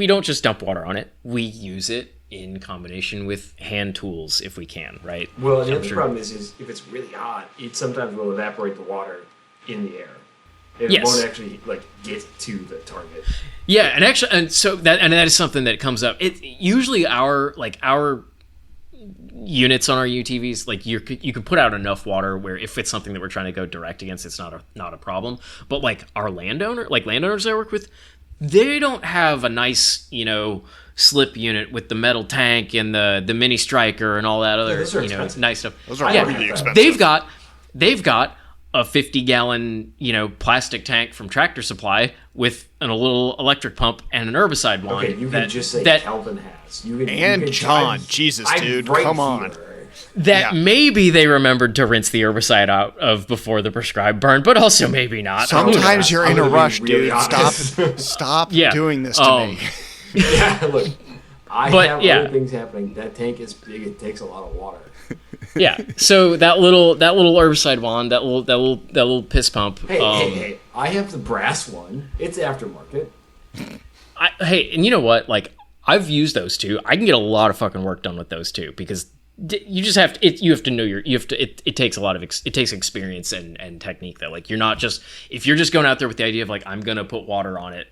don't just dump water on it. We use it in combination with hand tools if we can, right? Well, the other problem is if it's really hot, it sometimes will evaporate the water in the air. It won't actually like get to the target. Yeah, and that is something that comes up. It usually our units on our UTVs, like you can put out enough water where if it's something that we're trying to go direct against, it's not a problem. But like our landowners I work with, they don't have a nice slip unit with the metal tank and the mini striker and all that other nice stuff. Those are really expensive. They've got a 50-gallon, plastic tank from Tractor Supply with a little electric pump and an herbicide wand. Okay, you can just say that Calvin has. John, Jesus, dude, come on. Maybe they remembered to rinse the herbicide out of before the prescribed burn, but also maybe not. Sometimes you're in a rush, dude. Stop doing this to me. Yeah, look, I have other things happening. That tank is big. It takes a lot of water. Yeah. So that little herbicide wand, that little piss pump. Hey! I have the brass one. It's aftermarket. And you know what? Like I've used those too. I can get a lot of fucking work done with those too because you just have to. You have to know it takes a lot of it takes experience and technique though. Like you're not just if you're just going out there with the idea of like I'm gonna put water on it,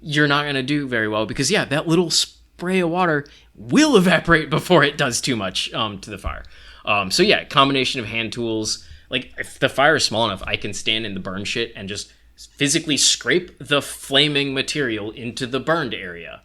you're not gonna do very well because that little spray of water will evaporate before it does too much to the fire. Combination of hand tools. Like if the fire is small enough, I can stand in the burn shit and just physically scrape the flaming material into the burned area.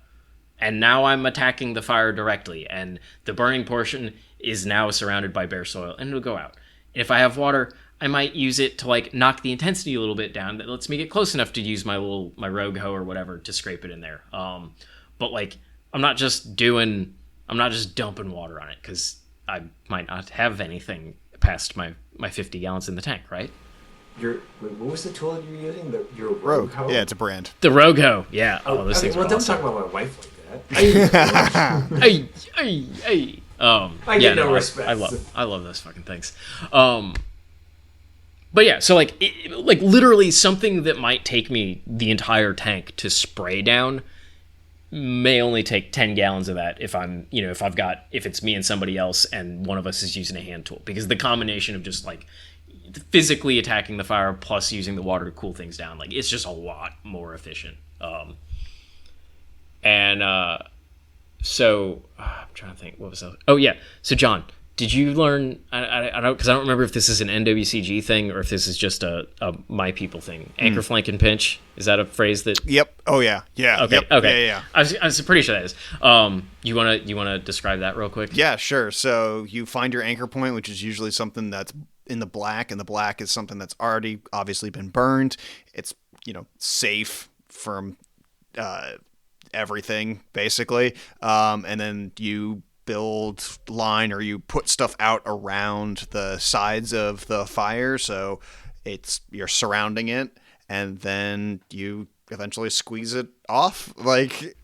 And now I'm attacking the fire directly. And the burning portion is now surrounded by bare soil and it'll go out. And if I have water, I might use it to like knock the intensity a little bit down. That lets me get close enough to use my rogue hoe or whatever to scrape it in there. But like, I'm not just dumping water on it because I might not have anything past my 50 gallons in the tank, right? What was the tool that you were using? Your Rogue hoe? Yeah, it's a brand. The Rogue hoe, yeah. Those things are don't awesome. talk about my wife like that. Hey. I get no respect. I love those fucking things. But yeah, so like literally something that might take me the entire tank to spray down may only take 10 gallons of that if it's me and somebody else and one of us is using a hand tool, because the combination of just like physically attacking the fire plus using the water to cool things down, like it's just a lot more efficient. So I'm trying to think, what was that? Oh yeah, so John, Did you learn? I don't, because I don't remember if this is an NWCG thing or if this is just a my people thing. Anchor, flank, and pinch. Is that a phrase that? Yep. Oh yeah. Yeah. Okay. Yep. Okay. Yeah. I was pretty sure that is. You wanna describe that real quick? Yeah. Sure. So you find your anchor point, which is usually something that's in the black, and the black is something that's already obviously been burned. It's safe from everything basically, and then you build line or you put stuff out around the sides of the fire, so you're surrounding it, and then you eventually squeeze it off. Like,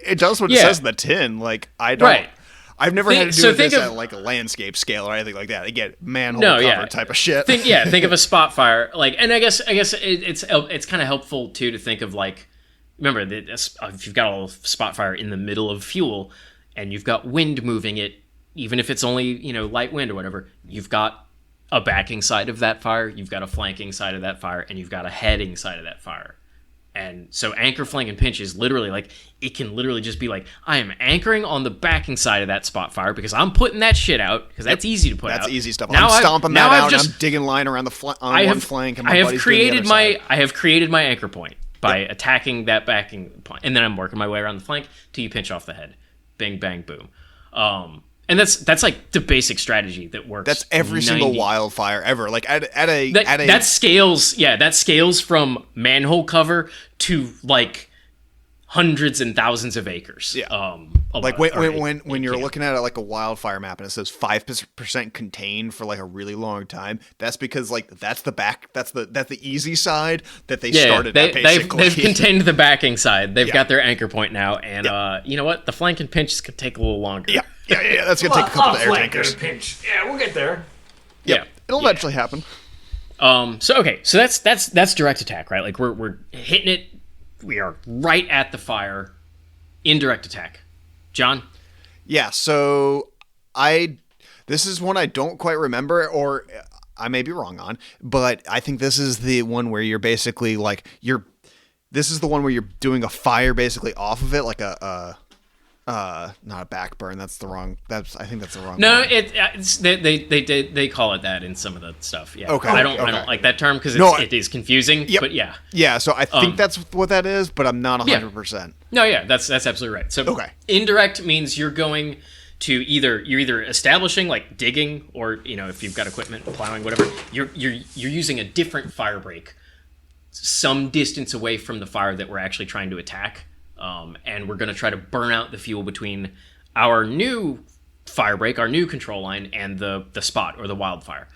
it does what it says in the tin. Like, I've never had to do this at like a landscape scale or anything like that. Again, manhole cover type of shit. Think of a spot fire, like, and I guess it's kind of helpful too to think of, like, remember that if you've got a spot fire in the middle of fuel and you've got wind moving it, even if it's only light wind or whatever, you've got a backing side of that fire, you've got a flanking side of that fire, and you've got a heading side of that fire. And so anchor, flank, and pinch is literally like, it can literally just be like, I am anchoring on the backing side of that spot fire because I'm putting that shit out, because that's easy to put out. That's easy stuff. I'm stomping that out, and I'm digging line around one flank, and my buddy's doing the other side. I have created my anchor point by attacking that backing point, and then I'm working my way around the flank till you pinch off the head. Bang, bang, boom. And that's like the basic strategy that works. That's every single wildfire ever. Like that scales. Yeah, that scales from manhole cover to like hundreds and thousands of acres. Yeah. Like when you're looking at it like a wildfire map and it says 5% contained for like a really long time, that's because like that's the easy side that they started at basically. They've contained the backing side. They've got their anchor point now, and you know what? The flank and pinch is gonna take a little longer. Yeah. That's gonna take a couple of air tankers. Pinch. Yeah, we'll get there. Yeah, it'll eventually happen. So that's direct attack, right? Like we're hitting it. We are right at the fire. Indirect attack. John? Yeah, so this is one I don't quite remember, or I may be wrong on, but I think this is the one where you're basically like this is the one where you're doing a fire basically off of it, like not a back burn. I think that's the wrong. No, one. it's they call it that in some of the stuff. Yeah. Okay. I don't like that term because it is confusing. Yep. But yeah. Yeah. So I think that's what that is, but I'm not 100%. No, yeah, that's absolutely right. So indirect means you're going to you're either establishing, like digging, or if you've got equipment, plowing, whatever. You're using a different fire break some distance away from the fire that we're actually trying to attack. And we're going to try to burn out the fuel between our new fire break, our new control line, and the spot or the wildfire.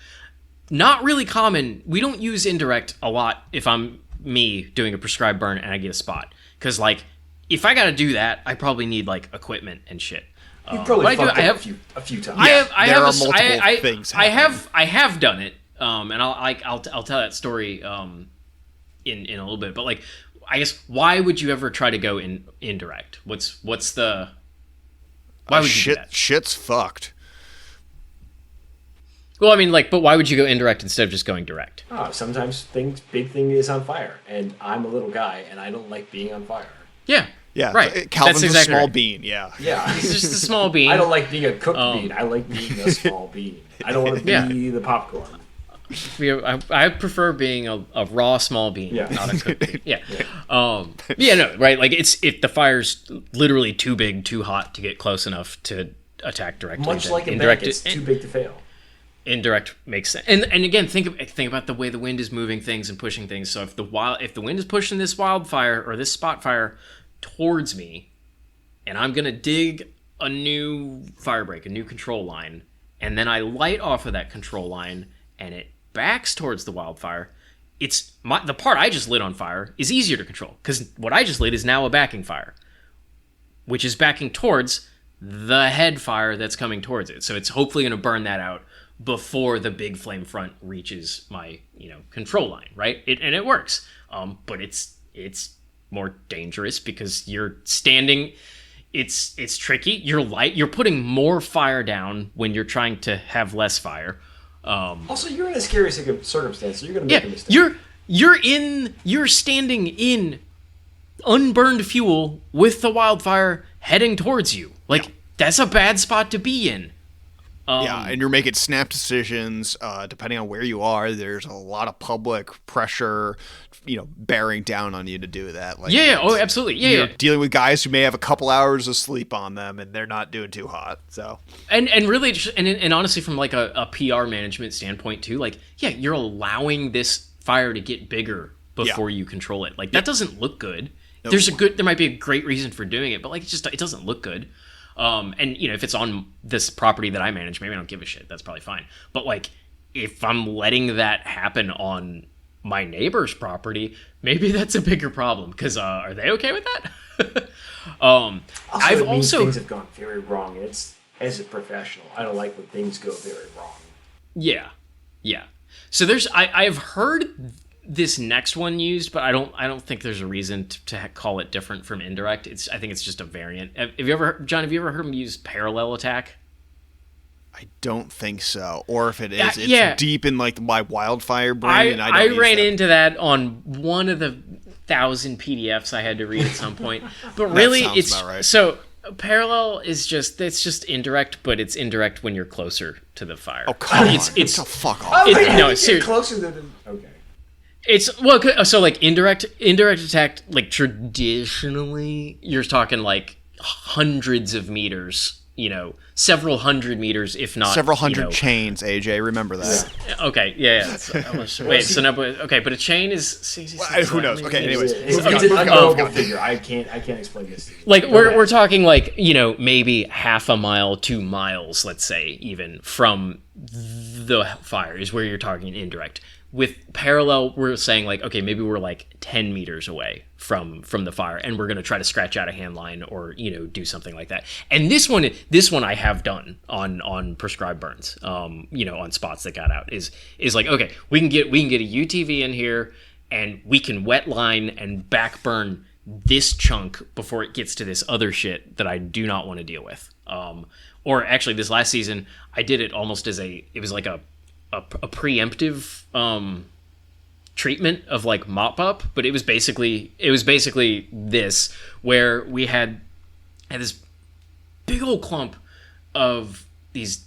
Not really common. We don't use indirect a lot if I'm me doing a prescribed burn and I get a spot. Because, like, if I got to do that, I probably need, like, equipment and shit. You probably fucked up a few times. I have done it, and I'll tell that story in a little bit. But, like, I guess, why would you ever try to go indirect? What's the... Why would you do that? Shit's fucked. Well, I mean, like, but why would you go indirect instead of just going direct? Oh, sometimes big thing is on fire, and I'm a little guy, and I don't like being on fire. Yeah, right. Calvin's a small bean, yeah. He's just a small bean. I don't like being a cooked bean. I like being a small bean. I don't want to be the popcorn. I prefer being a raw small bean, not a cooked bean. Yeah. Right. Like if the fire's literally too big, too hot to get close enough to attack directly. Much like a bank, it's too big to fail. Indirect makes sense. And again, think about the way the wind is moving things and pushing things. So if the wind is pushing this wildfire or this spot fire towards me, and I'm gonna dig a new fire break, a new control line, and then I light off of that control line and it backs towards the wildfire, the part I just lit on fire is easier to control because what I just lit is now a backing fire, which is backing towards the head fire that's coming towards it. So it's hopefully going to burn that out before the big flame front reaches my control line, right? And it works, but it's more dangerous because you're standing. It's tricky. You're putting more fire down when you're trying to have less fire. Also, you're in a scary circumstance, so you're going to make a mistake. You're standing in unburned fuel with the wildfire heading towards you. Like, that's a bad spot to be in. Yeah, and you're making snap decisions depending on where you are. There's a lot of public pressure, bearing down on you to do that. Like, Oh, absolutely. You're dealing with guys who may have a couple hours of sleep on them, and they're not doing too hot. So, and really, and honestly, from like a PR management standpoint too, like, you're allowing this fire to get bigger before you control it. Like, that doesn't look good. Nope. There might be a great reason for doing it, but like, it doesn't look good. And if it's on this property that I manage, maybe I don't give a shit. That's probably fine. But like, if I'm letting that happen on my neighbor's property, maybe that's a bigger problem. Because are they okay with that? I've also things have gone very wrong. It's as a professional, I don't like when things go very wrong. Yeah. So I've heard this next one used, but I don't think there's a reason to call it different from indirect. I think it's just a variant. Have you ever heard him use parallel attack? I don't think so. Or if it is, it's deep in like my wildfire brain. And I ran into that on one of the 1,000 PDFs I had to read at some point. But really, it's about right. So parallel is just indirect, but it's indirect when you're closer to the fire. Oh, come on! It's fuck off. It's seriously closer than okay. It's so like indirect attack, like traditionally you're talking like hundreds of meters, several hundred meters, if not several hundred chains. AJ, remember that? Yeah. Okay, yeah. But a chain is who knows? Okay, anyways, it's an unknowable figure. I can't explain this to you. Like we're talking like maybe half a mile, 2 miles, let's say, even from the fire is where you're talking indirect. With parallel, we're saying like, okay, maybe we're like 10 meters away from the fire, and we're going to try to scratch out a hand line or do something like that. And this one I have done on prescribed burns, on spots that got out is like, okay, we can get a UTV in here, and we can wet line and back burn this chunk before it gets to this other shit that I do not want to deal with. Or actually, this last season I did it almost as it was like a preemptive treatment of like mop up, but it was basically this, where we had this big old clump of these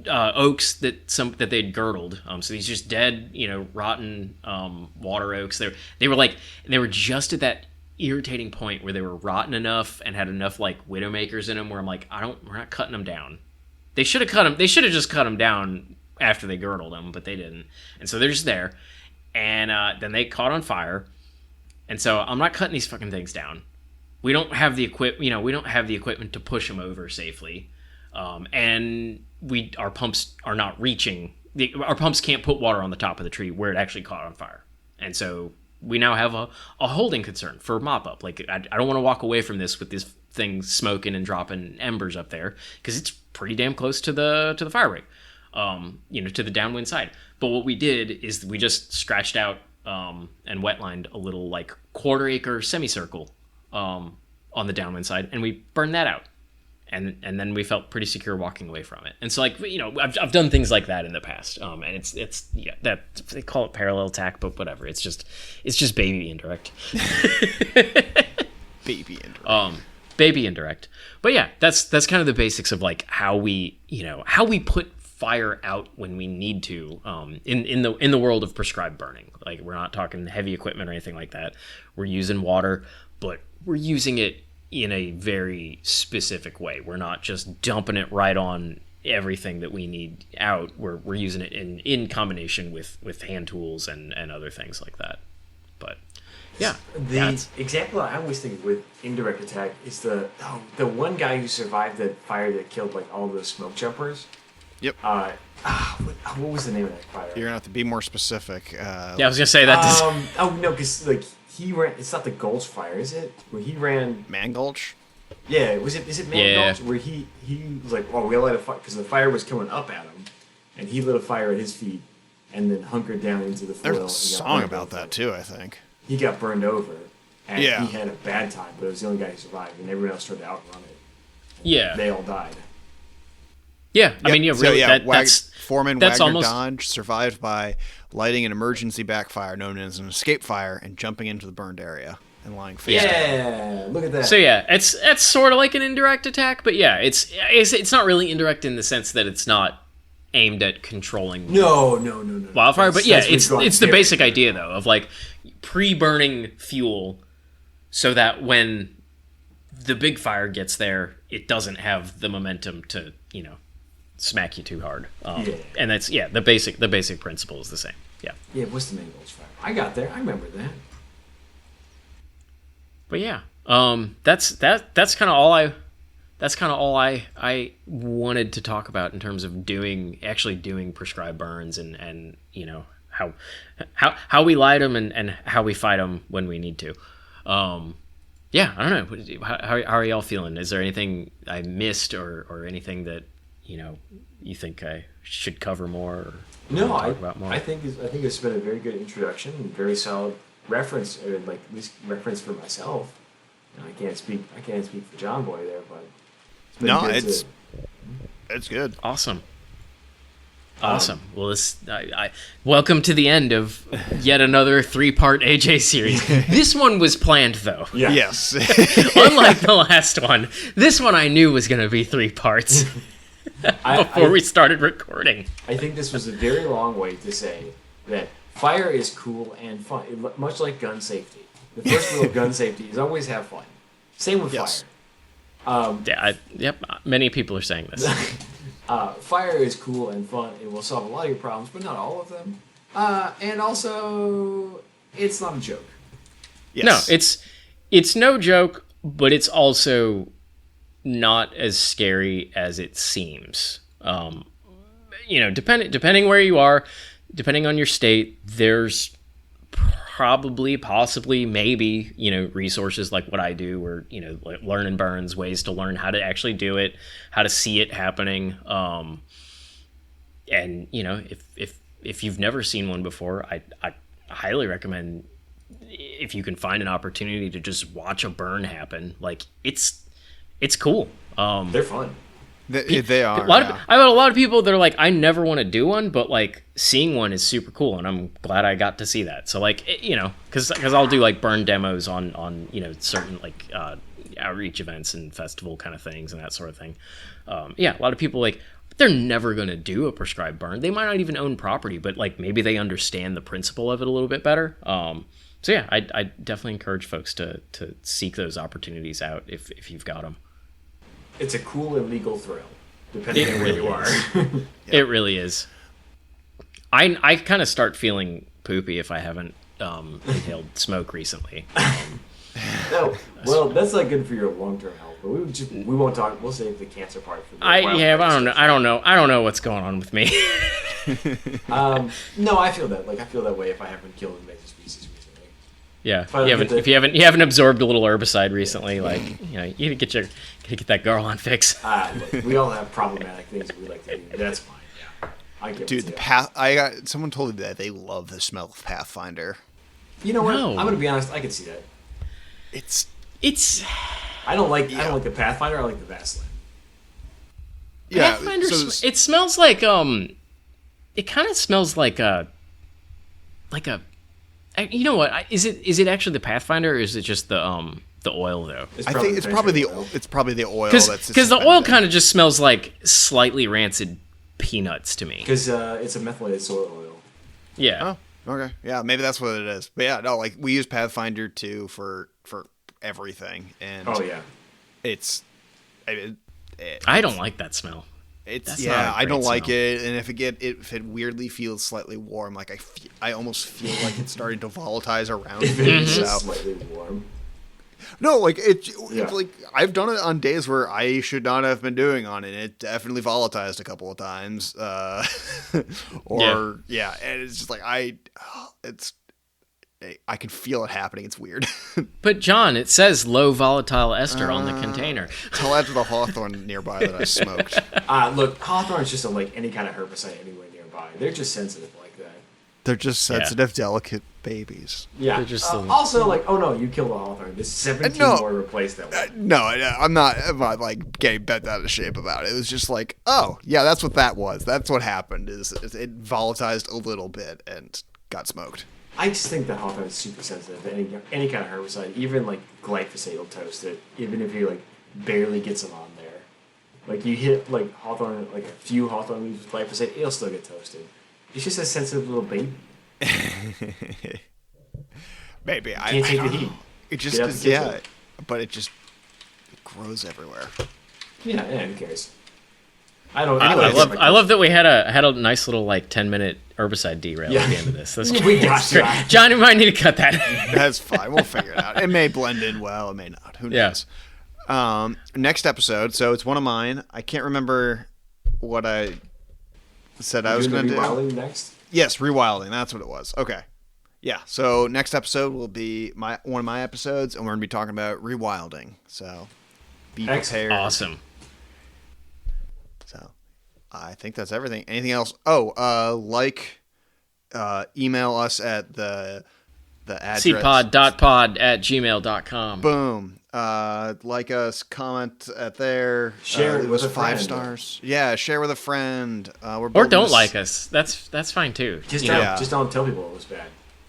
oaks that they'd girdled. So these just dead, rotten water oaks. They were just at that irritating point where they were rotten enough and had enough like widowmakers in them where I'm like, we're not cutting them down. They should have just cut them down after they girdled them, but they didn't. And so they're just there. And then they caught on fire. And so I'm not cutting these fucking things down. We don't have the equipment to push them over safely. And our pumps are not reaching. Our pumps can't put water on the top of the tree where it actually caught on fire. And so we now have a holding concern for mop up. Like, I don't want to walk away from this with this thing smoking and dropping embers up there, because it's pretty damn close to the fire rig. To the downwind side. But what we did is we just scratched out and wetlined a little like 1/4 acre semicircle on the downwind side, and we burned that out. And then we felt pretty secure walking away from it. And so like, I've done things like that in the past. And it's that they call it parallel attack, but whatever. It's just baby indirect. Baby indirect. Baby indirect. But yeah, that's kind of the basics of like how we put fire out when we need to in the world of prescribed burning. Like, we're not talking heavy equipment or anything like that. We're using water, but we're using it in a very specific way. We're not just dumping it right on everything that we need out. We're using it in combination with hand tools and other things like that. But yeah, the example I always think with indirect attack is the one guy who survived that fire that killed like all those smoke jumpers. Yep. What was the name of that fire? You're gonna have to be more specific. I was gonna say that. No, because like he ran. It's not the Gulch fire, is it? Where he ran. Man Gulch. Yeah. Is it Man Gulch? Where he was like, we light a fire because the fire was coming up at him, and he lit a fire at his feet, and then hunkered down into the foil. There's a song about that too, I think. He got burned over, and he had a bad time, but it was the only guy who survived, and everyone else tried to outrun it. Yeah. They all died. Yeah, I mean, really, Foreman that's Wagner almost... Dodge survived by lighting an emergency backfire known as an escape fire and jumping into the burned area. and lying face down. Yeah, look at that. So yeah, it's sort of like an indirect attack, but yeah, it's not really indirect in the sense that it's not aimed at controlling No. wildfire. But yeah, That's what's it's the very basic good. idea though of like pre-burning fuel, so that when the big fire gets there, it doesn't have the momentum to smack you too hard. And that's the basic principle is the same. Yeah. Yeah, what's the name of those fire? I got there. I remember that. But yeah, that's kind of all I wanted to talk about in terms of actually doing prescribed burns and how we light them and how we fight them when we need to. Yeah, I don't know. How are y'all feeling? Is there anything I missed or anything that you think I should cover more? Or talk about more? I think it's been a very good introduction and very solid reference, or like at least reference for myself. I can't speak for John Boy there, but it's good. Awesome. Well, I welcome to the end of yet another 3-part AJ series. This one was planned, though. Yeah. Yes. Unlike the last one, this one I knew was going to be 3 parts before we started recording. I think this was a very long way to say that fire is cool and fun, much like gun safety. The first rule of gun safety is always have fun. Same with Yes. fire. Many people are saying this. Fire is cool and fun. It will solve a lot of your problems, but not all of them. And also, it's not a joke. Yes. No, it's no joke, but it's also not as scary as it seems. Depending where you are, depending on your state, there's possibly, maybe, resources like what I do, or, like learn and burns, ways to learn how to actually do it, how to see it happening. And, if you've never seen one before, I highly recommend, if you can find an opportunity to just watch a burn happen, like it's cool. They're fun. They are. I have a lot of people that are like, I never want to do one, but like seeing one is super cool, and I'm glad I got to see that. So like, because I'll do like burn demos on certain like outreach events and festival kind of things and that sort of thing. A lot of people like, they're never going to do a prescribed burn. They might not even own property, but like maybe they understand the principle of it a little bit better. So yeah, I definitely encourage folks to seek those opportunities out if you've got them. It's a cool and legal thrill, depending on where you are. It really is. I kind of start feeling poopy if I haven't inhaled smoke recently. No, well, that's not good for your long-term health. But we won't talk. We'll save the cancer part for the I don't know what's going on with me. No, I feel that. Like, I feel that way if I haven't killed an invasive species recently. Yeah, if you haven't absorbed a little herbicide recently, like you gotta get that Garland fix. Look, we all have problematic things that we like to do. That's fine. Yeah, I get Dude, it. someone told me that they love the smell of Pathfinder. You know what? No. I'm gonna be honest. I can see that. It's I don't like the Pathfinder. I like the Vaseline. Yeah, Pathfinder. so It smells like it kind of smells like a. You know what? Is it actually the Pathfinder, or is it just the oil though? I think it's probably the oil. Because the oil kind of just smells like slightly rancid peanuts to me. Because it's a methylated soy oil. Yeah. Oh, okay. Yeah, maybe that's what it is. But yeah, no, like we use Pathfinder too for everything, and I don't like that smell. I don't like it, and if it weirdly feels slightly warm, like I almost feel like it's starting to volatilize around If me. it's So just slightly warm. no, like it's Yeah. like I've done it on days where I should not have been doing on it. It definitely volatilized a couple of times, and it's just like I can feel it happening. It's weird. But John, it says low volatile ester on the container. Tell that to the hawthorn nearby that I smoked. Look, hawthorn's just like any kind of herbicide anywhere nearby. They're just sensitive like that. They're just sensitive, delicate babies. Yeah. They're just also, like, oh no, you killed a hawthorn. There's 17 more replaced that way. No, I'm not like getting bent out of shape about it. It was just like, oh yeah, that's what that was. That's what happened. Is it volatilized a little bit and got smoked. I just think that Hawthorne is super sensitive to any kind of herbicide, even like glyphosate will toast it, even if you like barely get some on there. Like you hit like Hawthorne, like a few Hawthorne leaves with glyphosate, it'll still get toasted. It's just a sensitive little baby. Maybe I Can't take don't the heat. know. It just Get out the yeah, kitchen. but it grows everywhere. Yeah, who cares? I don't. I love that we had a nice little like 10-minute herbicide derail at the end of this. That's We got you. great. John, you might need to cut that. That's fine. We'll figure it out. It may blend in well. It may not. Who Yeah. knows? Next episode. So it's one of mine. I can't remember what I said I was going to do. Rewilding next. Yes, rewilding. That's what it was. Okay. Yeah. So next episode will be one of my episodes, and we're going to be talking about rewilding. So be prepared. Awesome. So I think that's everything. Anything else? Email us at the address. seedpod.pod at gmail.com. Boom. Like us, comment at there. Share it with a 5 friend. stars. Yeah, share with a friend. Or don't like us. That's fine too. Just You know? don't tell people it was bad.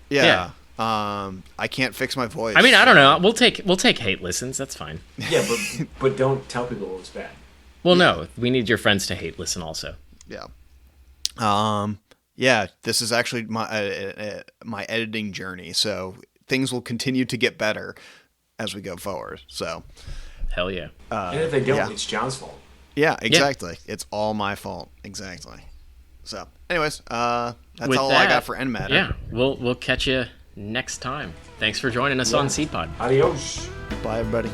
Yeah. I can't fix my voice. I mean, I don't know. We'll take hate listens. That's fine. Yeah, but don't tell people it was bad. Well, no, we need your friends to hate listen also. Yeah. Yeah. This is actually my editing journey, so things will continue to get better as we go forward. So. Hell yeah. And if they don't, yeah. it's John's fault. Yeah, exactly. Yeah. It's all my fault. Exactly. So, anyways, that's With all that, I got for End Matter. Yeah, we'll catch you next time. Thanks for joining us on Seedpod. Adios. Bye, everybody.